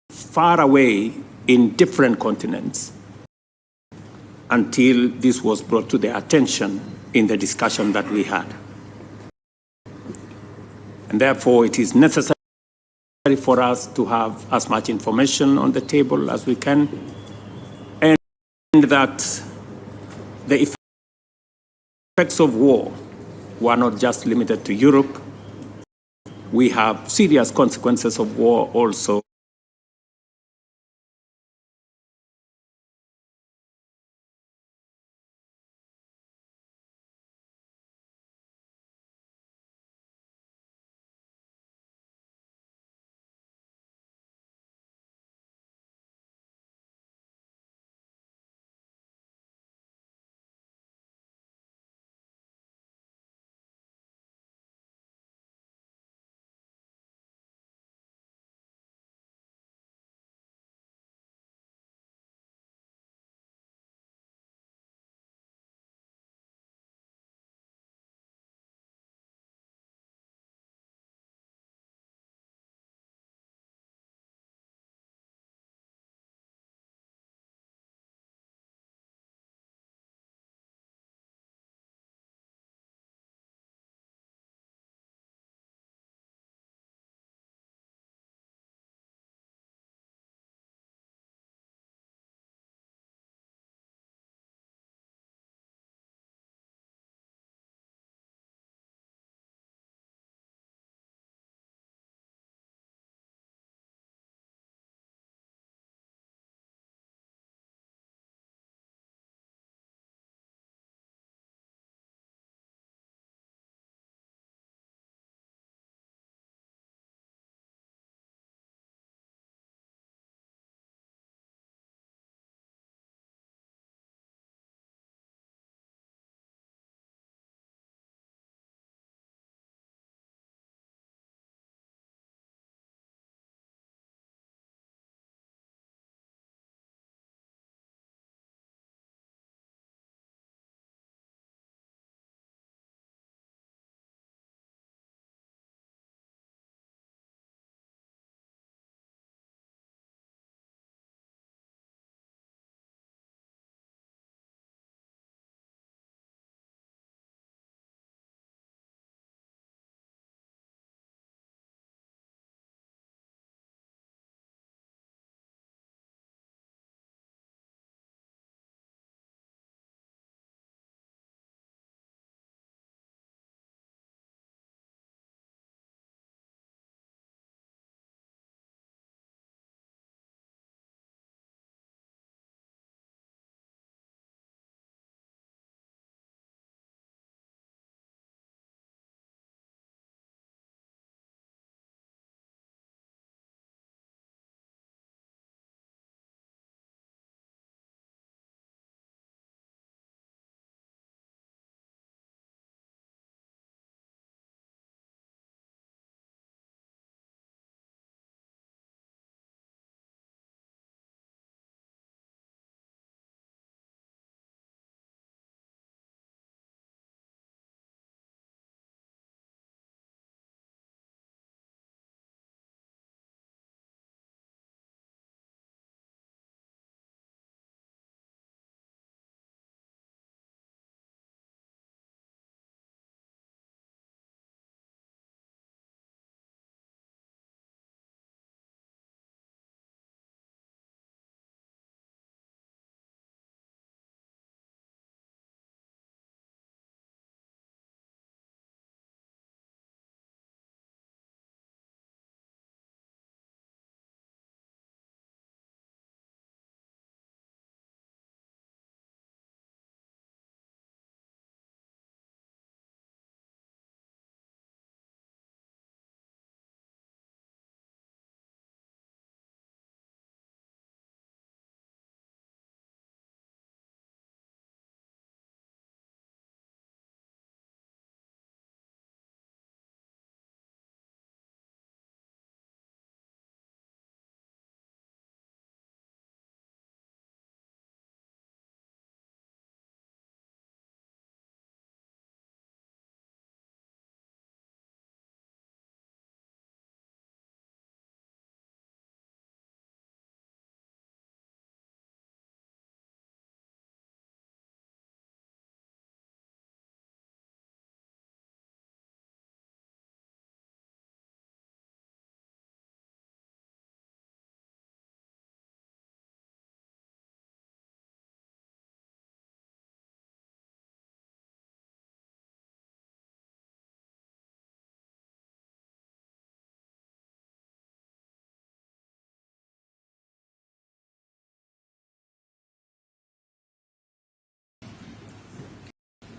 far away in different continents until this was brought to their attention in the discussion that we had. And therefore, it is necessary for us to have as much information on the table as we can, and that the effects of war were not just limited to Europe. We have serious consequences of war also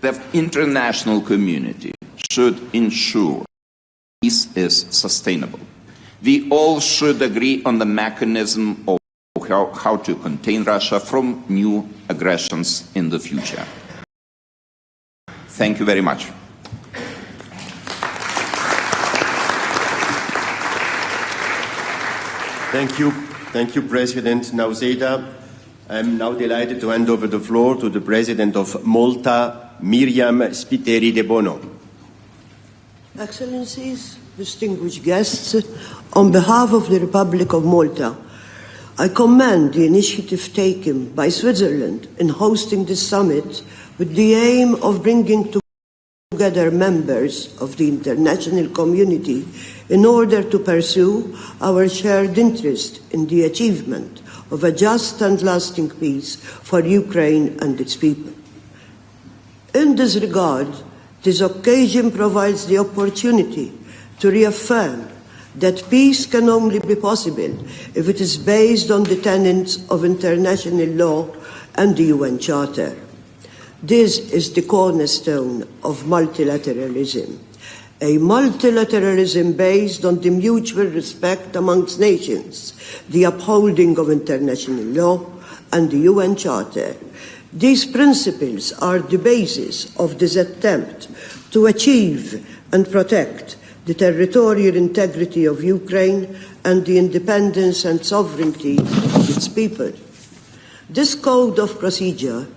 The international community should ensure peace is sustainable. We all should agree on the mechanism of how to contain Russia from new aggressions in the future. Thank you very much. Thank you. Thank you, President Nauseda. I am now delighted to hand over the floor to the President of Malta, Miriam Spiteri de Bono. Excellencies, distinguished guests, on behalf of the Republic of Malta, I commend the initiative taken by Switzerland in hosting this summit with the aim of bringing together members of the international community in order to pursue our shared interest in the achievement of a just and lasting peace for Ukraine and its people. In this regard, this occasion provides the opportunity to reaffirm that peace can only be possible if it is based on the tenets of international law and the UN Charter. This is the cornerstone of multilateralism, a multilateralism based on the mutual respect amongst nations, the upholding of international law and the UN Charter. These principles are the basis of this attempt to achieve and protect the territorial integrity of Ukraine and the independence and sovereignty of its people. This code of procedure,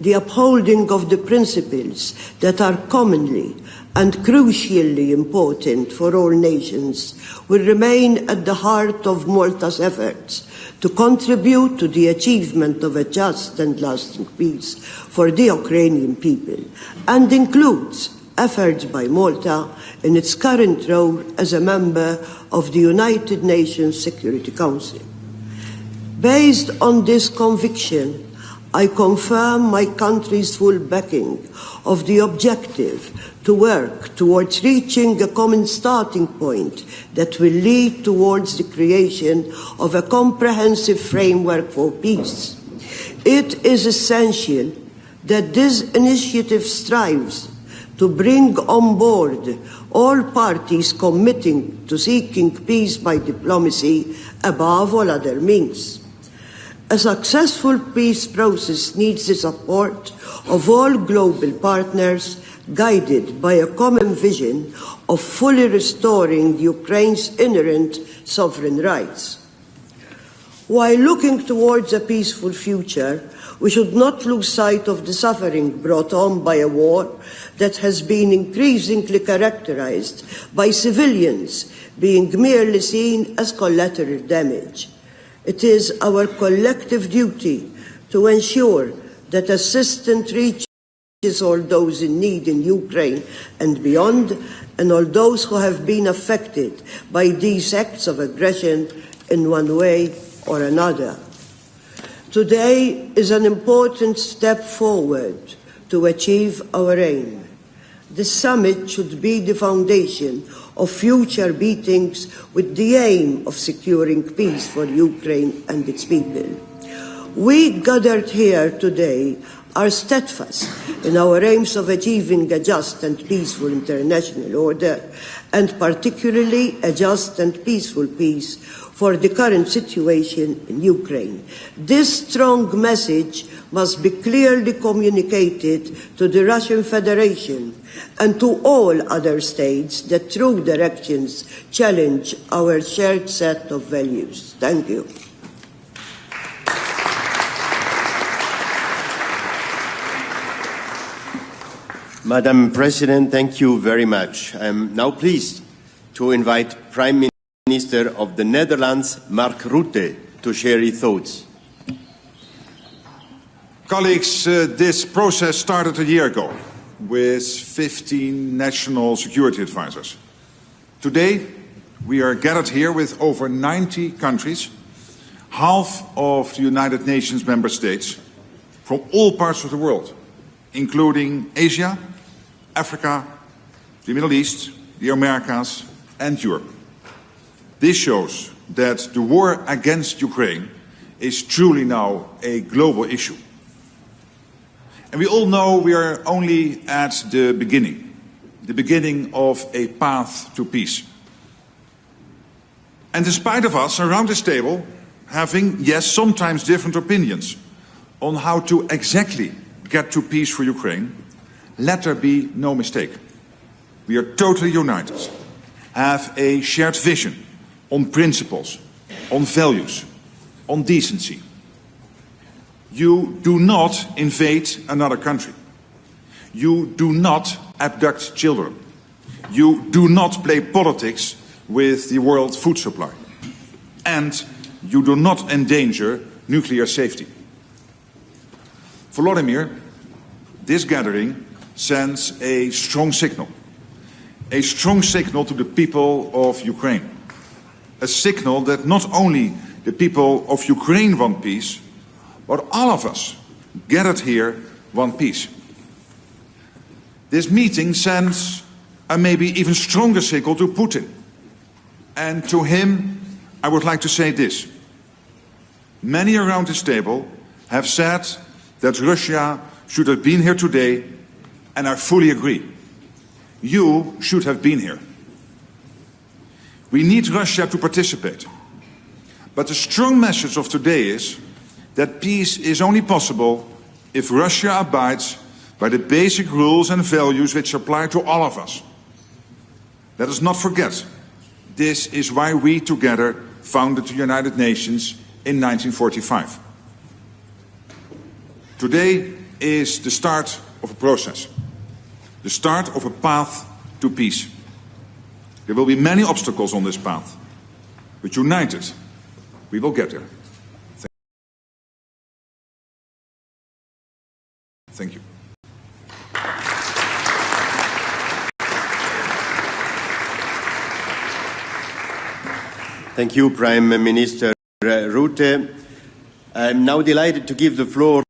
the upholding of the principles that are commonly and crucially important for all nations, will remain at the heart of Malta's efforts to contribute to the achievement of a just and lasting peace for the Ukrainian people, and includes efforts by Malta in its current role as a member of the United Nations Security Council. Based on this conviction, I confirm my country's full backing of the objective to work towards reaching a common starting point that will lead towards the creation of a comprehensive framework for peace. It is essential that this initiative strives to bring on board all parties committing to seeking peace by diplomacy above all other means. A successful peace process needs the support of all global partners, guided by a common vision of fully restoring Ukraine's inherent sovereign rights. While looking towards a peaceful future, we should not lose sight of the suffering brought on by a war that has been increasingly characterized by civilians being merely seen as collateral damage. It is our collective duty to ensure that assistance reaches all those in need in Ukraine and beyond, and all those who have been affected by these acts of aggression in one way or another. Today is an important step forward to achieve our aim. The summit should be the foundation of future meetings with the aim of securing peace for Ukraine and its people. We gathered here today are steadfast in our aims of achieving a just and peaceful international order, and particularly a just and peaceful peace for the current situation in Ukraine. This strong message must be clearly communicated to the Russian Federation and to all other states that through directions challenge our shared set of values. Thank you. Madam President, thank you very much. I am now pleased to invite Prime Minister of the Netherlands, Mark Rutte, to share his thoughts. Colleagues, this process started a year ago with 15 national security advisors. Today, we are gathered here with over 90 countries, half of the United Nations member states, from all parts of the world, including Asia, Africa, the Middle East, the Americas, and Europe. This shows that the war against Ukraine is truly now a global issue. And we all know we are only at the beginning of a path to peace. And in spite of us around this table having, yes, sometimes different opinions on how to exactly get to peace for Ukraine, let there be no mistake. We are totally united, have a shared vision on principles, on values, on decency. You do not invade another country. You do not abduct children. You do not play politics with the world food supply. And you do not endanger nuclear safety. Volodymyr, this gathering sends a strong signal to the people of Ukraine. A signal that not only the people of Ukraine want peace, but all of us gathered here want peace. This meeting sends a maybe even stronger signal to Putin. And to him, I would like to say this. Many around this table have said that Russia should have been here today, and I fully agree. You should have been here. We need Russia to participate. But the strong message of today is that peace is only possible if Russia abides by the basic rules and values which apply to all of us. Let us not forget, this is why we together founded the United Nations in 1945. Today is the start of a process, the start of a path to peace. There will be many obstacles on this path, but united, we will get there. Thank you. Thank you, Prime Minister Rutte. I am now delighted to give the floor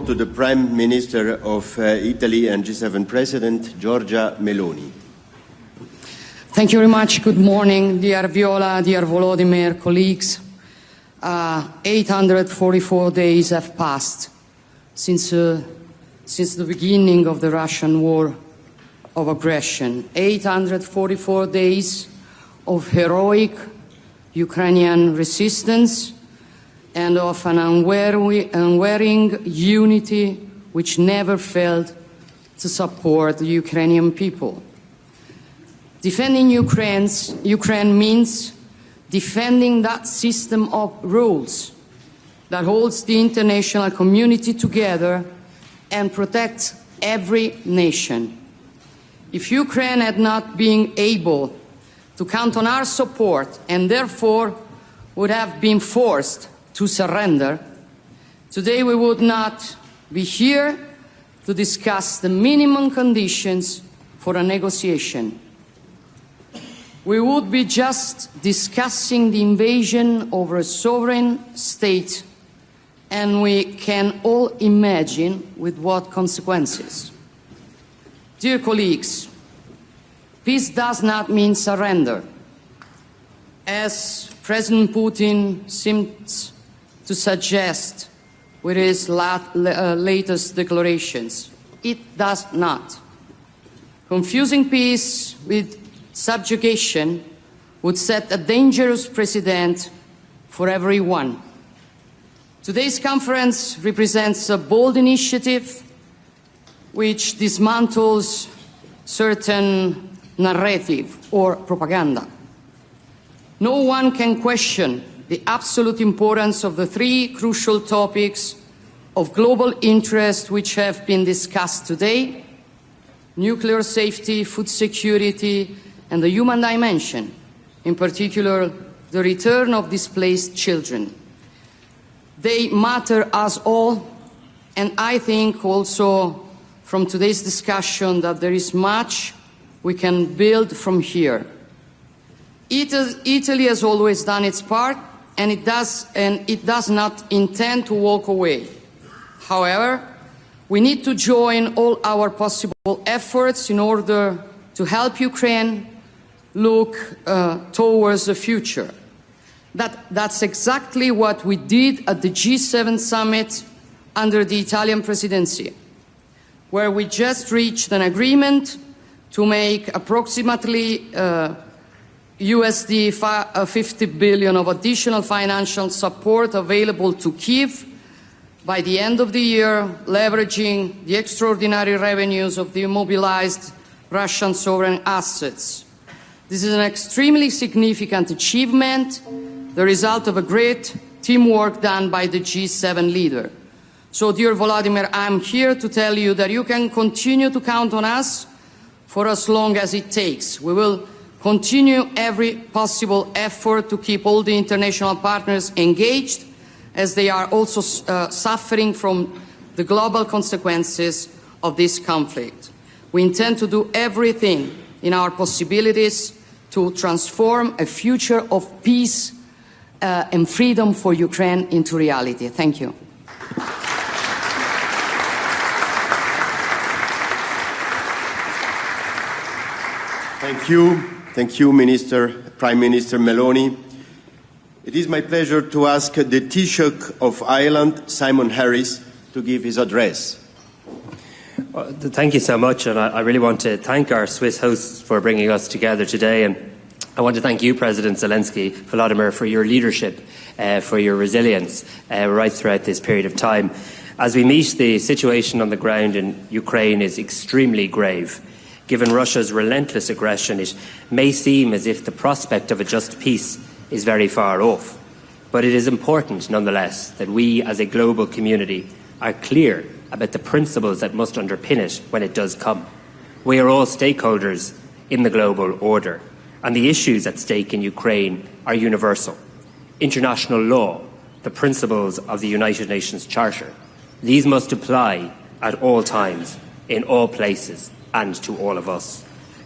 to the Prime Minister of Italy and G7 President, Giorgia Meloni. Thank you very much. Good morning, dear Viola, dear Volodymyr, colleagues. 844 days have passed since the beginning of the Russian war of aggression. 844 days of heroic Ukrainian resistance and of an unwearying unity which never failed to support the Ukrainian people. Defending Ukraine means defending that system of rules that holds the international community together and protects every nation. If Ukraine had not been able to count on our support and therefore would have been forced to surrender, today we would not be here to discuss the minimum conditions for a negotiation. We would be just discussing the invasion of a sovereign state, and we can all imagine with what consequences. Dear colleagues, peace does not mean surrender, as President Putin seems to suggest with his latest declarations. It does not. Confusing peace with subjugation would set a dangerous precedent for everyone. Today's conference represents a bold initiative which dismantles certain narrative or propaganda. No one can question the absolute importance of the three crucial topics of global interest which have been discussed today: nuclear safety, food security, and the human dimension, in particular, the return of displaced children. They matter us all, and I think also from today's discussion that there is much we can build from here. Italy has always done its part, and it does not intend to walk away. However, we need to join all our possible efforts in order to help Ukraine look towards the future. That's exactly what we did at the G7 summit under the Italian presidency, where we just reached an agreement to make approximately USD 50 billion of additional financial support available to Kyiv by the end of the year, leveraging the extraordinary revenues of the immobilized Russian sovereign assets. This is an extremely significant achievement, the result of a great teamwork done by the G7 leader. So, dear Volodymyr, I'm here to tell you that you can continue to count on us for as long as it takes. We will continue every possible effort to keep all the international partners engaged, as they are also suffering from the global consequences of this conflict. We intend to do everything in our possibilities to transform a future of peace and freedom for Ukraine into reality. Thank you. Thank you. Thank you, Prime Minister Meloni. It is my pleasure to ask the Taoiseach of Ireland, Simon Harris, to give his address. Thank you so much, and I really want to thank our Swiss hosts for bringing us together today, and I want to thank you, President Zelensky, Volodymyr, for your leadership, for your resilience right throughout this period of time. As we meet, the situation on the ground in Ukraine is extremely grave. Given Russia's relentless aggression, it may seem as if the prospect of a just peace is very far off. But it is important, nonetheless, that we as a global community are clear about the principles that must underpin it when it does come. We are all stakeholders in the global order, and the issues at stake in Ukraine are universal. International law, the principles of the United Nations Charter, these must apply at all times, in all places, and to all of us.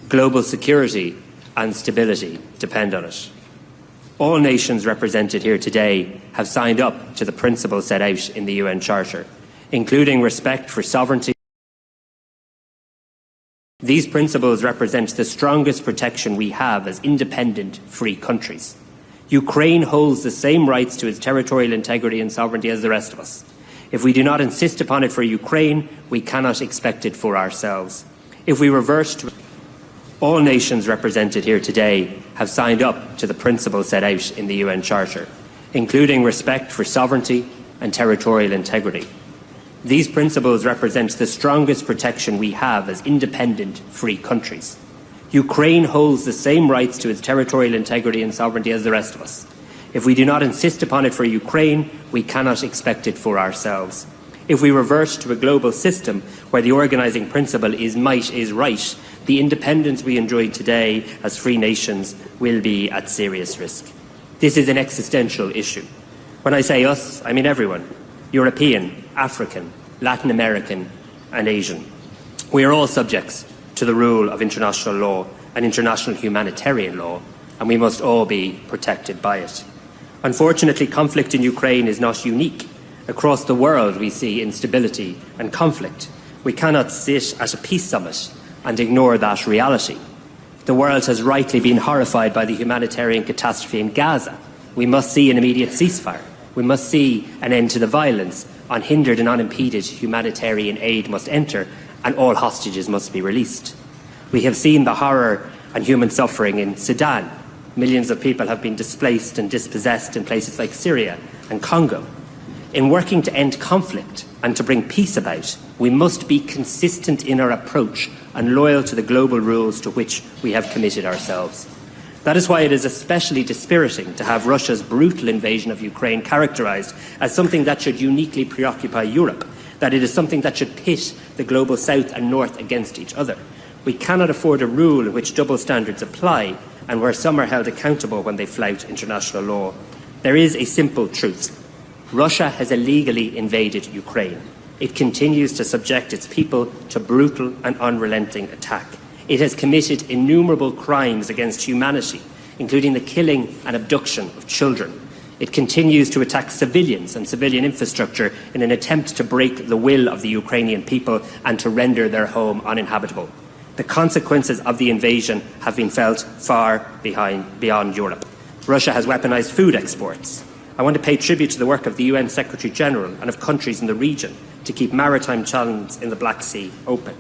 Global security and stability depend on it. All nations represented here today have signed up to the principles set out in the UN Charter, including respect for sovereignty. These principles represent the strongest protection we have as independent, free countries. Ukraine holds the same rights to its territorial integrity and sovereignty as the rest of us. If we do not insist upon it for Ukraine, we cannot expect it for ourselves. If we revert to all nations represented here today have signed up to the principles set out in the UN Charter, including respect for sovereignty and territorial integrity. These principles represent the strongest protection we have as independent, free countries. Ukraine holds the same rights to its territorial integrity and sovereignty as the rest of us. If we do not insist upon it for Ukraine, we cannot expect it for ourselves. If we revert to a global system where the organising principle is might is right, the independence we enjoy today as free nations will be at serious risk. This is an existential issue. When I say us, I mean everyone: European, African, Latin American and Asian. We are all subjects to the rule of international law and international humanitarian law, and we must all be protected by it. Unfortunately, conflict in Ukraine is not unique. Across the world we see instability and conflict. We cannot sit at a peace summit and ignore that reality. The world has rightly been horrified by the humanitarian catastrophe in Gaza. We must see an immediate ceasefire. We must see an end to the violence. Unhindered and unimpeded humanitarian aid must enter, and all hostages must be released. We have seen the horror and human suffering in Sudan. Millions of people have been displaced and dispossessed in places like Syria and Congo. In working to end conflict and to bring peace about, we must be consistent in our approach and loyal to the global rules to which we have committed ourselves. That is why it is especially dispiriting to have Russia's brutal invasion of Ukraine characterised as something that should uniquely preoccupy Europe, that it is something that should pit the global south and north against each other. We cannot afford a rule in which double standards apply and where some are held accountable when they flout international law. There is a simple truth. Russia has illegally invaded Ukraine. It continues to subject its people to brutal and unrelenting attack. It has committed innumerable crimes against humanity, including the killing and abduction of children. It continues to attack civilians and civilian infrastructure in an attempt to break the will of the Ukrainian people and to render their home uninhabitable. The consequences of the invasion have been felt far beyond Europe. Russia has weaponized food exports, I want to pay tribute to the work of the UN Secretary General and of countries in the region to keep maritime channels in the Black Sea open.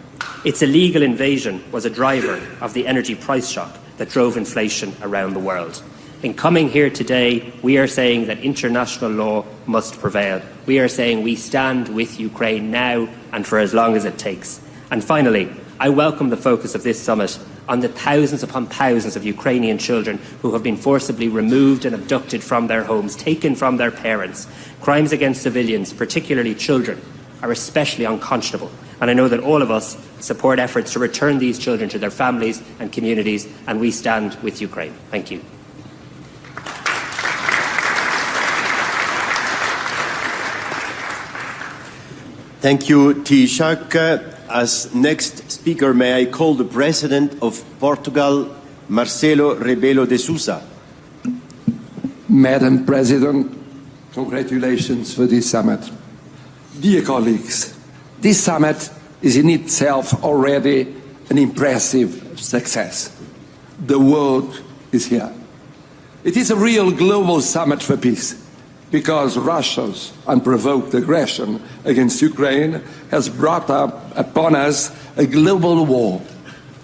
Its illegal invasion was a driver of the energy price shock that drove inflation around the world. In coming here today, we are saying that international law must prevail. We are saying we stand with Ukraine now and for as long as it takes. And finally, I welcome the focus of this summit on the thousands upon thousands of Ukrainian children who have been forcibly removed and abducted from their homes, taken from their parents. Crimes against civilians, particularly children, are especially unconscionable. And I know that all of us support efforts to return these children to their families and communities, and we stand with Ukraine. Thank you. Thank you, Taoiseach. As next speaker, may I call the President of Portugal, Marcelo Rebelo de Sousa. Madam President, congratulations for this summit. Dear colleagues, this summit is in itself already an impressive success. The world is here. It is a real global summit for peace, because Russia's unprovoked aggression against Ukraine has brought up upon us a global war,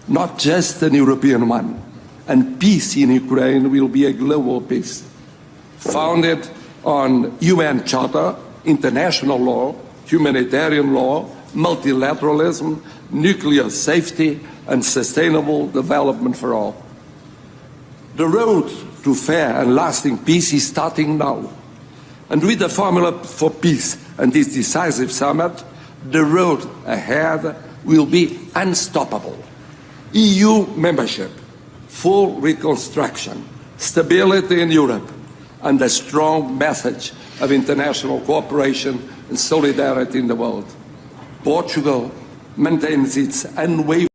not just an European one. And peace in Ukraine will be a global peace, founded on UN Charter, international law, humanitarian law, multilateralism, nuclear safety, and sustainable development for all. The road to fair and lasting peace is starting now. And with the formula for peace and this decisive summit, the road ahead will be unstoppable. EU membership, full reconstruction, stability in Europe, and a strong message of international cooperation and solidarity in the world. Portugal maintains its unwavering